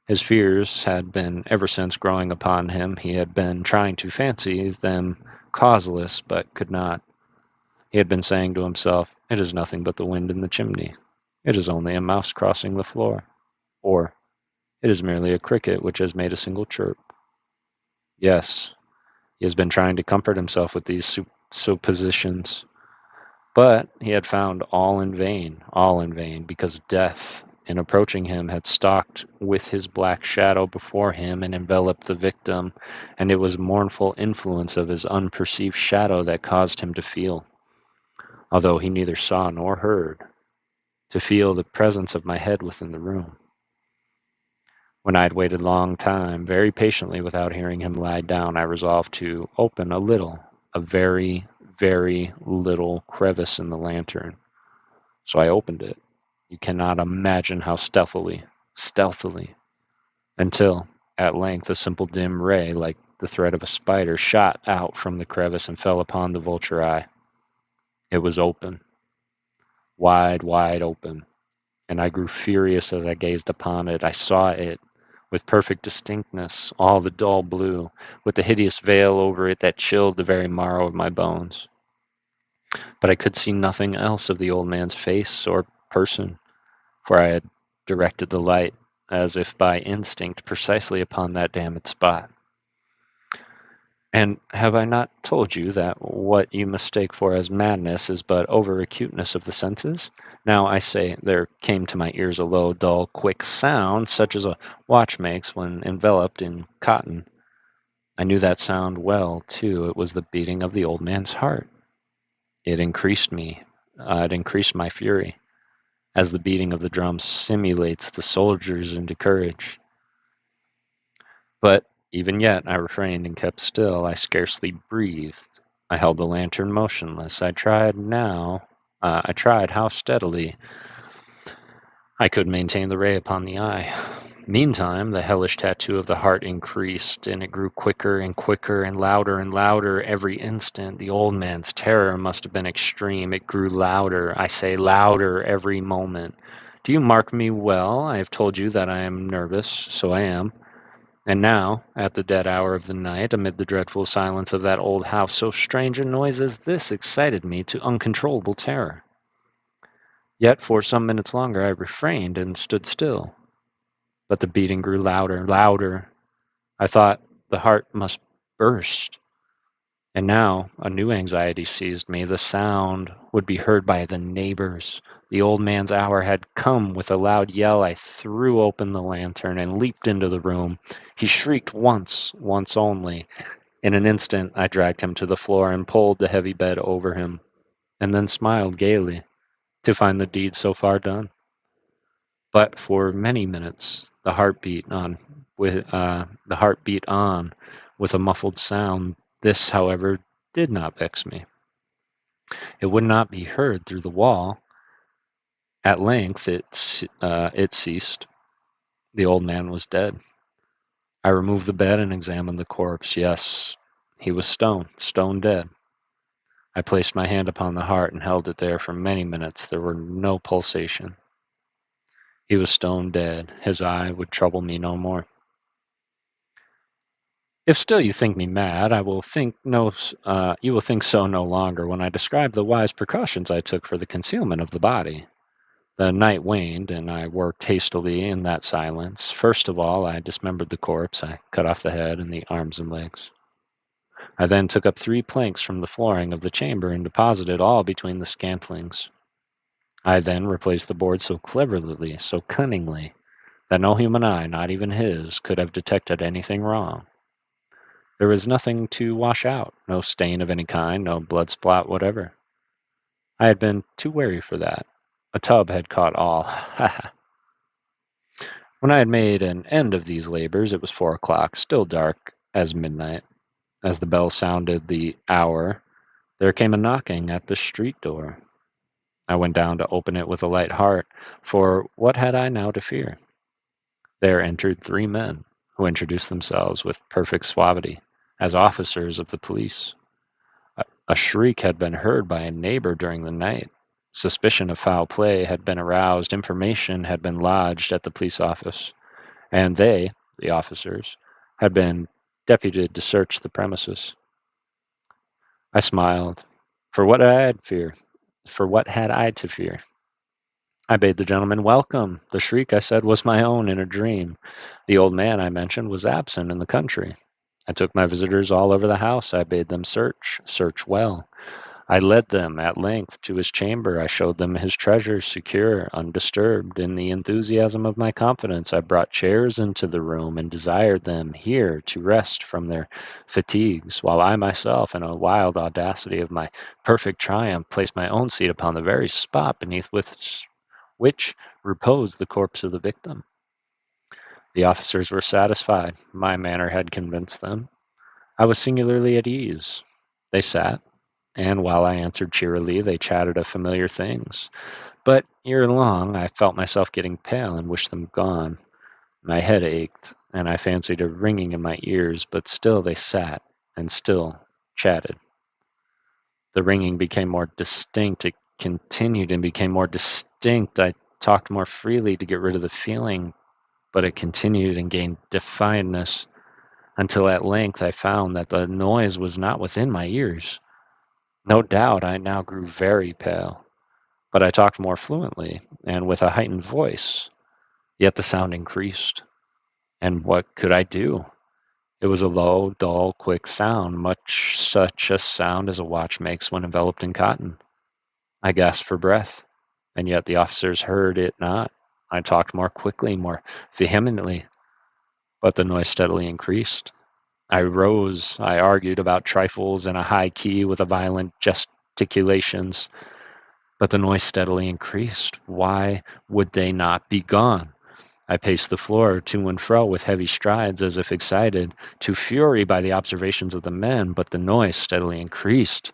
His fears had been ever since growing upon him. He had been trying to fancy them causeless, but could not. He had been saying to himself, "It is nothing but the wind in the chimney. It is only a mouse crossing the floor." Or, "It is merely a cricket which has made a single chirp." Yes, he has been trying to comfort himself with these suppositions. But he had found all in vain, because death, in approaching him, had stalked with his black shadow before him and enveloped the victim, and it was mournful influence of his unperceived shadow that caused him to feel, although he neither saw nor heard, to feel the presence of my head within the room. When I had waited a long time, very patiently, without hearing him lie down, I resolved to open a very, very little crevice in the lantern. So I opened it. You cannot imagine how stealthily, until, at length, a simple dim ray, like the thread of a spider, shot out from the crevice and fell upon the vulture eye. It was open, wide, wide open, and I grew furious as I gazed upon it. I saw it with perfect distinctness, all the dull blue, with the hideous veil over it that chilled the very marrow of my bones. But I could see nothing else of the old man's face or person, for I had directed the light, as if by instinct, precisely upon that damned spot. And have I not told you that what you mistake for as madness is but over-acuteness of the senses? Now, I say, there came to my ears a low, dull, quick sound, such as a watch makes when enveloped in cotton. I knew that sound well, too. It was the beating of the old man's heart. It increased my fury, as the beating of the drum simulates the soldiers into courage. But even yet I refrained and kept still. I scarcely breathed. I held the lantern motionless. I tried how steadily I could maintain the ray upon the eye. Meantime, the hellish tattoo of the heart increased, and it grew quicker and quicker and louder every instant. The old man's terror must have been extreme. It grew louder, I say louder, every moment. Do you mark me well? I have told you that I am nervous, so I am. And now, at the dead hour of the night, amid the dreadful silence of that old house, so strange a noise as this excited me to uncontrollable terror. Yet for some minutes longer I refrained and stood still. But the beating grew louder, louder. I thought the heart must burst. And now a new anxiety seized me. The sound would be heard by the neighbors. The old man's hour had come. With a loud yell, I threw open the lantern and leaped into the room. He shrieked once only. In an instant, I dragged him to the floor and pulled the heavy bed over him, and then smiled gaily to find the deed so far done. But for many minutes, the heart beat on with a muffled sound. This, however, did not vex me. It would not be heard through the wall. At length it ceased. The old man was dead. I removed the bed and examined the corpse. Yes, he was stone dead. I placed my hand upon the heart and held it there for many minutes. There were no pulsation. He was stone dead. His eye would trouble me no more. If still you think me mad, you will think so no longer when I describe the wise precautions I took for the concealment of the body. The night waned, and I worked hastily in that silence. First of all, I dismembered the corpse. I cut off the head and the arms and legs. I then took up 3 planks from the flooring of the chamber and deposited all between the scantlings. I then replaced the board so cleverly, so cunningly, that no human eye, not even his, could have detected anything wrong. There was nothing to wash out, no stain of any kind, no blood spot whatever. I had been too wary for that. A tub had caught all. Ha ha! When I had made an end of these labors, it was 4 o'clock, still dark as midnight. As the bell sounded the hour, there came a knocking at the street door. I went down to open it with a light heart, for what had I now to fear? There entered three men, who introduced themselves with perfect suavity as officers of the police. A shriek had been heard by a neighbor during the night. Suspicion of foul play had been aroused, information had been lodged at the police office, and they, the officers, had been deputed to search the premises. I smiled. For what I had fear? For what had I to fear? I bade the gentleman welcome. The shriek, I said, was my own in a dream. The old man I mentioned was absent in the country. I took my visitors all over the house. I bade them search well. I led them at length to his chamber. I showed them his treasures, secure, undisturbed. In the enthusiasm of my confidence, I brought chairs into the room and desired them here to rest from their fatigues, while I myself, in a wild audacity of my perfect triumph, placed my own seat upon the very spot beneath which reposed the corpse of the victim. The officers were satisfied. My manner had convinced them. I was singularly at ease. They sat, and while I answered cheerily, they chatted of familiar things. But ere long, I felt myself getting pale and wished them gone. My head ached, and I fancied a ringing in my ears, but still they sat, and still chatted. The ringing became more distinct. It continued and became more distinct. I talked more freely to get rid of the feeling, but it continued and gained definedness until at length I found that the noise was not within my ears. No doubt I now grew very pale, but I talked more fluently and with a heightened voice. Yet the sound increased. And what could I do? It was a low, dull, quick sound, much such a sound as a watch makes when enveloped in cotton. I gasped for breath, and yet the officers heard it not. I talked more quickly, more vehemently, but the noise steadily increased. I rose. I argued about trifles in a high key with a violent gesticulations, but the noise steadily increased. Why would they not be gone? I paced the floor to and fro with heavy strides as if excited to fury by the observations of the men, but the noise steadily increased.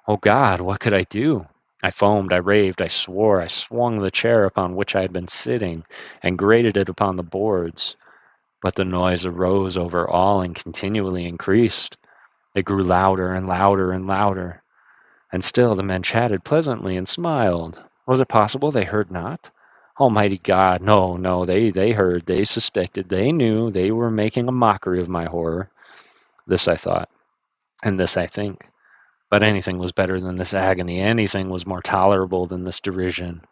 Oh God, what could I do? I foamed, I raved, I swore, I swung the chair upon which I had been sitting and grated it upon the boards. But the noise arose over all and continually increased. It grew louder and louder and louder. And still the men chatted pleasantly and smiled. Was it possible they heard not? Almighty God, no, no, they heard, they suspected, they knew, they were making a mockery of my horror. This I thought, and this I think. But anything was better than this agony, anything was more tolerable than this derision.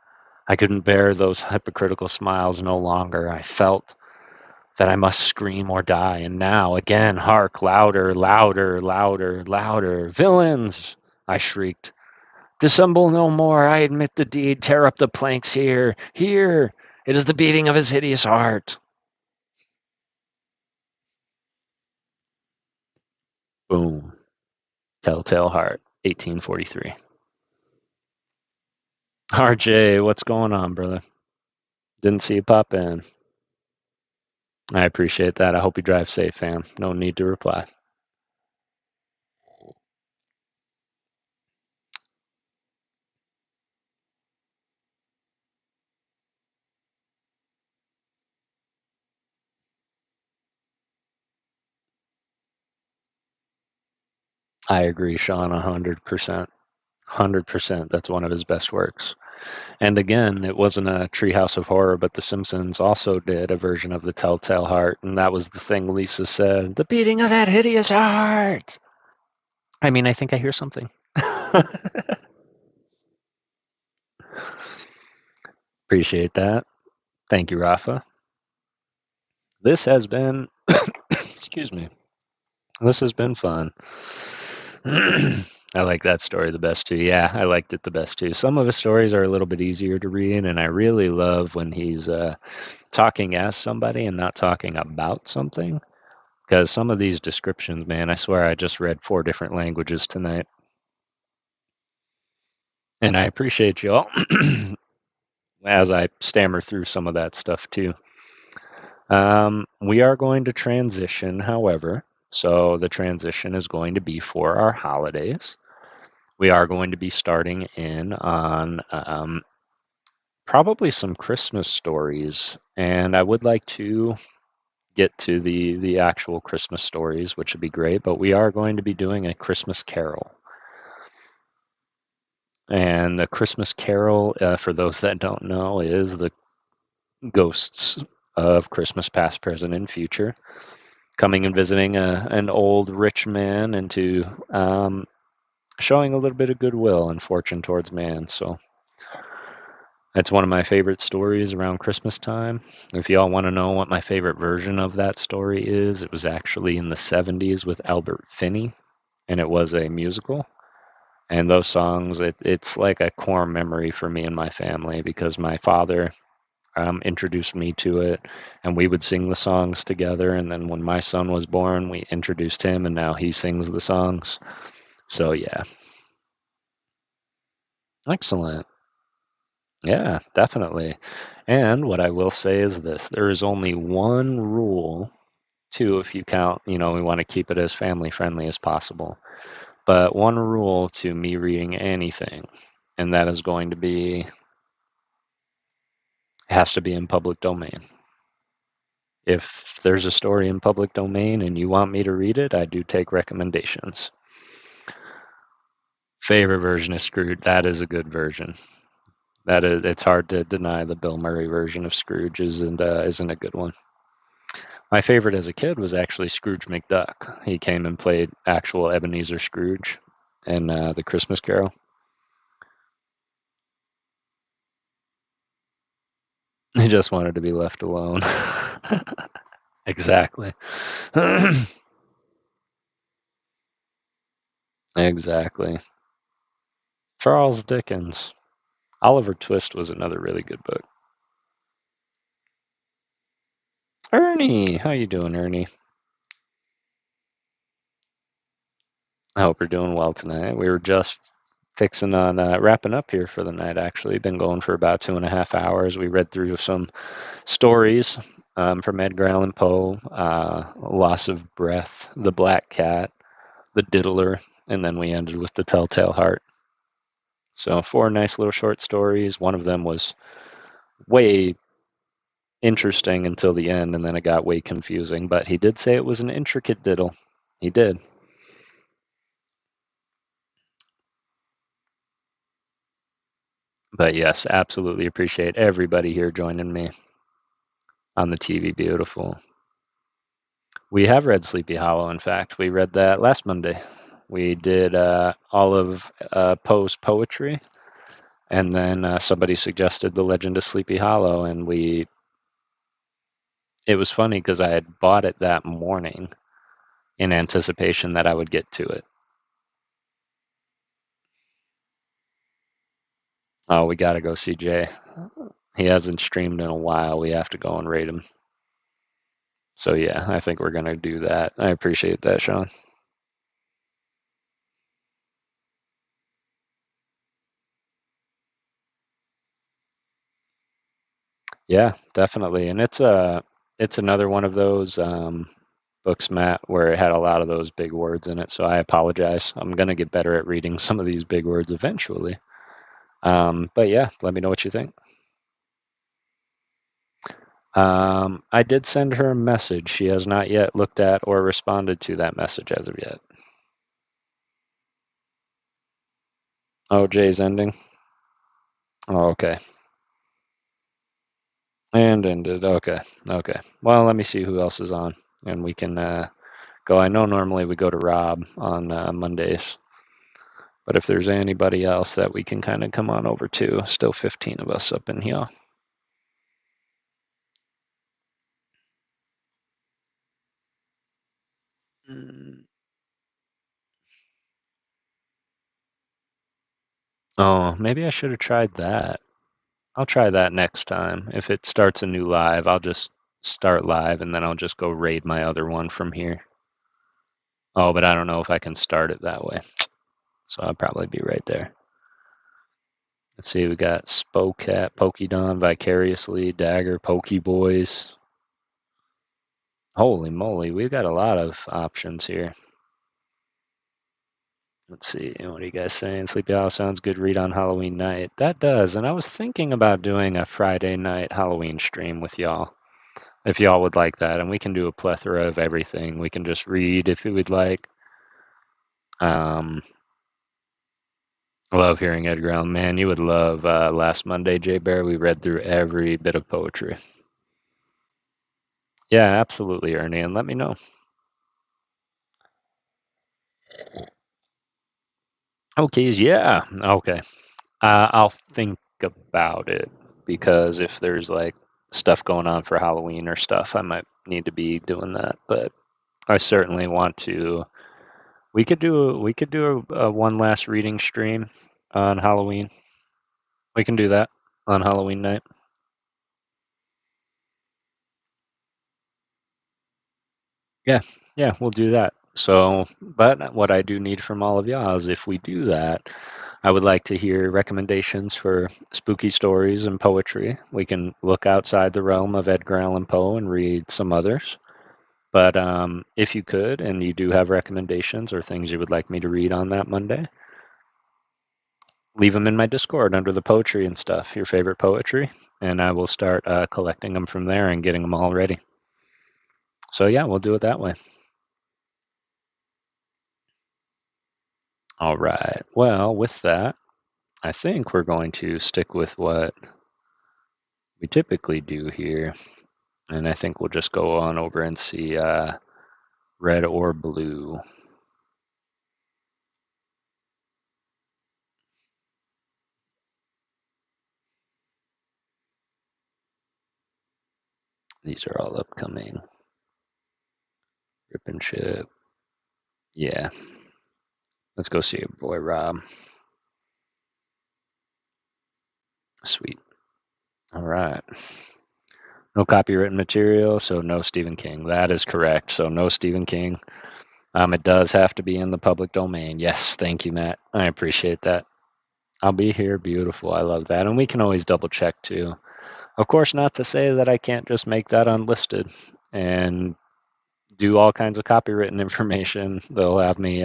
I couldn't bear those hypocritical smiles no longer. I felt that I must scream or die, and now, again, hark, louder, louder, louder, louder. Villains! I shrieked. Dissemble no more. I admit the deed. Tear up the planks here. Here. It is the beating of his hideous heart. Boom. Telltale Heart, 1843. RJ, what's going on, brother? Didn't see you pop in. I appreciate that. I hope you drive safe, fam. No need to reply. I agree, Sean, 100%. 100%. That's one of his best works. And again, it wasn't a Treehouse of Horror, but The Simpsons also did a version of the Telltale Heart, and that was the thing Lisa said. The beating of that hideous heart. I mean, I think I hear something. Appreciate that. Thank you, Rafa. This has been, excuse me, this has been fun. I like that story the best too. Yeah, I liked it the best too. Some of the stories are a little bit easier to read, and I really love when he's talking as somebody and not talking about something. Because some of these descriptions, man, I swear I just read 4 different languages tonight. And I appreciate you all as I stammer through some of that stuff too. We are going to transition, however. So the transition is going to be for our holidays. We are going to be starting in on probably some Christmas stories, and I would like to get to the actual Christmas stories, which would be great. But we are going to be doing a Christmas Carol, and the Christmas Carol, for those that don't know, is the ghosts of Christmas past, present, and future coming and visiting an old rich man and to showing a little bit of goodwill and fortune towards man. So that's one of my favorite stories around Christmas time. If y'all want to know what my favorite version of that story is, it was actually in the 70s with Albert Finney, and it was a musical. And those songs, it's like a core memory for me and my family because my father introduced me to it, and we would sing the songs together. And then when my son was born, we introduced him, and now he sings the songs. So yeah, excellent. Yeah, definitely. And what I will say is this, there is only one rule, too, if you count, we want to keep it as family friendly as possible. But one rule to me reading anything, and that is going to be, it has to be in public domain. If there's a story in public domain and you want me to read it, I do take recommendations. Favorite version of Scrooge, that is a good version. That is, it's hard to deny the Bill Murray version of Scrooge isn't a good one. My favorite as a kid was actually Scrooge McDuck. He came and played actual Ebenezer Scrooge in the Christmas Carol. He just wanted to be left alone. Exactly. Exactly. Charles Dickens. Oliver Twist was another really good book. Ernie, how you doing, Ernie? I hope you're doing well tonight. We were just fixing on wrapping up here for the night, actually. Been going for about 2.5 hours. We read through some stories from Edgar Allan Poe, Loss of Breath, The Black Cat, The Diddler, and then we ended with The Telltale Heart. So 4 nice little short stories. One of them was way interesting until the end, and then it got way confusing. But he did say it was an intricate diddle. He did. But yes, absolutely appreciate everybody here joining me on the TV. Beautiful. We have read Sleepy Hollow, in fact. We read that last Monday. We did all of Poe's poetry, and then somebody suggested The Legend of Sleepy Hollow, and it was funny because I had bought it that morning in anticipation that I would get to it. Oh, we got to go see Jay. He hasn't streamed in a while. We have to go and raid him. So yeah, I think we're going to do that. I appreciate that, Sean. Yeah, definitely. And it's another one of those books, Matt, where it had a lot of those big words in it. So I apologize. I'm gonna get better at reading some of these big words eventually. But yeah, let me know what you think. I did send her a message. She has not yet looked at or responded to that message as of yet. Oh, Jay's ending. Oh, okay. And ended. Okay. Okay. Well, let me see who else is on, and we can go. I know normally we go to Rob on Mondays, but if there's anybody else that we can kind of come on over to, still 15 of us up in here. Mm. Oh, maybe I should have tried that. I'll try that next time. If it starts a new live, I'll just start live and then I'll just go raid my other one from here. Oh, but I don't know if I can start it that way. So I'll probably be right there. Let's see, we got Spokat, Pokedon, Vicariously, Dagger, Pokeboys. Holy moly, we've got a lot of options here. Let's see. What are you guys saying? Sleepy Hollow sounds good. Read on Halloween night. That does. And I was thinking about doing a Friday night Halloween stream with y'all, if y'all would like that. And we can do a plethora of everything. We can just read if you would like. Um, love hearing Edgar Allan. Man, you would love last Monday, Jay Bear. We read through every bit of poetry. Yeah, absolutely, Ernie. And let me know. Okay, yeah. Okay. I'll think about it because if there's like stuff going on for Halloween or stuff, I might need to be doing that. But I certainly want to. We could do a one last reading stream on Halloween. We can do that on Halloween night. Yeah, yeah, we'll do that. So, but what I do need from all of y'all is if we do that, I would like to hear recommendations for spooky stories and poetry. We can look outside the realm of Edgar Allan Poe and read some others. But if you could, and you do have recommendations or things you would like me to read on that Monday, leave them in my Discord under the poetry and stuff, your favorite poetry, and I will start collecting them from there and getting them all ready. So, yeah, we'll do it that way. All right. Well, with that, I think we're going to stick with what we typically do here. And I think we'll just go on over and see red or blue. These are all upcoming. Rip and Ship. Yeah. Let's go see your boy Rob. Sweet. All right. No copywritten material, so no Stephen King. That is correct. So no Stephen King. It does have to be in the public domain. Yes, thank you, Matt. I appreciate that. I'll be here. Beautiful. I love that. And we can always double check too. Of course, not to say that I can't just make that unlisted and do all kinds of copywritten information. They'll have me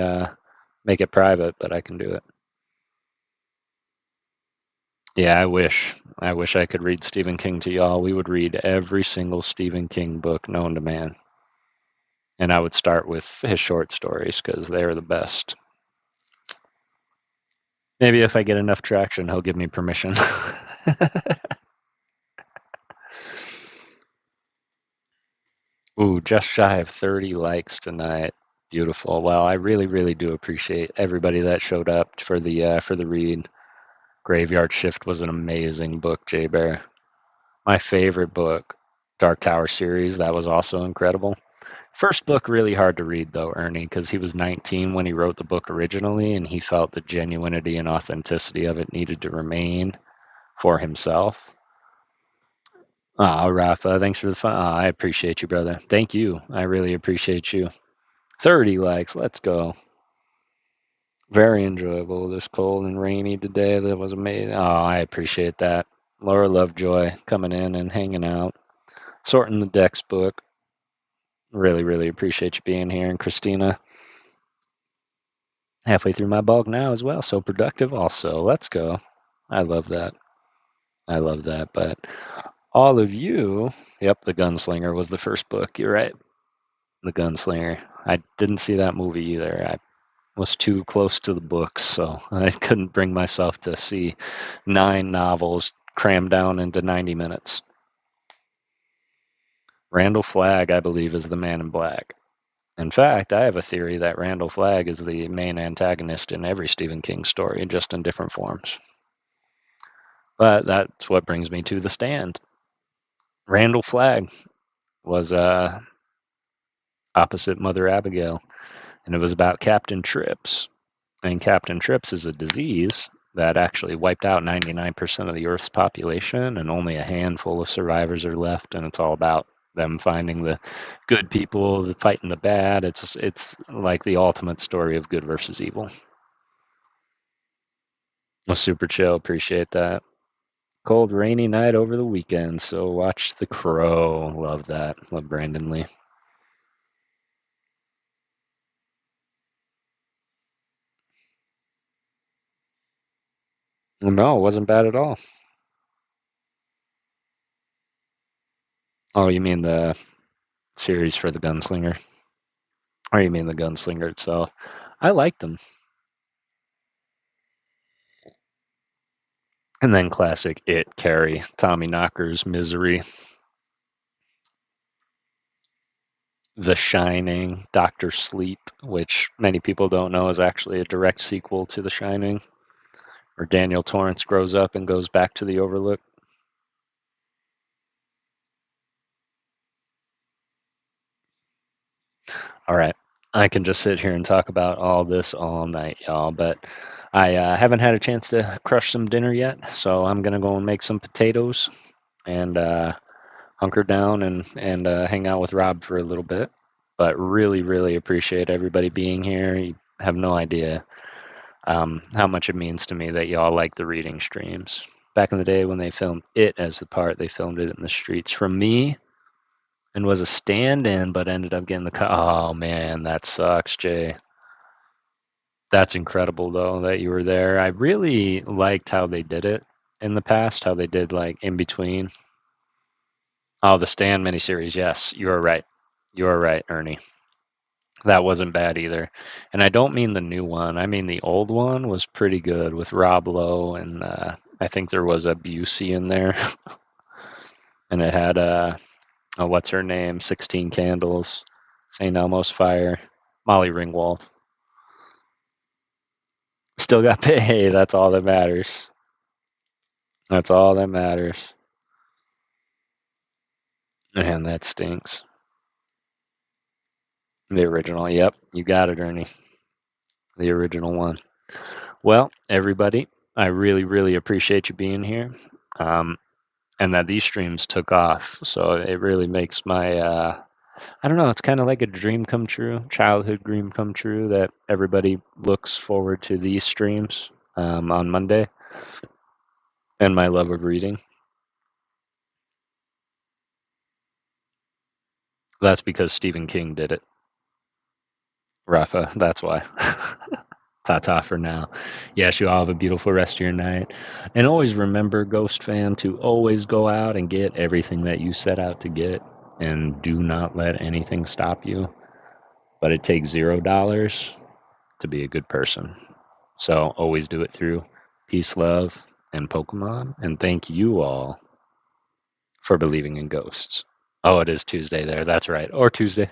make it private, but I can do it. Yeah, I wish. I wish I could read Stephen King to y'all. We would read every single Stephen King book known to man. And I would start with his short stories because they're the best. Maybe if I get enough traction, he'll give me permission. Ooh, just shy of 30 likes tonight. Beautiful. Well, I really, really do appreciate everybody that showed up for the read. Graveyard Shift was an amazing book, Jay Bear. My favorite book, Dark Tower series, that was also incredible. First book really hard to read though, Ernie, because he was 19 when he wrote the book originally, and he felt the genuinity and authenticity of it needed to remain for himself. Ah, Rafa, thanks for the fun. I appreciate you, brother. Thank you. I really appreciate you. 30 likes. Let's go. Very enjoyable this cold and rainy today. That was amazing. Oh, I appreciate that. Laura Lovejoy coming in and hanging out, sorting the Dex book. Really, really appreciate you being here. And Christina, halfway through my bulk now as well. So productive also. Let's go. I love that. I love that. But all of you, yep, The Gunslinger was the first book. You're right. The Gunslinger. I didn't see that movie either. I was too close to the books, so I couldn't bring myself to see 9 novels crammed down into 90 minutes. Randall Flagg, I believe, is the Man in Black. In fact, I have a theory that Randall Flagg is the main antagonist in every Stephen King story, just in different forms. But that's what brings me to The Stand. Randall Flagg was opposite Mother Abigail, and it was about Captain Trips. And Captain Trips is a disease that actually wiped out 99% of the Earth's population, and only a handful of survivors are left. And it's all about them finding the good people, fighting the bad. It's like the ultimate story of good versus evil. Well, super chill. Appreciate that. Cold, rainy night over the weekend, so watch The Crow. Love that. Love Brandon Lee. No, it wasn't bad at all. Oh, you mean the series for the Gunslinger? Or you mean the Gunslinger itself? I liked them. And then classic It, Carrie, Tommy Knocker's Misery, The Shining, Doctor Sleep, which many people don't know is actually a direct sequel to The Shining, where Daniel Torrance grows up and goes back to the Overlook. All right. I can just sit here and talk about all this all night, y'all, but I haven't had a chance to crush some dinner yet, so I'm going to go and make some potatoes and hunker down and hang out with Rob for a little bit. But really, really appreciate everybody being here. You have no idea how much it means to me that y'all like the reading streams. Back in the day when they filmed it as the part, they filmed it in the streets from me and was a stand-in, but ended up getting the cut. Oh man, that sucks, Jay. That's incredible though that you were there. I really liked how they did it in the past, how they did like in between. Oh, the Stand miniseries. Yes, you are right. You are right, Ernie. That wasn't bad either. And I don't mean the new one. I mean the old one was pretty good with Rob Lowe and I think there was a Busey in there, and it had oh, what's her name? 16 Candles, St. Elmo's Fire, Molly Ringwald. Still got paid. Hey, that's all that matters. That's all that matters. Man, that stinks. The original. Yep, you got it, Ernie. The original one. Well, everybody, I really, really appreciate you being here. Um, and that these streams took off. So it really makes my, I don't know, it's kind of like a dream come true, childhood dream come true that everybody looks forward to these streams on Monday and my love of reading. That's because Stephen King did it. Rafa, that's why. Ta-ta for now. Yes, you all have a beautiful rest of your night. And always remember, Ghost fam, to always go out and get everything that you set out to get. And do not let anything stop you. But it takes $0 to be a good person. So always do it through peace, love, and Pokemon. And thank you all for believing in ghosts. Oh, it is Tuesday there. That's right. Or Tuesday.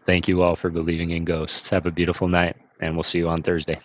Thank you all for believing in ghosts. Have a beautiful night, and we'll see you on Thursday.